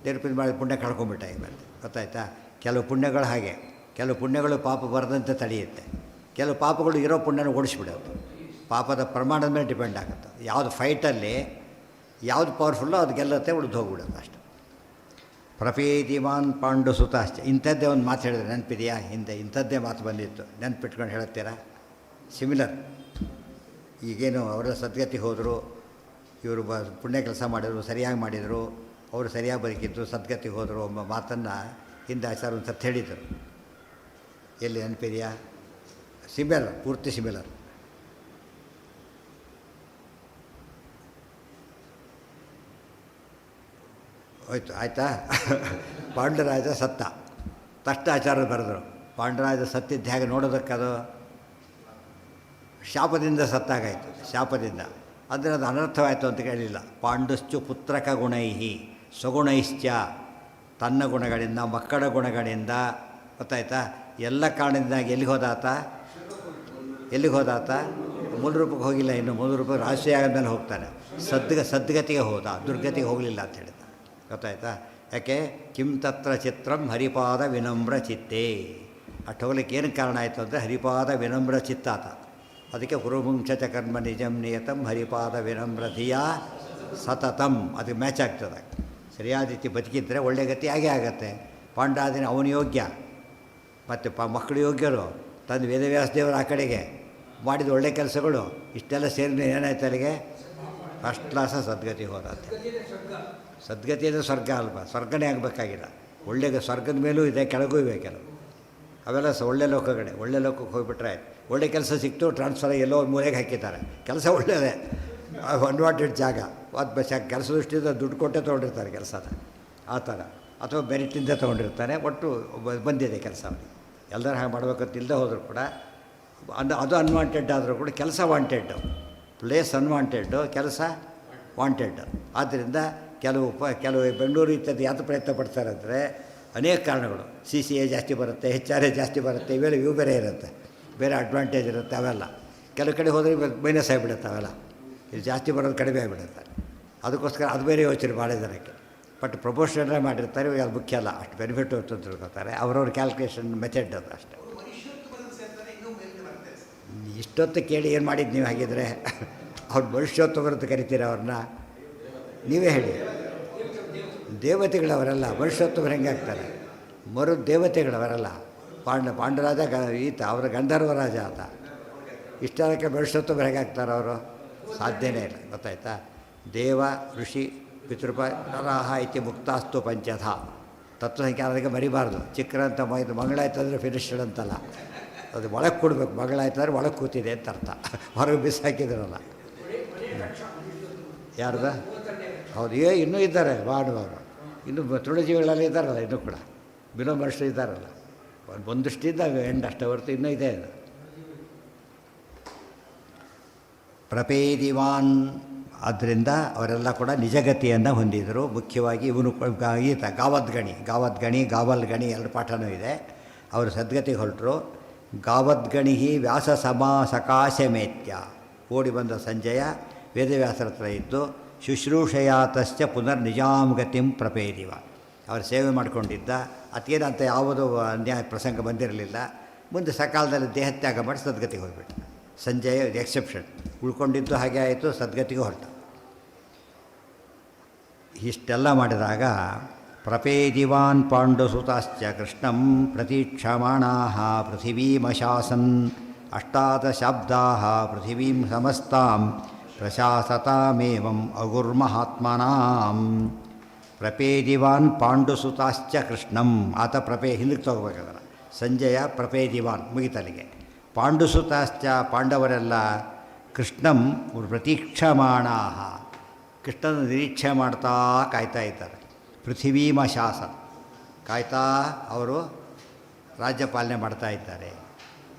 ದೇವ್ರ ಪೂಜೆ ಮಾಡಿದ ಪುಣ್ಯ ಕಳ್ಕೊಂಬಿಟ್ಟ. ಈ ಮತ್ತೆ ಗೊತ್ತಾಯ್ತಾ? ಕೆಲವು ಪುಣ್ಯಗಳು ಹಾಗೆ, ಕೆಲವು ಪುಣ್ಯಗಳು ಪಾಪ ಬರದಂತೆ ತಡೆಯುತ್ತೆ, ಕೆಲವು ಪಾಪಗಳು ಇರೋ ಪುಣ್ಯನ ಓಡಿಸ್ಬಿಡೋದು. ಪಾಪದ ಪ್ರಮಾಣದ ಮೇಲೆ ಡಿಪೆಂಡ್ ಆಗುತ್ತೆ. ಯಾವುದು ಫೈಟಲ್ಲಿ ಯಾವುದು ಪವರ್ಫುಲ್ಲೋ ಅದು ಗೆಲ್ಲತ್ತೆ, ಉಳಿದು ಹೋಗ್ಬಿಡೋದು ಅಷ್ಟೆ. ಪ್ರಪೇದಿಮಾನ್ ಪಾಂಡು ಸುತಾಶ್ಚ. ಇಂಥದ್ದೇ ಒಂದು ಮಾತು ಹೇಳಿದ್ರೆ ನೆನಪಿದೆಯಾ? ಹಿಂದೆ ಇಂಥದ್ದೇ ಮಾತು ಬಂದಿತ್ತು, ನೆನಪಿಟ್ಕೊಂಡು ಹೇಳುತ್ತೀರಾ? ಸಿಮಿಲರ್. ಈಗೇನು ಅವರ ಸದ್ಗತಿ ಹೋದರು, ಇವರು ಪುಣ್ಯ ಕೆಲಸ ಮಾಡಿದರು, ಸರಿಯಾಗಿ ಮಾಡಿದರು, ಅವರು ಸರಿಯಾಗಿ ಬದುಕಿದ್ದು, ಸದ್ಗತಿ ಹೋದರು ಎಂಬ ಮಾತನ್ನು ಹಿಂದೆ ಆಚಾರ ಒಂದು ಸತ್ತು ಹೇಳಿದರು. ಎಲ್ಲಿ ನೆನಪಿದೆಯಾ? ಸಿಮಿಲರ್, ಪೂರ್ತಿ ಸಿಮಿಲರ್. ಹೋಯ್ತು ಆಯಿತಾ. ಪಾಂಡುರಾಜ ಸತ್ತ ತಕ್ಷಣ ಆಚಾರ್ಯರು ಬರೆದರು, ಪಾಂಡುರಾಜ ಸತ್ತಿದ್ದು ಹೇಗೆ ನೋಡೋದಕ್ಕದು ಶಾಪದಿಂದ ಸತ್ತಾಗಾಯಿತು, ಶಾಪದಿಂದ. ಅಂದರೆ ಅದು ಅನರ್ಥವಾಯಿತು ಅಂತ ಕೇಳಲಿಲ್ಲ. ಪಾಂಡುಶ್ಚು ಪುತ್ರಕ ಗುಣೈಹಿ ಸ್ವಗುಣೈಶ್ಚ, ತನ್ನ ಗುಣಗಳಿಂದ ಮಕ್ಕಳ ಗುಣಗಳಿಂದ ಗೊತ್ತಾಯ್ತಾ, ಎಲ್ಲ ಕಾರಣದಿಂದಾಗಿ ಎಲ್ಲಿಗೆ ಹೋದಾತ ಮೂಲ ರೂಪಕ್ಕೆ ಹೋಗಿಲ್ಲ, ಇನ್ನು ಮೂಲ ರೂಪ ರಾಶಿ ಆದಮೇಲೆ ಹೋಗ್ತಾನೆ. ಸದ್ಗತಿಗೆ ಹೋದ, ದುರ್ಗತಿಗೆ ಹೋಗಲಿಲ್ಲ ಅಂತ ಹೇಳಿದ. ಗೊತ್ತಾಯ್ತಾ? ಯಾಕೆ ಕಿಂ ತತ್ರ ಚಿತ್ರಂ ಹರಿಪಾದ ವಿನಮ್ರ ಚಿತ್ತೇ, ಅಷ್ಟು ಹೋಗ್ಲಿಕ್ಕೆ ಏನು ಕಾರಣ ಆಯಿತು ಅಂದರೆ ಹರಿಪಾದ ವಿನಮ್ರ ಚಿತ್ತಾತ. ಅದಕ್ಕೆ ಗುರುಮುಂಕ್ಷ ಕರ್ಮ ನಿಜಂ ನಿಯತಂ ಹರಿಪಾದ ವಿನಮ್ರ ಧಿಯಾ ಸತತಂ, ಅದಕ್ಕೆ ಮ್ಯಾಚ್ ಆಗ್ತದೆ. ಸರಿಯಾದ ರೀತಿ ಬದುಕಿದ್ರೆ ಒಳ್ಳೆ ಗತಿ ಆಗೇ ಆಗತ್ತೆ. ಪಾಂಡಾದಿನ ಅವನು ಯೋಗ್ಯ, ಮತ್ತು ಮಕ್ಕಳು ಯೋಗ್ಯರು, ತಂದು ವೇದವ್ಯಾಸ ದೇವರು ಆ ಕಡೆಗೆ ಮಾಡಿದ ಒಳ್ಳೆ ಕೆಲಸಗಳು ಇಷ್ಟೆಲ್ಲ ಸೇರಿ ಏನಾಯ್ತು ಅಲ್ಲಿಗೆ ಫಸ್ಟ್ ಕ್ಲಾಸ ಸದ್ಗತಿ ಹೋದಂತೆ. ಸದ್ಗತಿ ಅಂದರೆ ಸ್ವರ್ಗ ಅಲ್ವಾ, ಸ್ವರ್ಗನೇ ಆಗಬೇಕಾಗಿಲ್ಲ. ಒಳ್ಳೆ ಸ್ವರ್ಗದ ಮೇಲೂ ಇದೆ, ಕೆಳಗೂ ಇವೆ ಕೆಲವು. ಅವೆಲ್ಲ ಒಳ್ಳೆ ಲೋಕಗಳೇ. ಒಳ್ಳೆ ಲೋಕಕ್ಕೆ ಹೋಗಿಬಿಟ್ರೆ ಒಳ್ಳೆ ಕೆಲಸ ಸಿಕ್ತು, ಟ್ರಾನ್ಸ್ಫರ್ ಎಲ್ಲೋ ಮೂಲೆಗೆ ಹಾಕಿದ್ದಾರೆ, ಕೆಲಸ ಒಳ್ಳೆಯದೇ, ಅನ್ವಾಂಟೆಡ್ ಜಾಗ, ಅದು ಕೆಲಸ ದೃಷ್ಟಿಯಿಂದ ದುಡ್ಡು ಕೊಟ್ಟೆ ತೊಗೊಂಡಿರ್ತಾರೆ ಕೆಲಸನ ಆ ಥರ, ಅಥವಾ ಮೆರಿಟಿಂದ ತೊಗೊಂಡಿರ್ತಾನೆ. ಒಟ್ಟು ಬಂದಿದೆ ಕೆಲಸ ಅವನಿಗೆ. ಎಲ್ಲರೂ ಹಾಗೆ ಮಾಡ್ಬೇಕಂತ ಇಲ್ಲದೆ ಹೋದರೂ ಕೂಡ ಅದು ಅನ್ವಾಂಟೆಡ್ ಆದರೂ ಕೂಡ ಕೆಲಸ ವಾಂಟೆಡ್ಡು, ಪ್ಲೇಸ್ ಅನ್ವಾಂಟೆಡ್ಡು, ಕೆಲಸ ವಾಂಟೆಡ್. ಆದ್ದರಿಂದ ಕೆಲವು ಬೆಂಗಳೂರು ಇತ್ಯಾದಿ ಯಾವುದು ಪ್ರಯತ್ನ ಪಡ್ತಾರೆ ಅಂದರೆ ಅನೇಕ ಕಾರಣಗಳು. CCA ಜಾಸ್ತಿ ಬರುತ್ತೆ, HRA ಜಾಸ್ತಿ ಬರುತ್ತೆ, ಇವು ಬೇರೆ ಇರುತ್ತೆ, ಬೇರೆ ಅಡ್ವಾಂಟೇಜ್ ಇರುತ್ತೆ. ಅವೆಲ್ಲ ಕೆಲವು ಕಡೆ ಹೋದರೆ ಮೈನಸ್ ಆಗಿಬಿಡುತ್ತೆ. ಅವೆಲ್ಲ ಇದು ಜಾಸ್ತಿ ಬರೋದು ಕಡಿಮೆ ಆಗಿಬಿಡುತ್ತೆ. ಅದಕ್ಕೋಸ್ಕರ ಅದು ಬೇರೆ ಯೋಚನೆ ಮಾಡಿದ್ದಕ್ಕೆ. ಬಟ್ ಪ್ರಪೋರ್ಷನಲ್ಲೇ ಮಾಡಿರ್ತಾರೆ, ಇವಾಗ ಅದು ಮುಖ್ಯ ಅಲ್ಲ, ಅಷ್ಟು ಬೆನಿಫಿಟ್ ಅಂತ ತಿಳ್ಕೊತಾರೆ. ಅವ್ರವ್ರ ಕ್ಯಾಲ್ಕುಲೇಷನ್ ಮೆಥಡ್ ಅದು ಅಷ್ಟೇ. ಇಷ್ಟೊತ್ತು ಕೇಳಿ ಏನು ಮಾಡಿದ್ದು ನೀವು ಹಾಗಿದ್ರೆ? ಅವ್ರು ಮನುಷ್ಯೋತ್ತಮರು ಅಂತ ಕರಿತೀರ ಅವ್ರನ್ನ? ನೀವೇ ಹೇಳಿ. ದೇವತೆಗಳವರೆಲ್ಲ ಮನುಷ್ಯೋತ್ತಮರು ಹೆಂಗೆ ಆಗ್ತಾರೆ? ದೇವತೆಗಳವರೆಲ್ಲ. ಪಾಂಡುರಾಜ ಈತ ಅವರ ಗಂಧರ್ವ ರಾಜ ಆತ. ಇಷ್ಟಕ್ಕೆ ಮನುಷ್ಯೋತ್ತಮರು ಹೇಗಾಗ್ತಾರೆ ಅವರು? ಸಾಧ್ಯನೇ ಇಲ್ಲ. ಗೊತ್ತಾಯ್ತಾ? ದೇವ ಋಷಿ ಪಿತೃಪ ನರಾಹ ಇತಿ ಮುಕ್ತಾಸ್ತು ಪಂಚಧ ತತ್ವಸಂಖ್ಯೆ. ಅದಕ್ಕೆ ಮರಿಬಾರ್ದು. ಚಿಕ್ಕರಂತ ಮಂಗಳಾಯ್ತಂದರೆ ಫಿನಿಶ್ಡ್ ಅಂತಲ್ಲ, ಅದು ಒಳಗೆ ಕೊಡಬೇಕು. ಮಗಳಾಯ್ತಂದ್ರೆ ಒಳಗೆ ಕೂತಿದೆ ಅಂತ ಅರ್ಥ, ಹೊರಗೆ ಬಿಸಾಕಿದ್ರಲ್ಲ. ಯಾರ್ದ? ಹೌದು, ಇನ್ನೂ ಇದ್ದಾರೆ ಮಾಡುವವರು, ಇನ್ನೂ ತೃಣಜೀವಿಗಳಲ್ಲಿ ಇದ್ದಾರಲ್ಲ, ಇನ್ನೂ ಕೂಡ ಬಿಲೋಮರ್ಷರು ಇದ್ದಾರಲ್ಲ. ಒಂದಷ್ಟಿದ್ದ ಎಂಡ್ ಅಷ್ಟೇ ಹೊರತು ಇನ್ನೂ ಇದೆ ಅದು. ಪ್ರಪೇದಿವಾನ್, ಆದ್ದರಿಂದ ಅವರೆಲ್ಲ ಕೂಡ ನಿಜಗತಿಯನ್ನು ಹೊಂದಿದರು. ಮುಖ್ಯವಾಗಿ ಇವನು ಈತ ಗಾವದ್ಗಣಿ ಗಾವಲ್ಗಣಿ ಎರಡು ಪಾಠನೂ ಇದೆ. ಅವರು ಸದ್ಗತಿಗೆ ಹೊರಟರು. ಗಾವದ್ಗಣಿ ವ್ಯಾಸ ಸಕಾಶಮೇತ್ಯ, ಓಡಿ ಬಂದ ಸಂಜಯ ವೇದವ್ಯಾಸರ ಹತ್ರ ಇದ್ದು ಶುಶ್ರೂಷಯಾತಶ್ಚ ಪುನರ್ ನಿಜಾಂ ಗತಿಂ ಪ್ರಪೇದಿವ, ಅವರು ಸೇವೆ ಮಾಡಿಕೊಂಡಿದ್ದ. ಅದೇನಂತ ಯಾವುದೂ ಅನ್ಯಾಯ ಪ್ರಸಂಗ ಬಂದಿರಲಿಲ್ಲ. ಮುಂದೆ ಸಕಾಲದಲ್ಲಿ ದೇಹತ್ಯಾಗ ಮಾಡಿ ಸದ್ಗತಿಗೆ ಹೋಗಿಬಿಟ್ಟ. ಸಂಜಯ ಎಕ್ಸೆಪ್ಷನ್, ಉಳ್ಕೊಂಡಿದ್ದು ಹಾಗೆ ಆಯಿತು, ಸದ್ಗತಿಗೆ ಹೊರಟ. ಇಷ್ಟೆಲ್ಲ ಮಾಡಿದಾಗ ಪ್ರಪೇದಿವಾನ್ ಪಾಂಡುಸುತಾಶ್ಚ ಕೃಷ್ಣಂ ಪ್ರತೀಕ್ಷಮಾಣಾಃ ಪೃಥಿವೀಮಶಾಸನ್ ಅಷ್ಟಾದಶಾಬ್ದಾಃ ಪೃಥಿವೀಂ ಸಮಸ್ತಾಂ ಪ್ರಶಾಸತಾಮೇವಂ ಅಗುರ್ಮಹಾತ್ಮನಾಂ. ಪ್ರಪೇದಿವಾನ್ ಪಾಂಡುಸುತಾಶ್ಚ ಕೃಷ್ಣಂ, ಆತ ಹಿಂದಕ್ಕೆ ತಗೋಬೇಕಾದ್ರೆ ಸಂಜಯ ಪ್ರಪೇದಿವಾನ್ ಮುಗಿತಲಿಗೆ. ಪಾಂಡುಸುತಾಶ್ಚ, ಪಾಂಡವರೆಲ್ಲ ಕೃಷ್ಣಂ ಪ್ರತೀಕ್ಷಮಾಣಾಃ, ಕೃಷ್ಣನ ನಿರೀಕ್ಷೆ ಮಾಡ್ತಾ ಕಾಯ್ತಾ ಇದ್ದಾರೆ. ಪೃಥಿವೀಮ ಶಾಸನ, ಕಾಯ್ತಾ ಅವರು ರಾಜ್ಯ ಪಾಲನೆ ಮಾಡ್ತಾ ಇದ್ದಾರೆ.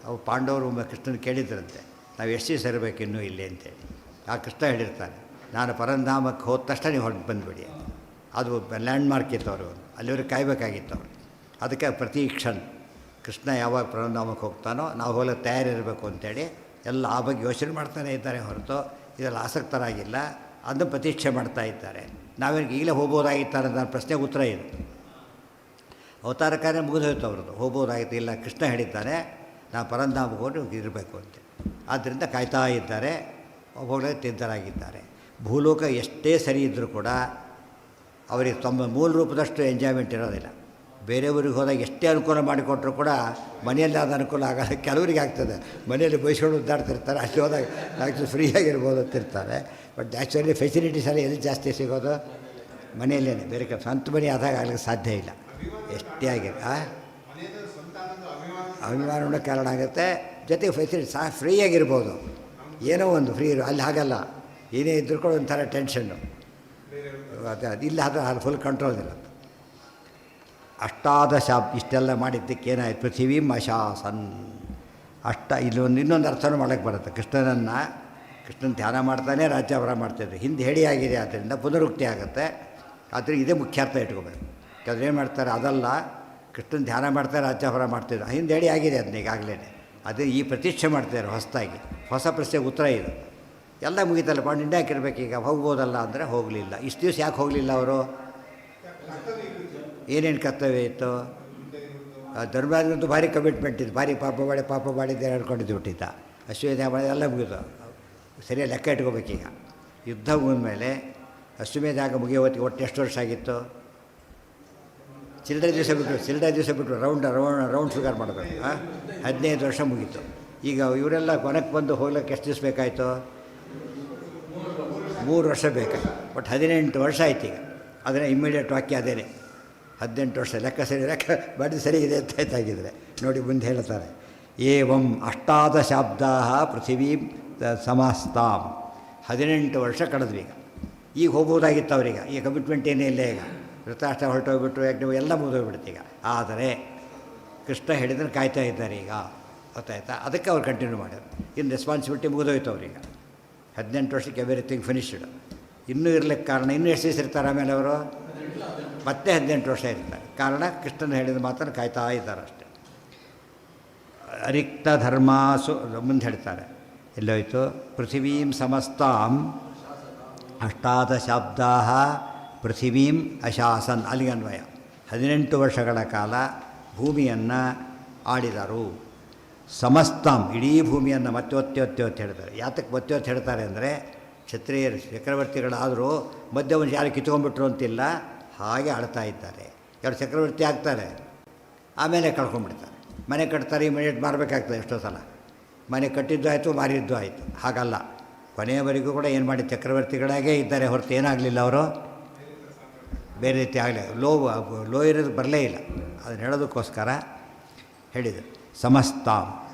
ಅವು ಪಾಂಡವರು ಕೃಷ್ಣನ ಕೇಳಿದ್ರಂತೆ, ನಾವು ಎಷ್ಟು ದಿವಸ ಇರಬೇಕು ಇನ್ನೂ ಇಲ್ಲಿ ಅಂತೇಳಿ. ಆ ಕೃಷ್ಣ ಹೇಳಿರ್ತಾನೆ, ನಾನು ಪರಂಧಾಮಕ್ಕೆ ಹೋದ ತಕ್ಷಣ ನೀವು ಹೊರಟು ಬಂದುಬಿಡಿ. ಅದು ಲ್ಯಾಂಡ್ಮಾರ್ಕ್ ಇತ್ತು ಅವರು, ಅಲ್ಲಿವರೆಗೆ ಕಾಯಬೇಕಾಗಿತ್ತು ಅವರು. ಅದಕ್ಕೆ ಪ್ರತೀಕ್ಷಣ್, ಕೃಷ್ಣ ಯಾವಾಗ ಪರಂಧಾಮಕ್ಕೆ ಹೋಗ್ತಾನೋ ನಾವು ಹೋಗಲಿಕ್ಕೆ ತಯಾರಿರಬೇಕು ಅಂತೇಳಿ ಎಲ್ಲ ಆ ಬಗ್ಗೆ ಯೋಚನೆ ಮಾಡ್ತಾನೆ ಇದ್ದಾರೆ ಹೊರತು ಇದೆಲ್ಲ ಆಸಕ್ತರಾಗಿಲ್ಲ. ಅದನ್ನು ಪ್ರತೀಕ್ಷೆ ಮಾಡ್ತಾ ಇದ್ದಾರೆ. ನಾವೇನು ಈಗಲೇ ಹೋಗ್ಬೋದಾಗಿತ್ತಾರೆ ನನ್ನ ಪ್ರಶ್ನೆಗೆ ಉತ್ತರ ಇದು. ಅವತಾರ ಕಾರ್ಯ ಮುಗಿದು ಹೋಯ್ತು ಅವ್ರದ್ದು, ಹೋಗ್ಬೋದಾಗಿತ್ತು. ಇಲ್ಲ, ಕೃಷ್ಣ ಹೇಳಿದ್ದಾನೆ ನಾವು ಪರಂಧಾಮಕ್ಕೆ ಹೋಗಿ ಇರಬೇಕು ಅಂತ. ಆದ್ದರಿಂದ ಕಾಯ್ತಾ ಇದ್ದಾರೆ, ಹೋಗಲೇ ಸಿದ್ಧರಾಗಿದ್ದಾರೆ. ಭೂಲೋಕ ಎಷ್ಟೇ ಸರಿ ಇದ್ದರೂ ಕೂಡ ಅವರಿಗೆ ತಮ್ಮ ಮೂಲ ರೂಪದಷ್ಟು ಎಂಜಾಯ್ಮೆಂಟ್ ಇರೋದಿಲ್ಲ. ಬೇರೆಯವ್ರಿಗೆ ಹೋದಾಗ ಎಷ್ಟೇ ಅನುಕೂಲ ಮಾಡಿಕೊಟ್ರು ಕೂಡ ಮನೆಯಲ್ಲಿ ಆದ ಅನುಕೂಲ ಆಗಲ್ಲ. ಕೆಲವರಿಗೆ ಆಗ್ತದೆ, ಮನೆಯಲ್ಲಿ ಬಯಸ್ಕೊಂಡು ಉದ್ದಾಡ್ತಿರ್ತಾರೆ, ಅಲ್ಲಿ ಹೋದಾಗ ಡಾಕ್ಟರ್ ಫ್ರೀಯಾಗಿರ್ಬೋದು ಅಂತಿರ್ತಾರೆ. ಬಟ್ ನ್ಯಾಚುರಲಿ ಫೆಸಿಲಿಟೀಸ್ ಎಲ್ಲ ಎಲ್ಲಿ ಜಾಸ್ತಿ ಸಿಗೋದು? ಮನೆಯಲ್ಲೇ. ಬೇರೆ ಸ್ವಂತ ಮನೆ ಆದಾಗ ಆಗ್ಲಿಕ್ಕೆ ಸಾಧ್ಯ ಇಲ್ಲ. ಎಷ್ಟೇ ಆಗಿ ಅಭಿಮಾನದ ಕಾರಣ ಆಗುತ್ತೆ. ಜೊತೆಗೆ ಫೆಸಿಲಿಟಿ ಫ್ರೀಯಾಗಿರ್ಬೋದು, ಏನೋ ಒಂದು ಫ್ರೀ ಅಲ್ಲಿ ಹಾಗಲ್ಲ. ಏನೇ ಇದ್ರೂ ಕೂಡ ಒಂಥರ ಟೆನ್ಷನ್ನು. ಅದು ಇಲ್ಲ ಆದರೆ ಅಲ್ಲಿ ಫುಲ್ ಕಂಟ್ರೋಲ್ ಇರುತ್ತೆ. ಅಷ್ಟಾದಶ ಇಷ್ಟೆಲ್ಲ ಮಾಡಿದ್ದಕ್ಕೆ ಏನಾಯ್ತು? ಪೃಥಿವೀಂ ಅಶಾಸನ್. ಇನ್ನೊಂದು ಅರ್ಥನೂ ಮಾಡೋಕ್ಕೆ ಬರುತ್ತೆ. ಕೃಷ್ಣನ ಧ್ಯಾನ ಮಾಡ್ತಾನೆ ರಾಜ್ಯಾಭಾರ ಮಾಡ್ತಾಯಿದ್ರು. ಹಿಂದೆ ಹೇಳಿ ಆಗಿದೆ, ಆದ್ದರಿಂದ ಪುನರುಕ್ತಿ ಆಗುತ್ತೆ. ಆದರೆ ಇದೇ ಮುಖ್ಯ ಅರ್ಥ ಇಟ್ಕೋಬೇಕು. ಯಾಕಂದ್ರೆ ಏನು ಮಾಡ್ತಾರೆ, ಅದಲ್ಲ ಕೃಷ್ಣನ ಧ್ಯಾನ ಮಾಡ್ತಾರೆ ರಾಜ್ಯಾಭಾರ ಮಾಡ್ತಿದ್ರು. ಹಿಂದೆ ಹೇಳಿ ಆಗಿದೆ ಅದನ್ನ ಈಗಾಗಲೇ. ಅದು ಈ ಪ್ರತೀಕ್ಷೆ ಮಾಡ್ತಿದ್ದಾರೆ ಹೊಸದಾಗಿ. ಹೊಸ ಪ್ರಶ್ನೆಗೆ ಉತ್ತರ ಇದು. ಎಲ್ಲ ಮುಗಿತಲ್ಲ, ಮಾಡಿ ಇಂಡಿಯಾಕ್ ಇರಬೇಕು, ಈಗ ಹೋಗ್ಬೋದಲ್ಲ ಅಂದರೆ ಹೋಗಲಿಲ್ಲ. ಇಷ್ಟು ದಿವಸ ಯಾಕೆ ಹೋಗಲಿಲ್ಲ ಅವರು? ಏನೇನು ಕರ್ತವ್ಯ ಇತ್ತು? ಧರ್ಮರಾಜನಂತೂ ಭಾರಿ ಕಮಿಟ್ಮೆಂಟ್ ಇತ್ತು. ಭಾರಿ ಪಾಪ ಮಾಡಿದ್ದೆ ಹೇಳ್ಕೊಂಡಿದ್ದು ಬಿಟ್ಟಿದ್ದ. ಅಶ್ವಮೇಧ ಎಲ್ಲ ಮುಗಿದು ಸರಿಯಾಗಿ ಲೆಕ್ಕ ಇಟ್ಕೋಬೇಕೀಗ. ಯುದ್ಧ ಮುಗಿದ್ಮೇಲೆ ಅಶ್ವಮೇಧ ಮುಗಿಯೋ ಹೊತ್ತಿಗೆ ಒಟ್ಟು ಎಷ್ಟು ವರ್ಷ ಆಗಿತ್ತು? ಚಿಲ್ಲರೆ ದಿವಸ ಬಿಟ್ಟರು ರೌಂಡ್ ಶುಗರ್ ಮಾಡಬೇಕು. 15 ವರ್ಷ ಮುಗೀತು. ಈಗ ಇವರೆಲ್ಲ ಕೊನೆಗೆ ಬಂದು ಹೋಗ್ಲಿಕ್ಕೆ ಎಷ್ಟು ದಿವಸ ಬೇಕಾಯಿತು? 3 ವರ್ಷ ಬೇಕಾಯ್ತು. ಬಟ್ 18 ವರ್ಷ ಆಯ್ತು ಈಗ. ಅದನ್ನು ಇಮ್ಮಿಡಿಯೇಟ್ ವಾಕ್ಯ ಅದೇನೆ, 18 ವರ್ಷ ಲೆಕ್ಕ ಬಾಡಿ ಸರಿ ಇದೆ ಅಂತ ಆಯ್ತಾಗಿದ್ರೆ ನೋಡಿ ಮುಂದೆ ಹೇಳ್ತಾರೆ. ಏವಂ ಅಷ್ಟಾದಶಾಬ್ದಾ ಪೃಥಿವೀ ಸಮಸ್ತಾಂ. 18 ವರ್ಷ ಕಳೆದ್ವಿ. ಈಗ ಹೋಗ್ಬೋದಾಗಿತ್ತು ಅವ್ರಿಗೆ. ಈಗ ಕಮಿಟ್ಮೆಂಟ್ ಏನೇ ಇಲ್ಲ. ಈಗ ಧೃತರಾಷ್ಟ್ರ ಹೊರಟೋಗ್ಬಿಟ್ರು, ಯಾಕೆ ಎಲ್ಲ ಮುಗಿದೋಗ್ಬಿಡುತ್ತೆ ಈಗ. ಆದರೆ ಕೃಷ್ಣ ಹೇಳಿದ್ರೆ ಕಾಯ್ತಾ ಇದ್ದಾರೆ ಈಗ, ಗೊತ್ತಾಯ್ತಾ? ಅದಕ್ಕೆ ಅವ್ರು ಕಂಟಿನ್ಯೂ ಮಾಡ್ಯಾರ. ಇನ್ನು ರೆಸ್ಪಾನ್ಸಿಬಿಲಿಟಿ ಮುಗಿದೋಯ್ತು ಅವ್ರಿಗೆ. 18 ವರ್ಷಕ್ಕೆ ಎವ್ರಿಥಿಂಗ್ ಫಿನಿಶ್ಡ್. ಇನ್ನೂ ಇರ್ಲಿಕ್ಕೆ ಕಾರಣ, ಇನ್ನೂ ಎಷ್ಟು ದಿವಸ ಇರ್ತಾರೆ ಆಮೇಲೆ ಅವರು? ಮತ್ತೆ 18 ವರ್ಷ ಇರ್ತಾರೆ. ಕಾರಣ ಕೃಷ್ಣನ ಹೇಳಿದ ಮಾತನ್ನು ಕಾಯ್ತಾ ಇದ್ದಾರೆ ಅಷ್ಟೆ. ಅರಿಕ್ತ ಧರ್ಮಾಸು ಮುಂದೆ ಹೇಳ್ತಾರೆ. ಎಲ್ಲೋಯ್ತು? ಪೃಥಿವೀಂ ಸಮಸ್ತಾಂ ಅಷ್ಟಾದಶಾಬ್ದಾ ಪೃಥಿವೀಂ ಅಶಾಸನ್. ಅಲ್ಲಿಗೆ ಅನ್ವಯ. 18 ವರ್ಷಗಳ ಕಾಲ ಭೂಮಿಯನ್ನು ಆಳಿದರು. ಸಮಸ್ತಾಂ, ಇಡೀ ಭೂಮಿಯನ್ನು ಮತ್ತೆ ಒತ್ತಿ ಹೇಳ್ತಾರೆ. ಯಾತಕ್ಕೆ ಒತ್ತಿ ಹೇಳ್ತಾರೆ ಅಂದರೆ, ಕ್ಷತ್ರಿಯರು ಚಕ್ರವರ್ತಿಗಳಾದರೂ ಮಧ್ಯೆ ಒಂದು ಯಾರು ಕಿತ್ಕೊಂಡ್ಬಿಟ್ರು ಅಂತಿಲ್ಲ, ಹಾಗೆ ಆಳ್ತಾ ಇದ್ದಾರೆ. ಯಾರು ಚಕ್ರವರ್ತಿ ಆಗ್ತಾರೆ, ಆಮೇಲೆ ಕಳ್ಕೊಂಡ್ಬಿಡ್ತಾರೆ. ಮನೆ ಕಟ್ತಾರೆ, ಇಮಿಡಿಯೇಟ್ ಮಾರಬೇಕಾಗ್ತದೆ. ಎಷ್ಟೋ ಸಲ ಮನೆ ಕಟ್ಟಿದ್ದು ಆಯಿತು, ಮಾರಿದ್ದು ಆಯಿತು. ಹಾಗಲ್ಲ, ಕೊನೆಯವರೆಗೂ ಕೂಡ ಏನು ಮಾಡಿ ಚಕ್ರವರ್ತಿಗಳಾಗೇ ಇದ್ದಾರೆ ಹೊರತು ಏನಾಗಲಿಲ್ಲ, ಅವರು ಬೇರೆ ರೀತಿ ಆಗಲಿ. ಲೋ ಇರೋದು ಬರಲೇ ಇಲ್ಲ. ಅದನ್ನು ಹೇಳೋದಕ್ಕೋಸ್ಕರ ಹೇಳಿದರು. ಸಮಸ್ತಾಂ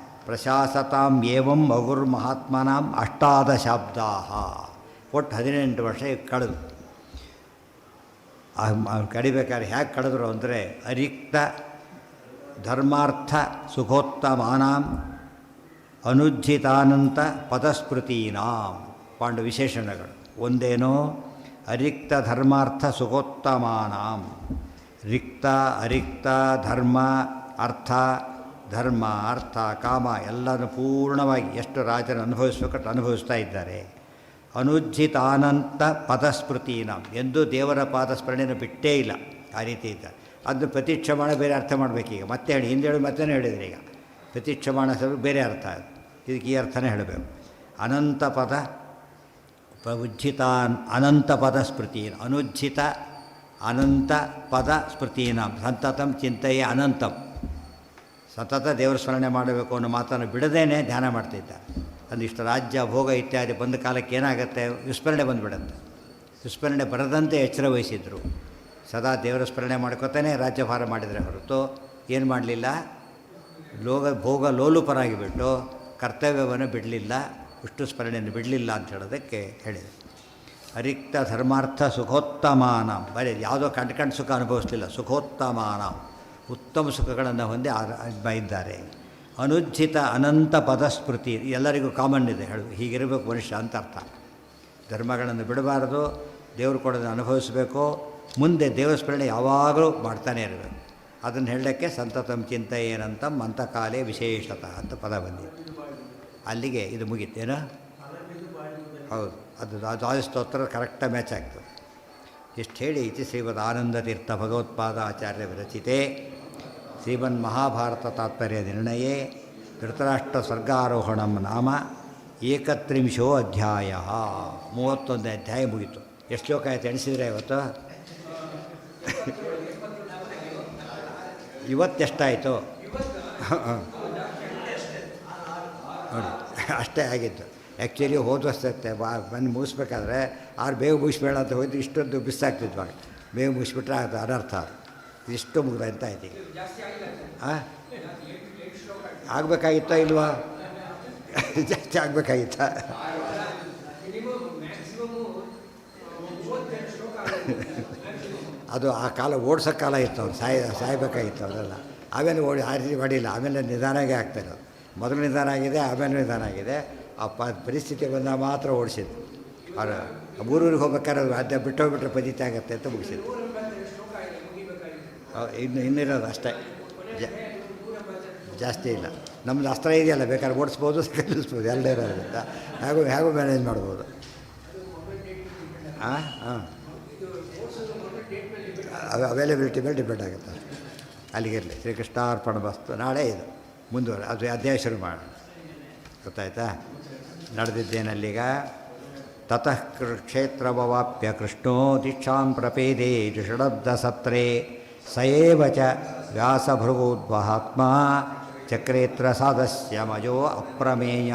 ಪ್ರಶಾಸತಾಂ ಏವಂ ಅಗುರ್ ಮಹಾತ್ಮನಾಂ ಅಷ್ಟಾದಶಾಬ್ದಾ. ಒಟ್ಟು 18 ವರ್ಷ ಕಳೆದು. ಕಡಿಬೇಕಾದ್ರೆ ಹೇಗೆ ಕಳೆದ್ರು ಅಂದರೆ, ಅರಿಕ್ತ ಧರ್ಮಾರ್ಥ ಸುಖೋತ್ತಮಾನಾಂ ಅನುಜ್ಜಿತಾನಂತ ಪದಸ್ಮೃತೀನಾಂ. ಪಾಂಡು ವಿಶೇಷಣಗಳು ಒಂದೇನೋ, ಅರಿಕ್ತ ಧರ್ಮಾರ್ಥ ಸುಖೋತ್ತಮಾನಾಂ. ರಿಕ್ತ ಅರಿಕ್ತ ಧರ್ಮ ಅರ್ಥ, ಧರ್ಮ ಅರ್ಥ ಕಾಮ ಎಲ್ಲನೂ ಪೂರ್ಣವಾಗಿ ಎಷ್ಟು ರಾಜರು ಅನುಭವಿಸ್ಬೇಕಟ್ಟು ಅನುಭವಿಸ್ತಾ ಇದ್ದಾರೆ. ಅನುಜ್ಜಿತಾನಂತ ಪದಸ್ಮೃತೀನಾಂ, ಎಂದೂ ದೇವರ ಪಾದಸ್ಮರಣೆಯನ್ನು ಬಿಟ್ಟೇ ಇಲ್ಲ. ಆ ರೀತಿ ಇದ್ದಾರೆ. ಅದನ್ನು ಪ್ರತಿಕ್ಷಮಾಣ ಬೇರೆ ಅರ್ಥ ಮಾಡಬೇಕೀಗ. ಮತ್ತೆ ಹೇಳಿ, ಹಿಂದೆ ಹೇಳಿ ಮತ್ತೆ ಹೇಳಿದರೆ ಈಗ ಪ್ರತಿಕ್ಷಮಾಣ ಬೇರೆ ಅರ್ಥ. ಇದಕ್ಕೆ ಈ ಅರ್ಥನೇ ಹೇಳಬೇಕು. ಅನಂತ ಪದ ಉಜ್ಜಿತಾನ್ ಅನಂತ ಪದ ಸ್ಮೃತೀನ್. ಅನುಜ್ಜಿತ ಅನಂತ ಪದ ಸ್ಮೃತೀನಾಂ ಸಂತತಂ ಚಿಂತೆಯೇ ಅನಂತಂ. ಸತತ ದೇವರ ಸ್ಮರಣೆ ಮಾಡಬೇಕು ಅನ್ನೋ ಮಾತನ್ನು ಬಿಡದೇನೆ ಧ್ಯಾನ ಮಾಡ್ತಿದ್ದಾರೆ. ಅಂದಿಷ್ಟು ರಾಜ್ಯ ಭೋಗ ಇತ್ಯಾದಿ ಬಂದ ಕಾಲಕ್ಕೆ ಏನಾಗುತ್ತೆ, ವಿಸ್ಮರಣೆ ಬಂದುಬಿಡುತ್ತೆ. ವಿಸ್ಮರಣೆ ಬರದಂತೆ ಎಚ್ಚರ ವಹಿಸಿದ್ರು. ಸದಾ ದೇವರ ಸ್ಮರಣೆ ಮಾಡ್ಕೊತಾನೆ ರಾಜ್ಯಭಾರ ಮಾಡಿದರೆ ಹೊರತು ಏನು ಮಾಡಲಿಲ್ಲ, ಭೋಗ ಲೋಲುಪರಾಗಿಬಿಟ್ಟು ಕರ್ತವ್ಯವನ್ನು ಬಿಡಲಿಲ್ಲ, ವಿಷ್ಣು ಸ್ಮರಣೆಯನ್ನು ಬಿಡಲಿಲ್ಲ ಅಂತ ಹೇಳೋದಕ್ಕೆ ಹೇಳಿದೆ. ಅರಿಕ್ತ ಧರ್ಮಾರ್ಥ ಸುಖೋತ್ತಮಾನ, ಬರೀ ಯಾವುದೋ ಕಂಡು ಸುಖ ಅನುಭವಿಸಲಿಲ್ಲ, ಸುಖೋತ್ತಮಾನ ಉತ್ತಮ ಸುಖಗಳನ್ನು ಹೊಂದಿ ಇದ್ದಾರೆ. ಅನುಜ್ಜಿತ ಅನಂತ ಪದಸ್ಮೃತಿ ಎಲ್ಲರಿಗೂ ಕಾಮನ್ ಇದೆ. ಹೇಳು, ಹೀಗಿರಬೇಕು ಮನುಷ್ಯ ಅಂತ ಅರ್ಥ. ಧರ್ಮಗಳನ್ನು ಬಿಡಬಾರದು, ದೇವರು ಕೊಡೋದನ್ನು ಅನುಭವಿಸಬೇಕು, ಮುಂದೆ ದೇವಸ್ಮರಣೆ ಯಾವಾಗಲೂ ಮಾಡ್ತಾನೇ ಇರಬೇಕು. ಅದನ್ನು ಹೇಳೋಕ್ಕೆ ಸಂತತಂ ಚಿಂತೆ ಏನಂತ ಮಂತಕಾಲೇ ವಿಶೇಷತಃ ಅಂತ ಪದ ಬಂದಿದೆ. ಅಲ್ಲಿಗೆ ಇದು ಮುಗಿತೇನೋ? ಹೌದು, ಅದು ದ್ವಾದಶೋತ್ತರ ಕರೆಕ್ಟಾಗಿ ಮ್ಯಾಚ್ ಆಗ್ತದೆ. ಇಷ್ಟು ಹೇಳಿ ಇತಿ ಶ್ರೀಮದ್ ಆನಂದತೀರ್ಥ ಭಗವತ್ಪಾದ ಆಚಾರ್ಯ ವಿರಚಿತೆ ಶ್ರೀಮನ್ಮಹಾಭಾರತ ತಾತ್ಪರ್ಯ ನಿರ್ಣಯೇ ಧೃತರಾಷ್ಟ್ರ ಸ್ವರ್ಗಾರೋಹಣಂ ನಾಮ 31 ಅಧ್ಯಾಯ. 31 ಅಧ್ಯಾಯ ಮುಗೀತು. ಎಷ್ಟು ಶ್ಲೋಕ ಆಯಿತು ಎಣಿಸಿದರೆ ಇವತ್ತು? ಇವತ್ತೆಷ್ಟಾಯಿತು ನೋಡಿ, ಅಷ್ಟೇ ಆಗಿತ್ತು. ಆ್ಯಕ್ಚುಲಿ ಹೋದ ವರ್ಷತ್ತೆ ಬಂದು ಮುಗಿಸ್ಬೇಕಾದ್ರೆ ಬೇಗ ಮುಗಿಸ್ಬೇಡ ಅಂತ ಹೋಯ್ತು. ಇಷ್ಟೊಂದು ಬಿಸ್ಸಾಗ್ತಿದ್ವಾಗ ಬೇಗ ಮುಗಿಸ್ಬಿಟ್ರೆ ಅದು ಅನರ್ಥ. ಇಷ್ಟು ಮುಗ್ದ ಅಂತ ಆಯ್ತು. ಹಾಂ, ಆಗಬೇಕಾಗಿತ್ತಾ ಇಲ್ವಾ? ಜಾಸ್ತಿ ಆಗಬೇಕಾಗಿತ್ತಾ? ಅದು ಆ ಕಾಲ ಓಡಿಸೋ ಕಾಲ ಇತ್ತು ಅವ್ರು ಸಾಯಬೇಕಾಗಿತ್ತು ಅವರೆಲ್ಲ. ಆಮೇಲೆ ಆ ರೀತಿ ಮಾಡಿಲ್ಲ, ಆಮೇಲೆ ನಿಧಾನಾಗೆ ಆಗ್ತಾಯಿರೋದು. ಮೊದಲು ನಿಧಾನ ಆಗಿದೆ, ಆಮೇಲೆ ನಿಧಾನ ಆಗಿದೆ. ಆ ಪರಿಸ್ಥಿತಿ ಬಂದಾಗ ಮಾತ್ರ ಓಡಿಸಿದ್ದು. ಅವ್ರು ಊರೂರಿಗೆ ಹೋಗ್ಬೇಕಾದ್ರೆ ಅದೇ ಬಿಟ್ಟೋಗ್ಬಿಟ್ರೆ ಪಜಿತ ಆಗುತ್ತೆ ಅಂತ ಮುಗಿಸಿದ್ದು. ಇನ್ನಿರೋದು ಅಷ್ಟೇ, ಜಾಸ್ತಿ ಇಲ್ಲ. ನಮ್ಮದು ಅಸ್ತ್ರ ಇದೆಯಲ್ಲ, ಬೇಕಾದ್ರೆ ಓಡಿಸ್ಬೋದು, ಕಲಿಸ್ಬೋದು, ಎಲ್ಲ ಇರೋದ್ರಿಂದ ಹೇಗೂ ಮ್ಯಾನೇಜ್ ಮಾಡ್ಬೋದು. ಹಾಂ ಹಾಂ, ಅವೈಲಬಿಲಿಟಿ ಮೇಲೆ ಡಿಪೆಂಡ್ ಆಗುತ್ತೆ. ಅಲ್ಲಿಗಿರಲಿ. ಶ್ರೀಕೃಷ್ಣಾರ್ಪಣ ವಸ್ತು. ನಾಳೆ ಇದು ಮುಂದುವರೆ, ಅದು ಅಧ್ಯಾಯ ಶುರು ಮಾಡೋಣ. ಗೊತ್ತಾಯ್ತಾ? ನಡೆದಿದ್ದೇನಲ್ಲಿಗ ತತಃ ಕ್ಷೇತ್ರಮವಾಪ್ಯ ಕೃಷ್ಣೋ ದೀಕ್ಷಾಂ ಪ್ರಪೇದೆ ಷಡಬ್ಧ ಸತ್ರೇ ಸಯೇವ ಚ ವ್ಯಾಸಭೃಗೋದ್ವಹಾತ್ಮ ಚಕ್ರೇತ್ರ ಸಾದಸ್ಯ ಮಜೋ ಅಪ್ರಮೇಯ.